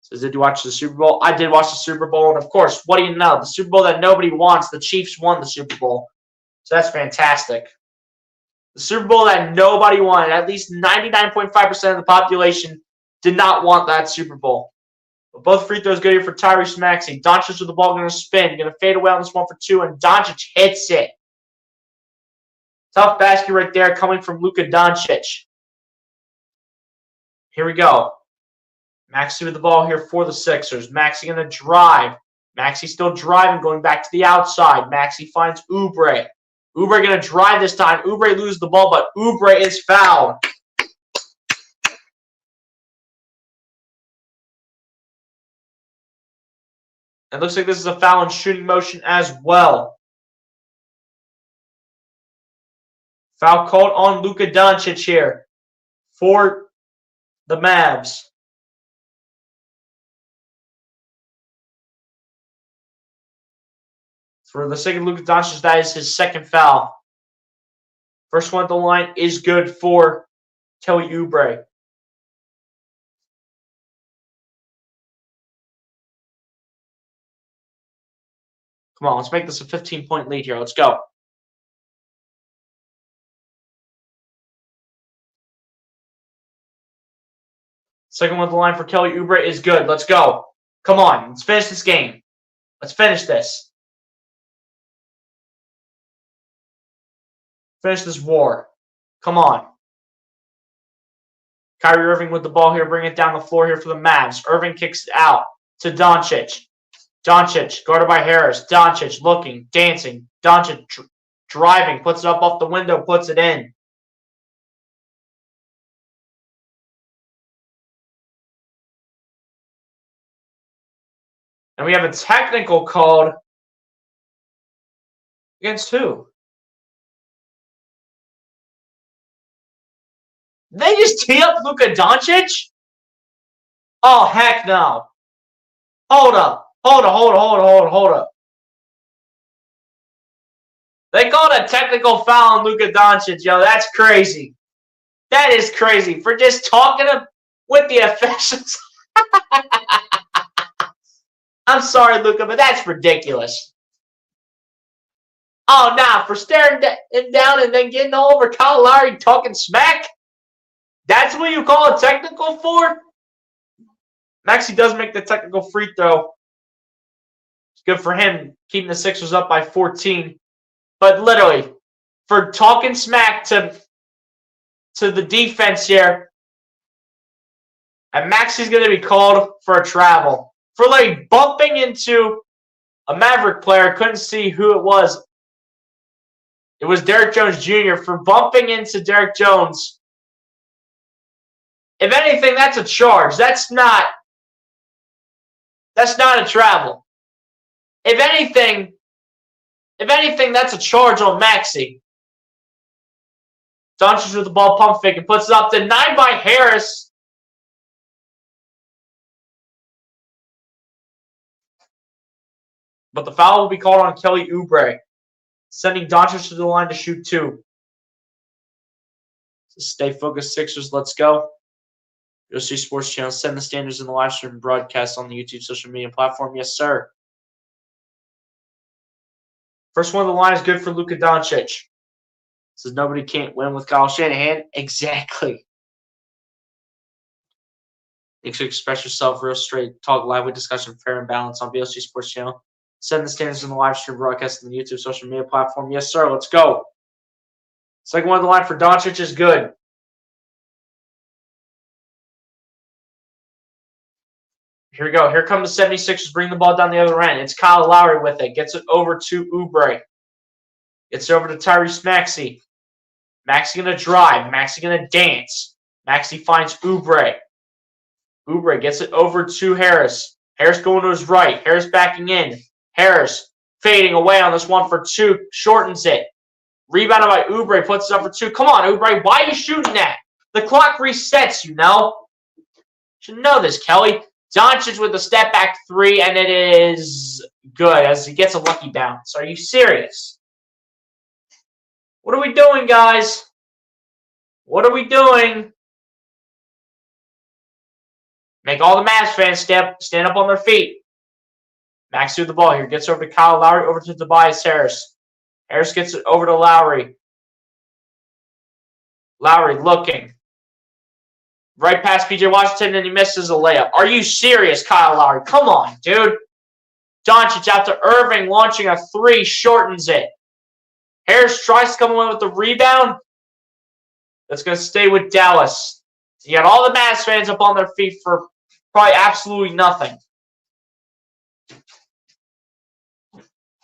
Says, did you watch the Super Bowl? I did watch the Super Bowl. And, of course, what do you know? The Super Bowl that nobody wants. The Chiefs won the Super Bowl. So that's fantastic. The Super Bowl that nobody wanted. At least 99.5% of the population did not want that Super Bowl. But both free throws good here for Tyrese Maxey. Doncic with the ball, going to spin. Going to fade away on this one for two. And Doncic hits it. Tough basket right there coming from Luka Doncic. Here we go. Maxey with the ball here for the Sixers. Maxey going to drive. Maxey still driving, going back to the outside. Maxey finds Oubre. Oubre going to drive this time. Oubre loses the ball, but Oubre is fouled. It looks like this is a foul in shooting motion as well. Foul called on Luka Doncic here for the Mavs. For the sake of Luka Doncic, that is his second foul. First one at the line is good for Kelly Oubre. Come on, let's make this a 15-point lead here. Let's go. Second one at the line for Kelly Oubre is good. Let's go. Come on, let's finish this game. Let's finish this. Finish this war. Come on. Kyrie Irving with the ball here, bring it down the floor here for the Mavs. Irving kicks it out to Doncic. Doncic, guarded by Harris. Doncic looking, dancing. Doncic driving, puts it up off the window, puts it in. And we have a technical called against who? They just tee up Luka Doncic? Oh, heck no. Hold up. Hold up. They called a technical foul on Luka Doncic, yo. That's crazy. That is crazy. For just talking with the officials. I'm sorry, Luka, but that's ridiculous. Oh, nah, for staring him down and then getting all over Kyle Lowry talking smack? That's what you call a technical for? Maxey does make the technical free throw. It's good for him, keeping the Sixers up by 14. But literally, for talking smack to the defense here, and Maxey's going to be called for a travel. For like bumping into a Maverick player, couldn't see who it was. It was Derrick Jones Jr. for bumping into Derrick Jones. If anything, that's a charge. That's not a travel. If anything, that's a charge on Maxey. Doncic with the ball, pump fake, and puts it up. Denied by Harris. But the foul will be called on Kelly Oubre, sending Doncic to the line to shoot 2. So stay focused, Sixers. Let's go. UFC Sports Channel, setting the standards in the live stream broadcast on the YouTube social media platform. Yes, sir. First one of the line is good for Luka Doncic. Says nobody can't win with Kyle Shanahan. Exactly. Make sure you express yourself real straight. Talk live with discussion, fair and balanced on VLC Sports Channel. Setting the standards in the live stream broadcast on the YouTube social media platform. Yes, sir. Let's go. Second one of the line for Doncic is good. Here we go. Here come the 76ers. Bring the ball down the other end. It's Kyle Lowry with it. Gets it over to Oubre. Gets it over to Tyrese Maxey. Maxey going to drive. Maxey going to dance. Maxey finds Oubre. Oubre gets it over to Harris. Harris going to his right. Harris backing in. Harris fading away on this 1 for 2. Shortens it. Rebounded by Oubre. Puts it up for 2. Come on, Oubre. Why are you shooting that? The clock resets, you know. You should know this, Kelly. Doncic with the step back 3, and it is good as he gets a lucky bounce. Are you serious? What are we doing, guys? What are we doing? Make all the Mavs fans stand up on their feet. Max with the ball here. Gets over to Kyle Lowry, over to Tobias Harris. Harris gets it over to Lowry. Lowry looking. Right past P.J. Washington, and he misses a layup. Are you serious, Kyle Lowry? Come on, dude. Doncic out to Irving, launching a 3, shortens it. Harris tries to come away with the rebound. That's going to stay with Dallas. You got all the Mavs fans up on their feet for probably absolutely nothing.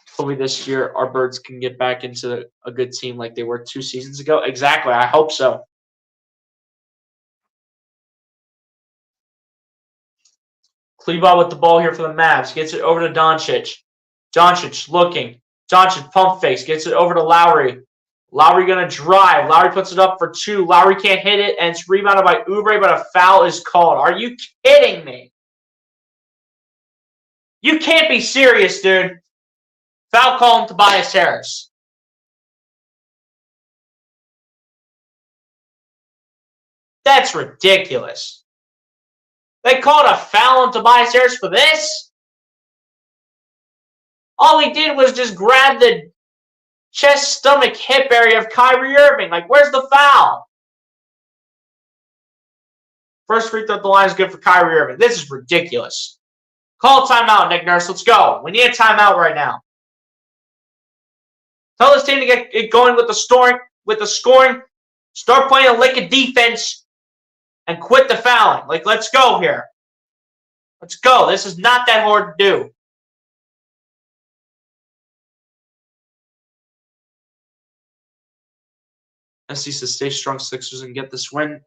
Hopefully this year our Birds can get back into a good team like they were 2 seasons ago. Exactly. I hope so. Cleveland with the ball here for the Mavs. Gets it over to Doncic. Doncic looking. Doncic pump fakes. Gets it over to Lowry. Lowry going to drive. Lowry puts it up for 2. Lowry can't hit it, and it's rebounded by Oubre, but a foul is called. Are you kidding me? You can't be serious, dude. Foul call on Tobias Harris. That's ridiculous. They called a foul on Tobias Harris for this? All he did was just grab the chest, stomach, hip area of Kyrie Irving. Like, where's the foul? First free throw at the line is good for Kyrie Irving. This is ridiculous. Call a timeout, Nick Nurse. Let's go. We need a timeout right now. Tell this team to get it going with the scoring. Start playing a lick of defense and quit the fouling. Like, let's go here. Let's go. This is not that hard to do. SC says stay strong, Sixers, and get this win.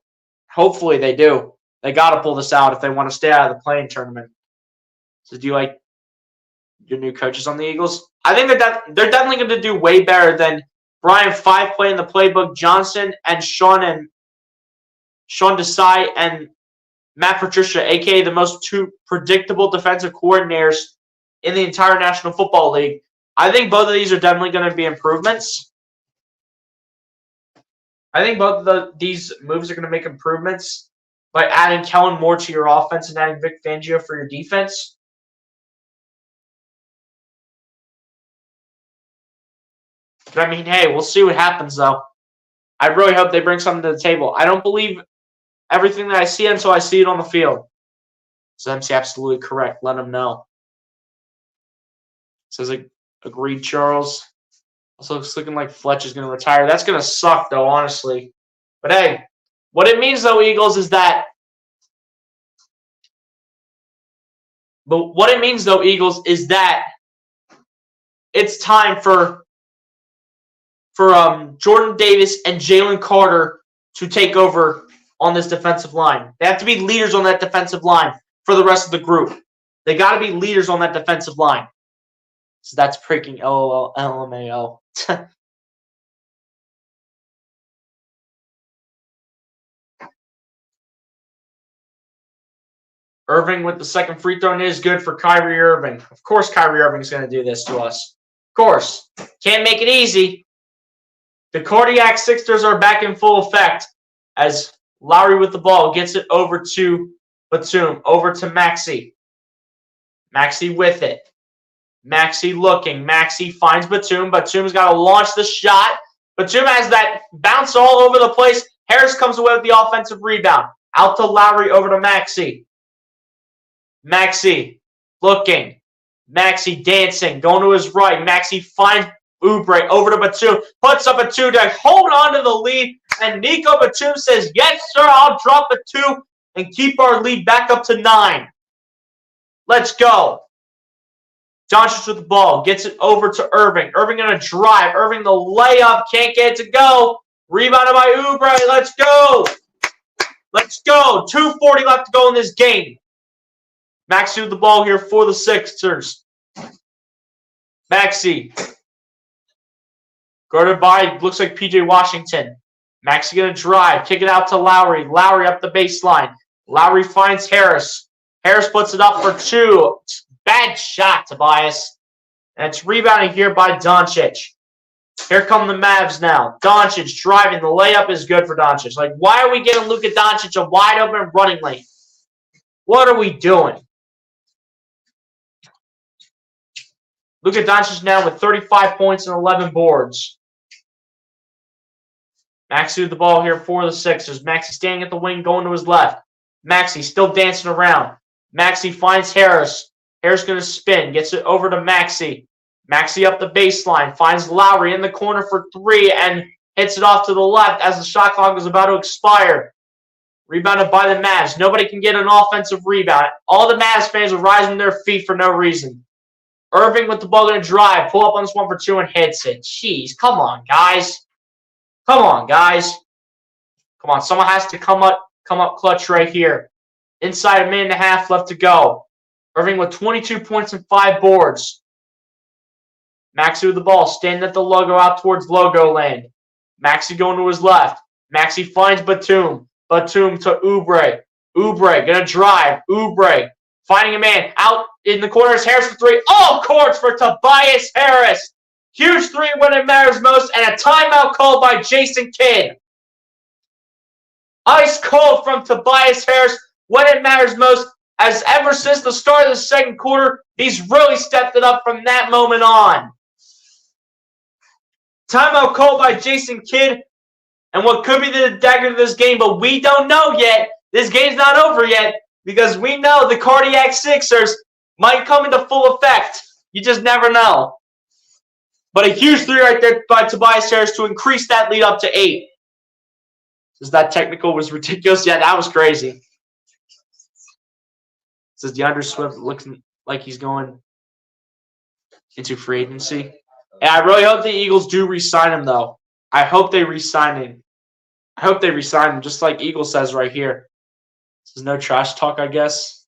Hopefully they do. They got to pull this out if they want to stay out of the play-in tournament. So do you like your new coaches on the Eagles? I think they're definitely going to do way better than Brian Fife playing the playbook, Johnson and Sean Desai and Matt Patricia, a.k.a. the most 2 predictable defensive coordinators in the entire National Football League. I think both of these are definitely going to be improvements. I think both of these moves are going to make improvements by adding Kellen Moore to your offense and adding Vic Fangio for your defense. But I mean, hey, we'll see what happens, though. I really hope they bring something to the table. I don't believe everything that I see until I see it on the field. So MC absolutely correct. Let him know. Says agreed, Charles. Also, it's looking like Fletch is going to retire. That's going to suck, though, honestly. But hey, what it means, though, Eagles, is that. But what it means, though, Eagles, is that it's time for Jordan Davis and Jalen Carter to take over on this defensive line. They have to be leaders on that defensive line for the rest of the group. They got to be leaders on that defensive line. So that's freaking LOL, LMAO. Irving with the second free throw is good for Kyrie Irving. Of course Kyrie Irving's going to do this to us. Of course. Can't make it easy. The cardiac Sixers are back in full effect as Lowry with the ball gets it over to Batum, over to Maxey. Maxey with it. Maxey looking. Maxey finds Batum. Batum's got to launch the shot. Batum has that bounce all over the place. Harris comes away with the offensive rebound. Out to Lowry, over to Maxey. Maxey looking. Maxey dancing, going to his right. Maxey finds Oubre, over to Batum. Puts up a two to hold on to the lead. And Nico Batum says, yes, sir, I'll drop a two and keep our lead back up to 9. Let's go. Doncic with the ball. Gets it over to Irving. Irving going to drive. Irving the layup. Can't get it to go. Rebounded by Oubre. Let's go. Let's go. 2:40 left to go in this game. Maxey with the ball here for the Sixers. Maxey. Guarded by, looks like P.J. Washington. Maxey going to drive. Kick it out to Lowry. Lowry up the baseline. Lowry finds Harris. Harris puts it up for 2. Bad shot, Tobias. And it's rebounded here by Doncic. Here come the Mavs now. Doncic driving. The layup is good for Doncic. Like, why are we getting Luka Doncic a wide open running lane? What are we doing? Luka Doncic now with 35 points and 11 boards. Maxey with the ball here for the Sixers. Maxey standing at the wing, going to his left. Maxey still dancing around. Maxey finds Harris. Harris going to spin. Gets it over to Maxey. Maxey up the baseline. Finds Lowry in the corner for 3 and hits it off to the left as the shot clock is about to expire. Rebounded by the Mavs. Nobody can get an offensive rebound. All the Mavs fans are rising their feet for no reason. Irving with the ball going to drive. Pull up on this one for 2 and hits it. Jeez, come on, guys. Come on, guys. Come on, someone has to come up clutch right here. Inside a minute and a half left to go. Irving with 22 points and 5 boards. Maxey with the ball, standing at the logo out towards logo land. Maxey going to his left. Maxey finds Batum. Batum to Oubre. Oubre going to drive. Oubre finding a man out in the corners. Harris for 3. All courts for Tobias Harris. Huge 3 when it matters most, and a timeout called by Jason Kidd. Ice cold from Tobias Harris when it matters most, as ever since the start of the second quarter, he's really stepped it up from that moment on. Timeout called by Jason Kidd, and what could be the dagger to this game, but we don't know yet. This game's not over yet, because we know the cardiac Sixers might come into full effect. You just never know. But a huge 3 right there by Tobias Harris to increase that lead up to 8. Says that technical was ridiculous. Yeah, that was crazy. Says DeAndre Swift looks like he's going into free agency. And I really hope the Eagles do re-sign him, though. I hope they re-sign him. I hope they re-sign him, just like Eagle says right here. This is no trash talk, I guess.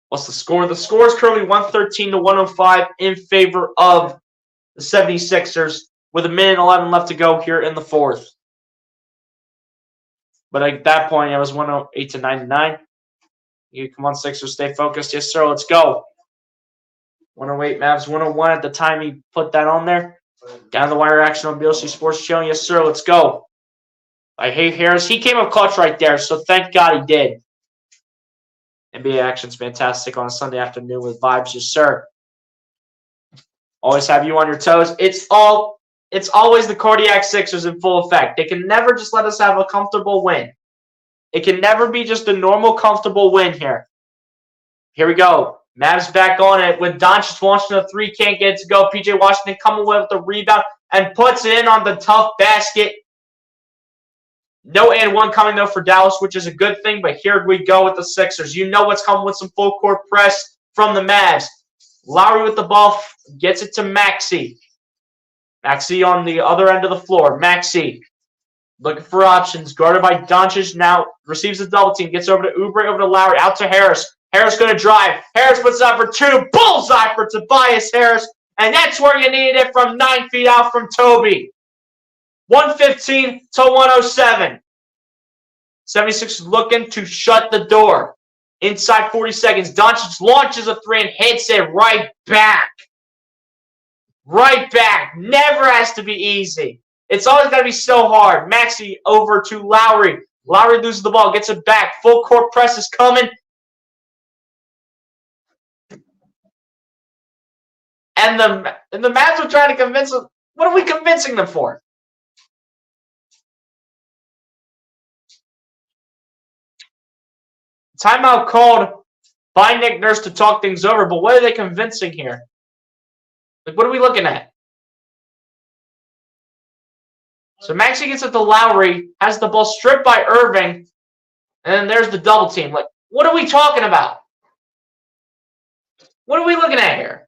What's the score? The score is currently 113 to 105 in favor of the 76ers with a minute and 11 left to go here in the fourth. But at that point, it was 108 to 99. Come on, Sixers, stay focused. Yes, sir, let's go. 108 Mavs 101 at the time he put that on there. Down the wire action on BLC Sports Channel. Yes, sir. Let's go. I hate Harris. He came up clutch right there, so thank God he did. NBA action's fantastic on a Sunday afternoon with vibes, yes, sir. Always have you on your toes. It's always the Cardiac Sixers in full effect. They can never just let us have a comfortable win. It can never be just a normal, comfortable win here. Here we go. Mavs back on it with Doncic launching a three, can't get it to go. PJ Washington coming away with the rebound and puts it in on the tough basket. No and one coming, though, for Dallas, which is a good thing, but here we go with the Sixers. You know what's coming with some full court press from the Mavs. Lowry with the ball, gets it to Maxey. Maxey on the other end of the floor. Maxey looking for options, guarded by Doncic. Now receives the double team, gets over to Oubre, over to Lowry, out to Harris. Harris going to drive. Harris puts it up for two. Bullseye for Tobias Harris. And that's where you needed it from 9 feet out from Toby. 115 to 107. 76ers looking to shut the door. Inside 40 seconds, Doncic launches a three and hits it right back. Right back. Never has to be easy. It's always got to be so hard. Maxey over to Lowry. Lowry loses the ball, gets it back. Full court press is coming. And the Mavs are trying to convince them. What are we convincing them for? Timeout called by Nick Nurse to talk things over, but what are they convincing here? Like, what are we looking at? So Maxey gets it to Lowry, has the ball stripped by Irving, and then there's the double team. Like, what are we talking about? What are we looking at here?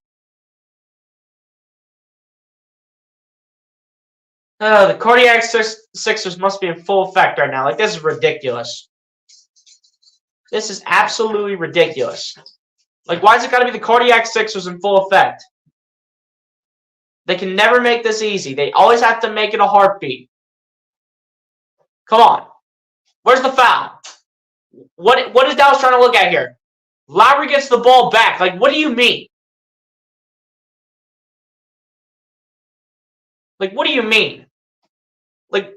The Cardiac Sixers must be in full effect right now. Like, this is ridiculous. This is absolutely ridiculous. Like, why is it got to be the Cardiac Sixers in full effect? They can never make this easy. They always have to make it a heartbeat. Come on. Where's the foul? What is Dallas trying to look at here? Lowry gets the ball back. Like, what do you mean? Like, what do you mean? Like,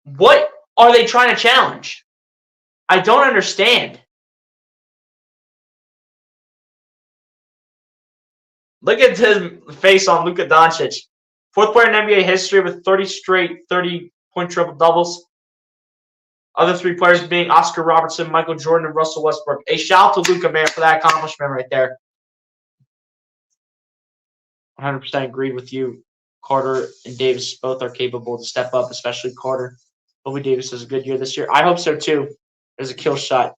what are they trying to challenge? I don't understand. Look at his face on Luka Doncic. Fourth player in NBA history with 30 straight 30-point triple-doubles. Other three players being Oscar Robertson, Michael Jordan, and Russell Westbrook. A shout out to Luka, man, for that accomplishment right there. 100% agreed with you. Carter and Davis both are capable to step up, especially Carter. Hopefully Davis has a good year this year. I hope so, too. There's a kill shot.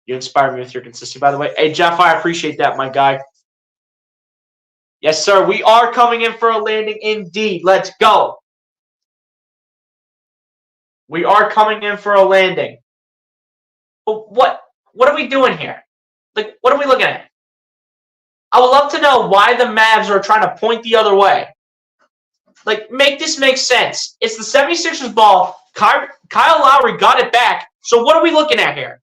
You inspire me with your consistency, by the way. Hey, Jeff, I appreciate that, my guy. Yes, sir. We are coming in for a landing indeed. Let's go. We are coming in for a landing. But what are we doing here? Like, what are we looking at? I would love to know why the Mavs are trying to point the other way. Like, make this make sense. It's the 76ers ball. Kyle Lowry got it back. So what are we looking at here?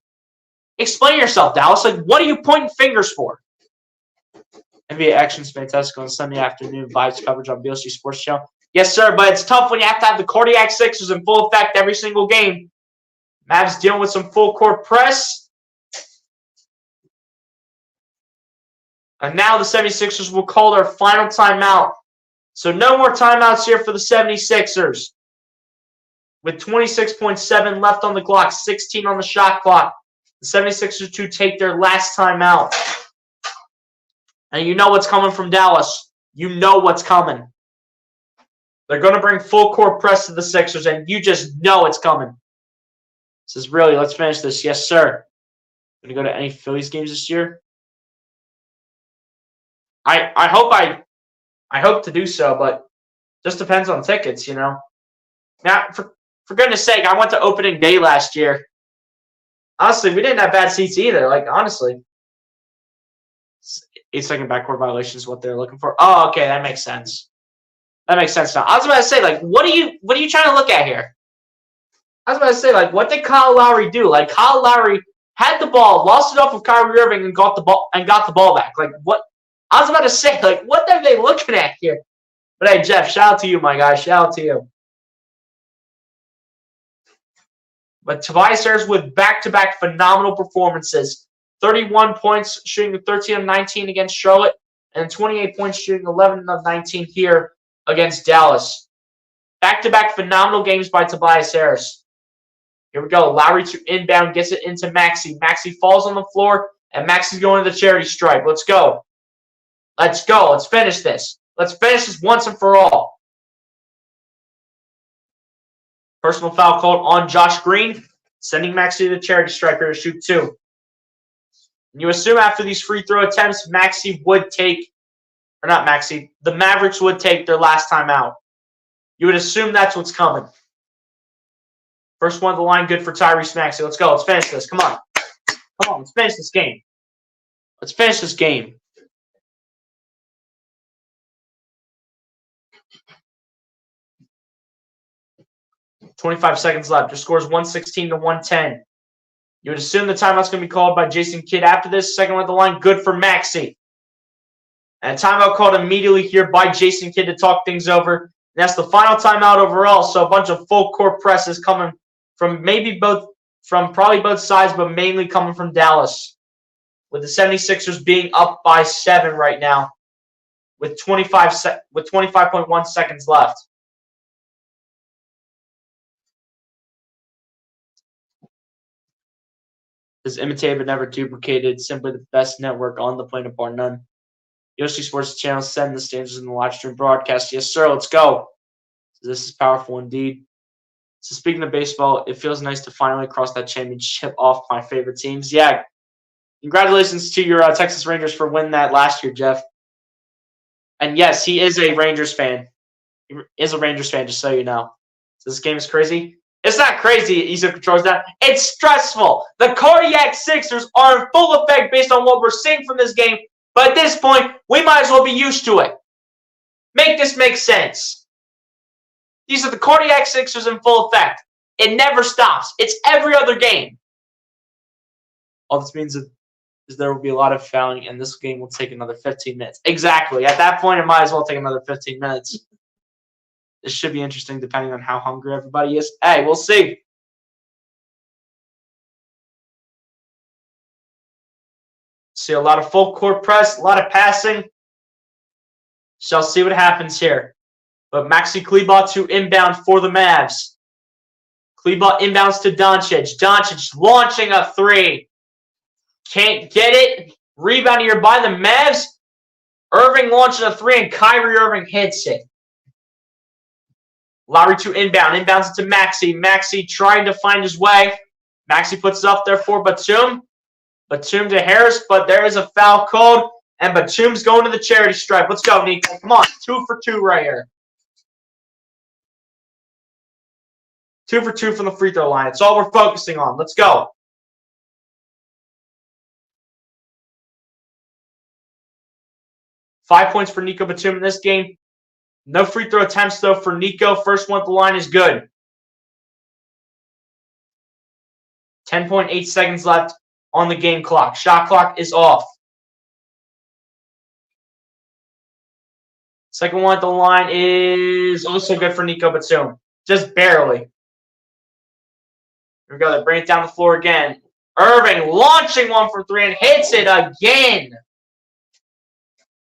Explain yourself, Dallas. Like, what are you pointing fingers for? NBA action's fantastic on Sunday afternoon. Vibes coverage on BLC Sports Channel. Yes, sir, but it's tough when you have to have the Cardiac Sixers in full effect every single game. Mavs dealing with some full court press. And now the 76ers will call their final timeout. So no more timeouts here for the 76ers. With 26.7 left on the clock, 16 on the shot clock. The 76ers to take their last timeout. And you know what's coming from Dallas. You know what's coming. They're going to bring full court press to the Sixers, and you just know it's coming. This is really, let's finish this. Yes, sir. Going to go to any Phillies games this year? I hope to do so, but just depends on tickets, you know. Now, for goodness sake, I went to opening day last year. Honestly, we didn't have bad seats either. Like, honestly. 8-second backcourt violation is what they're looking for. Oh, okay, that makes sense. That makes sense now. I was about to say, like, what are you trying to look at here? I was about to say, like, what did Kyle Lowry do? Like, Kyle Lowry had the ball, lost it off of Kyrie Irving, and got the ball back. Like, what I was about to say, like, what are they looking at here? But hey, Jeff, shout out to you, my guy. Shout out to you. But Tobias Harris with back-to-back phenomenal performances. 31 points, shooting 13 of 19 against Charlotte, and 28 points, shooting 11 of 19 here against Dallas. Back-to-back phenomenal games by Tobias Harris. Here we go. Lowry to inbound, gets it into Maxey. Maxey falls on the floor, and Maxey's going to the charity stripe. Let's go. Let's go. Let's finish this. Let's finish this once and for all. Personal foul called on Josh Green, sending Maxey to the charity stripe here to shoot 2. And you assume after these free throw attempts, Maxey would take, or not Maxey, the Mavericks would take their last time out. You would assume that's what's coming. First one at the line, good for Tyrese Maxey. Let's go. Let's finish this. Come on. Come on. Let's finish this game. Let's finish this game. .25 seconds left. Your score is 116 to 110. You would assume the timeout's going to be called by Jason Kidd after this. Second one at the line, good for Maxey. And a timeout called immediately here by Jason Kidd to talk things over. And that's the final timeout overall. So a bunch of full court presses coming from probably both sides, but mainly coming from Dallas. With the 76ers being up by 7 right now, with 25.1 seconds left. Is imitated but never duplicated. Simply the best network on the planet, bar none. Yoshi Sports Channel setting the standards in the live stream broadcast. Yes, sir. Let's go. This is powerful indeed. So speaking of baseball, it feels nice to finally cross that championship off my favorite teams. Yeah. Congratulations to your Texas Rangers for winning that last year, Jeff. And yes, he is a Rangers fan. He is a Rangers fan, just so you know. So this game is crazy. It's not crazy, easy controls that. It's stressful. The cardiac Sixers are in full effect based on what we're seeing from this game. But at this point, we might as well be used to it. Make this make sense. These are the cardiac Sixers in full effect. It never stops. It's every other game. All this means is there will be a lot of fouling, and this game will take another 15 minutes. Exactly. At that point, it might as well take another 15 minutes. This should be interesting depending on how hungry everybody is. Hey, we'll see. See a lot of full court press, a lot of passing. Shall see what happens here. But Maxi Kleber to inbound for the Mavs. Kleber inbounds to Doncic. Doncic launching a 3. Can't get it. Rebound here by the Mavs. Irving launches a 3 and Kyrie Irving hits it. Lowry to inbound. Inbounds it to Maxey. Maxey trying to find his way. Maxey puts it up there for Batum. Batum to Harris, but there is a foul called. And Batum's going to the charity stripe. Let's go, Nico. Come on. 2 for 2 right here. 2 for 2 from the free throw line. It's all we're focusing on. Let's go. Five points for Nico Batum in this game. No free throw attempts, though, for Nico. First one at the line is good. 10.8 seconds left on the game clock. Shot clock is off. Second one at the line is also good for Nico Batum. Just barely. Here we go. They bring it down the floor again. Irving launching one for 3 and hits it again.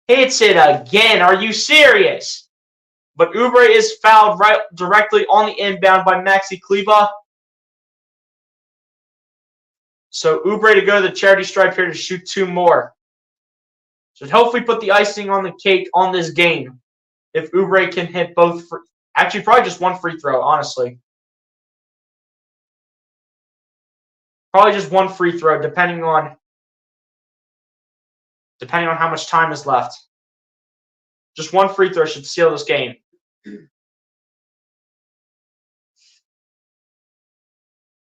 Hits it again. Are you serious? But Oubre is fouled right directly on the inbound by Maxi Kleber. So Oubre to go to the charity stripe here to shoot 2 more. Should hopefully put the icing on the cake on this game. If Oubre can hit both, actually probably just 1 free throw, honestly. Probably just 1 free throw, depending on how much time is left. Just 1 free throw should seal this game.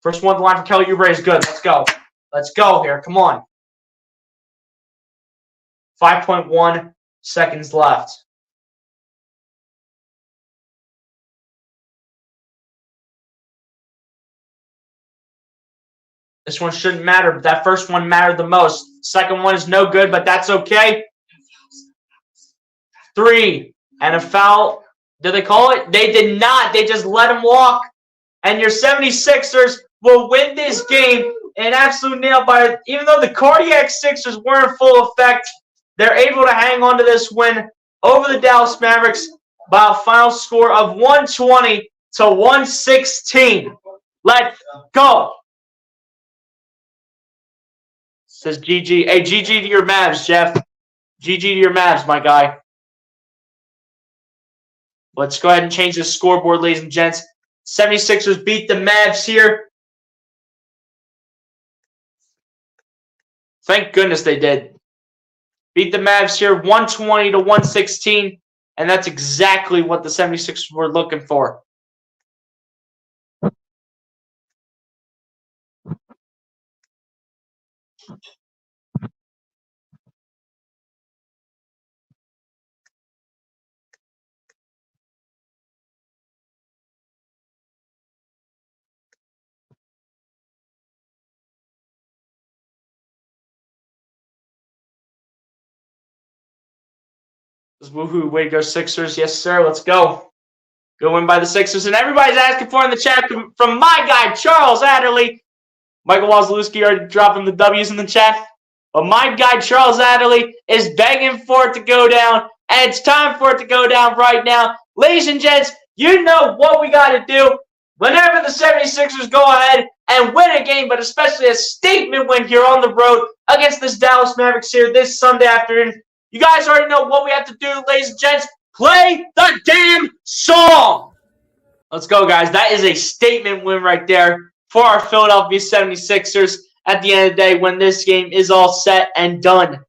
First one at the line for Kelly Oubre is good. Let's go. Let's go here. Come on. 5.1 seconds left. This one shouldn't matter, but that first one mattered the most. Second one is no good, but that's okay. 3. And a foul. Did they call it? They did not. They just let him walk. And your 76ers will win this game an absolute nail biter. Even though the cardiac Sixers weren't full effect, they're able to hang on to this win over the Dallas Mavericks by a final score of 120 to 116. Let's go. Says GG. Hey, GG to your Mavs, Jeff. GG to your Mavs, my guy. Let's go ahead and change the scoreboard, ladies and gents. 76ers beat the Mavs here. Thank goodness they did. Beat the Mavs here 120 to 116. And that's exactly what the 76ers were looking for. Woohoo, way to go Sixers. Yes, sir. Let's go. Good win by the Sixers. And everybody's asking for in the chat from my guy, Charles Adderley. Michael Wazlewski already dropping the W's in the chat. But my guy, Charles Adderley, is begging for it to go down. And it's time for it to go down right now. Ladies and gents, you know what we got to do. Whenever the 76ers go ahead and win a game, but especially a statement win here on the road against this Dallas Mavericks here this Sunday afternoon, you guys already know what we have to do, ladies and gents. Play the damn song. Let's go, guys. That is a statement win right there for our Philadelphia 76ers at the end of the day when this game is all set and done.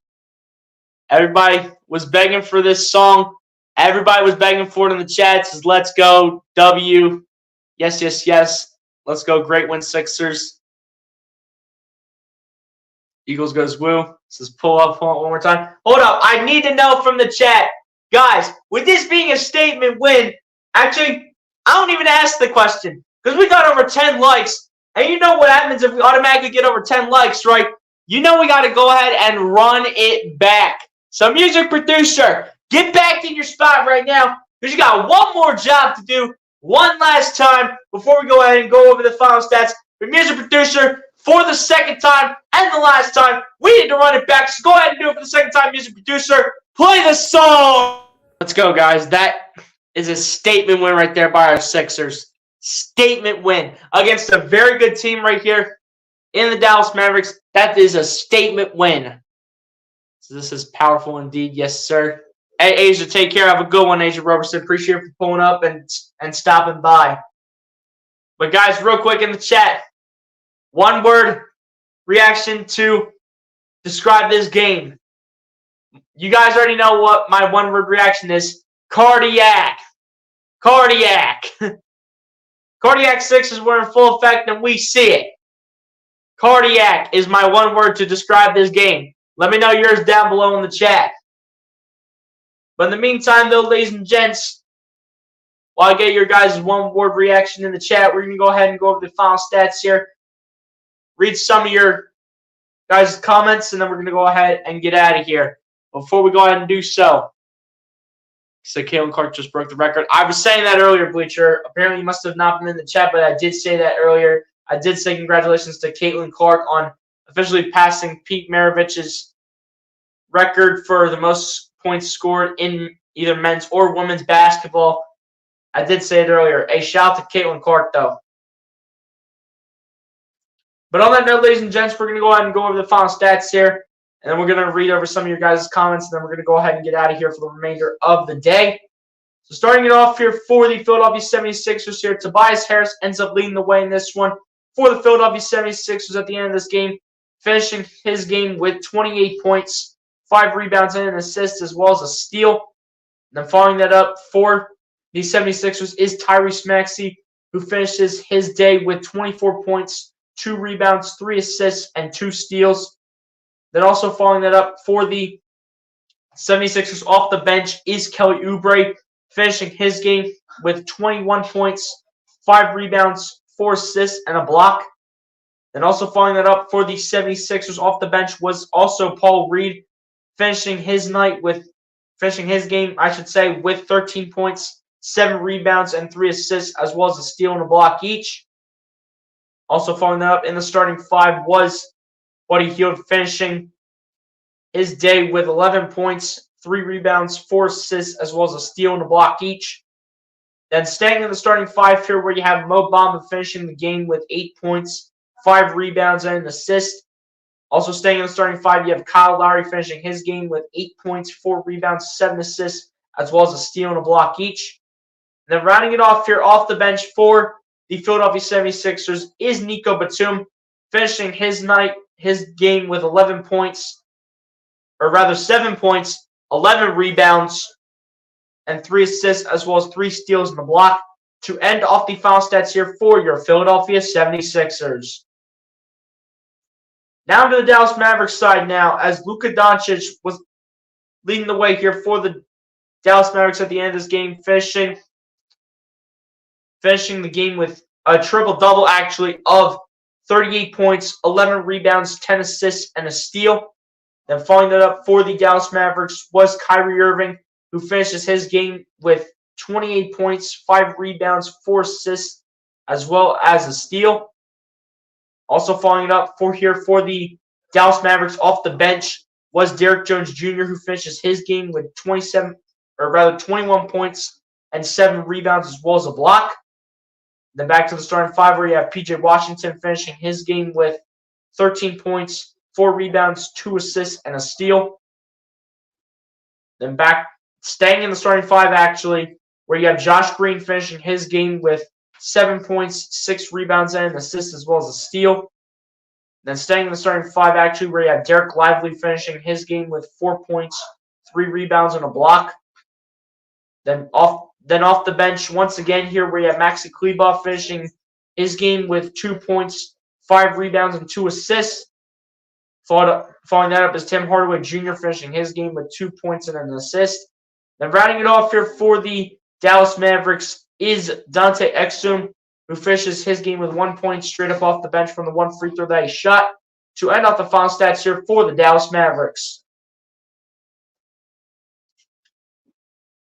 Everybody was begging for this song. Everybody was begging for it in the chat. It says, let's go, W. Yes, yes, yes. Let's go, great win, Sixers. Eagles goes woo. Says pull up one more time. Hold up. I need to know from the chat. Guys, with this being a statement win, actually, I don't even ask the question because we got over 10 likes. And you know what happens if we automatically get over 10 likes, right? You know we got to go ahead and run it back. So, music producer, get back in your spot right now because you got one more job to do one last time before we go ahead and go over the final stats. The music producer, for the second time and the last time, we need to run it back. So go ahead and do it for the second time, music producer. Play the song. Let's go, guys. That is a statement win right there by our Sixers. Statement win against a very good team right here in the Dallas Mavericks. That is a statement win. So this is powerful indeed. Yes, sir. Hey, Asia, take care. Have a good one, Asia Robertson. Appreciate you for pulling up and stopping by. But, guys, real quick in the chat, one word reaction to describe this game. You guys already know what my one word reaction is. Cardiac. Cardiac. Cardiac Sixers were in full effect and we see it. Cardiac is my one word to describe this game. Let me know yours down below in the chat. But in the meantime, though, ladies and gents, while I get your guys' one word reaction in the chat, we're going to go ahead and go over the final stats here. Read some of your guys' comments, and then we're going to go ahead and get out of here. Before we go ahead and do so, Caitlin Clark just broke the record. I was saying that earlier, Bleacher. Apparently, you must have not been in the chat, but I did say that earlier. I did say congratulations to Caitlin Clark on officially passing Pete Maravich's record for the most points scored in either men's or women's basketball. I did say it earlier. A shout out to Caitlin Clark, though. But on that note, ladies and gents, we're going to go ahead and go over the final stats here. And then we're going to read over some of your guys' comments. And then we're going to go ahead and get out of here for the remainder of the day. So starting it off here for the Philadelphia 76ers here, Tobias Harris ends up leading the way in this one for the Philadelphia 76ers at the end of this game, finishing his game with 28 points, 5 rebounds and an assist, as well as a steal. And then following that up for the 76ers is Tyrese Maxey, who finishes his day with 24 points, 2 rebounds, 3 assists, and 2 steals. Then also following that up for the 76ers off the bench is Kelly Oubre, finishing his game with 21 points, 5 rebounds, 4 assists, and a block. Then also following that up for the 76ers off the bench was also Paul Reed, finishing his night with finishing his game, I should say, with 13 points, 7 rebounds, and 3 assists, as well as a steal and a block each. Also following that up in the starting 5 was Buddy Hield, finishing his day with 11 points, 3 rebounds, 4 assists, as well as a steal and a block each. Then staying in the starting 5 here, where you have Mo Bamba finishing the game with 8 points, 5 rebounds, and an assist. Also staying in the starting 5, you have Kyle Lowry finishing his game with 8 points, 4 rebounds, 7 assists, as well as a steal and a block each. And then rounding it off here off the bench for the Philadelphia 76ers is Nico Batum, finishing his game with 11 points, or rather 7 points, 11 rebounds, and 3 assists, as well as 3 steals in the block to end off the final stats here for your Philadelphia 76ers. Now to the Dallas Mavericks side now, as Luka Doncic was leading the way here for the Dallas Mavericks at the end of this game, finishing the game with a triple-double, actually, of 38 points, 11 rebounds, 10 assists, and a steal. Then following that up for the Dallas Mavericks was Kyrie Irving, who finishes his game with 28 points, 5 rebounds, 4 assists, as well as a steal. Also following it up for the Dallas Mavericks off the bench was Derrick Jones Jr., who finishes his game with 21 points and 7 rebounds, as well as a block. Then back to the starting 5, where you have PJ Washington finishing his game with 13 points, 4 rebounds, 2 assists, and a steal. Then staying in the starting 5, actually, where you have Josh Green finishing his game with 7 points, 6 rebounds, and an assist, as well as a steal. Then staying in the starting 5, actually, where you have Derek Lively finishing his game with 4 points, 3 rebounds, and a block. Then off the bench, once again here, where you have Maxi Kleber finishing his game with 2 points, 5 rebounds, and 2 assists. Following that up is Tim Hardaway Jr. finishing his game with 2 points and an assist. Then rounding it off here for the Dallas Mavericks is Dante Exum, who finishes his game with 1 point straight up off the bench from the 1 free throw that he shot to end off the final stats here for the Dallas Mavericks.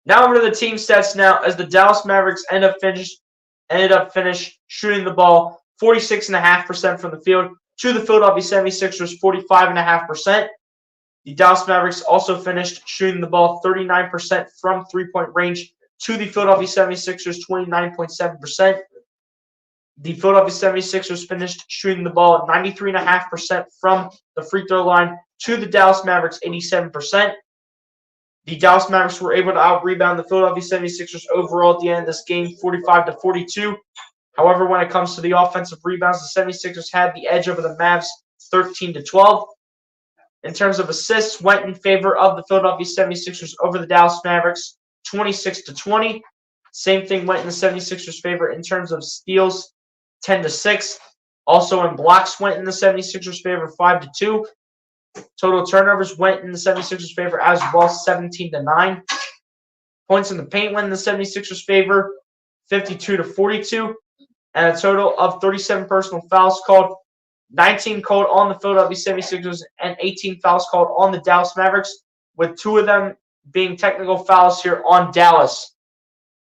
Now over to the team stats now, as the Dallas Mavericks ended up shooting the ball 46.5% from the field to the Philadelphia 76ers 45.5%. The Dallas Mavericks also finished shooting the ball 39% from three-point range to the Philadelphia 76ers 29.7%. The Philadelphia 76ers finished shooting the ball 93.5% from the free throw line to the Dallas Mavericks 87%. The Dallas Mavericks were able to out-rebound the Philadelphia 76ers overall at the end of this game, 45-42. However, when it comes to the offensive rebounds, the 76ers had the edge over the Mavs, 13-12. In terms of assists, went in favor of the Philadelphia 76ers over the Dallas Mavericks, 26-20. Same thing went in the 76ers' favor in terms of steals, 10-6. Also in blocks went in the 76ers' favor, 5-2. Total turnovers went in the 76ers' favor as well, 17-9. Points in the paint went in the 76ers' favor, 52-42. And a total of 37 personal fouls called, 19 called on the Philadelphia 76ers and 18 fouls called on the Dallas Mavericks, with 2 of them being technical fouls here on Dallas.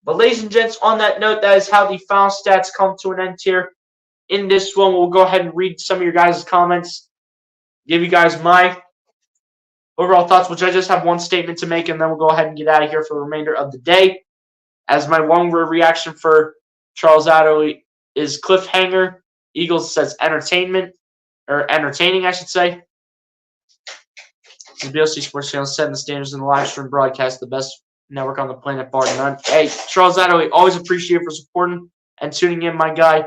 But ladies and gents, on that note, that is how the foul stats come to an end here. In this one, we'll go ahead and read some of your guys' comments, give you guys my overall thoughts, which I just have one statement to make, and then we'll go ahead and get out of here for the remainder of the day. As my one-word reaction for Charles Adderley is cliffhanger. Eagles says entertainment, or entertaining, I should say. The BLC Sports Channel setting the standards in the live stream broadcast, the best network on the planet, bar none. Hey, Charles Adderley, always appreciate you for supporting and tuning in, my guy.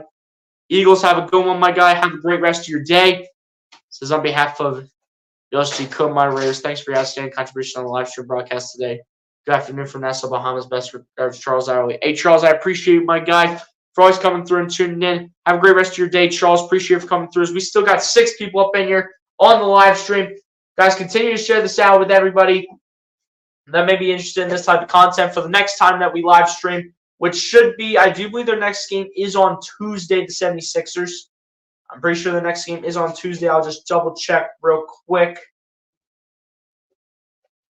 Eagles, have a good one, my guy. Have a great rest of your day. This is on behalf of BLC co-moderators. Thanks for your outstanding contribution on the live stream broadcast today. Good afternoon from Nassau, Bahamas. Best regards, Charles Adderley. Hey, Charles, I appreciate you, my guy, for always coming through and tuning in. Have a great rest of your day, Charles. Appreciate you for coming through. We still got 6 people up in here on the live stream. Guys, continue to share this out with everybody that may be interested in this type of content for the next time that we live stream, which should be, I do believe their next game is on Tuesday, the 76ers. I'm pretty sure the next game is on Tuesday. I'll just double check real quick.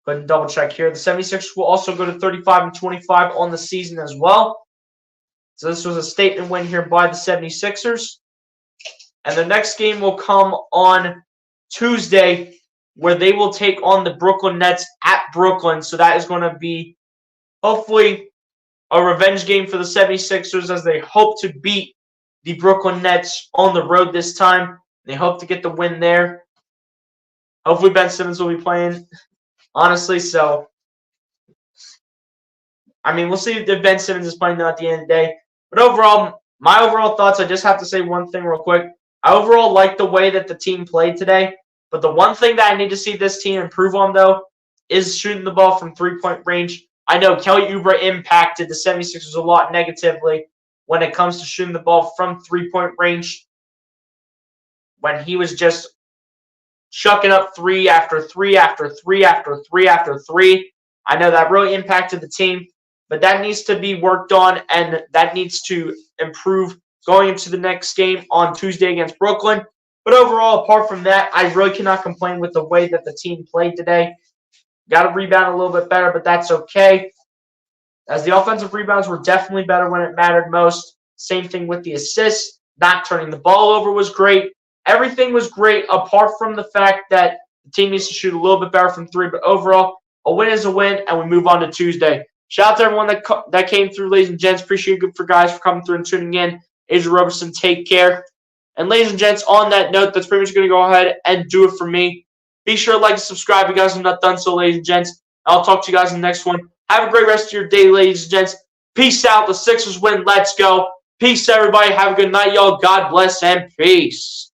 Go ahead and double check here. The 76ers will also go to 35-25 on the season as well. So this was a statement win here by the 76ers. And the next game will come on Tuesday, where they will take on the Brooklyn Nets at Brooklyn. So that is going to be hopefully a revenge game for the 76ers as they hope to beat the Brooklyn Nets on the road this time. They hope to get the win there. Hopefully Ben Simmons will be playing, honestly. So, I mean, we'll see if Ben Simmons is playing at the end of the day. But overall, my overall thoughts, I just have to say one thing real quick. I overall like the way that the team played today. But the one thing that I need to see this team improve on, though, is shooting the ball from three-point range. I know Kelly Oubre impacted the 76ers a lot negatively when it comes to shooting the ball from three-point range, when he was just chucking up three after three after three after three after three. I know that really impacted the team, but that needs to be worked on, and that needs to improve going into the next game on Tuesday against Brooklyn. But overall, apart from that, I really cannot complain with the way that the team played today. Got to rebound a little bit better, but that's okay, as the offensive rebounds were definitely better when it mattered most. Same thing with the assists. Not turning the ball over was great. Everything was great apart from the fact that the team needs to shoot a little bit better from three. But overall, a win is a win, and we move on to Tuesday. Shout out to everyone that came through, ladies and gents. Appreciate you guys for coming through and tuning in. Adrian Robertson, take care. And ladies and gents, on that note, that's pretty much going to go ahead and do it for me. Be sure to like and subscribe if you guys have not done so, ladies and gents. I'll talk to you guys in the next one. Have a great rest of your day, ladies and gents. Peace out. The Sixers win. Let's go. Peace, everybody. Have a good night, y'all. God bless and peace.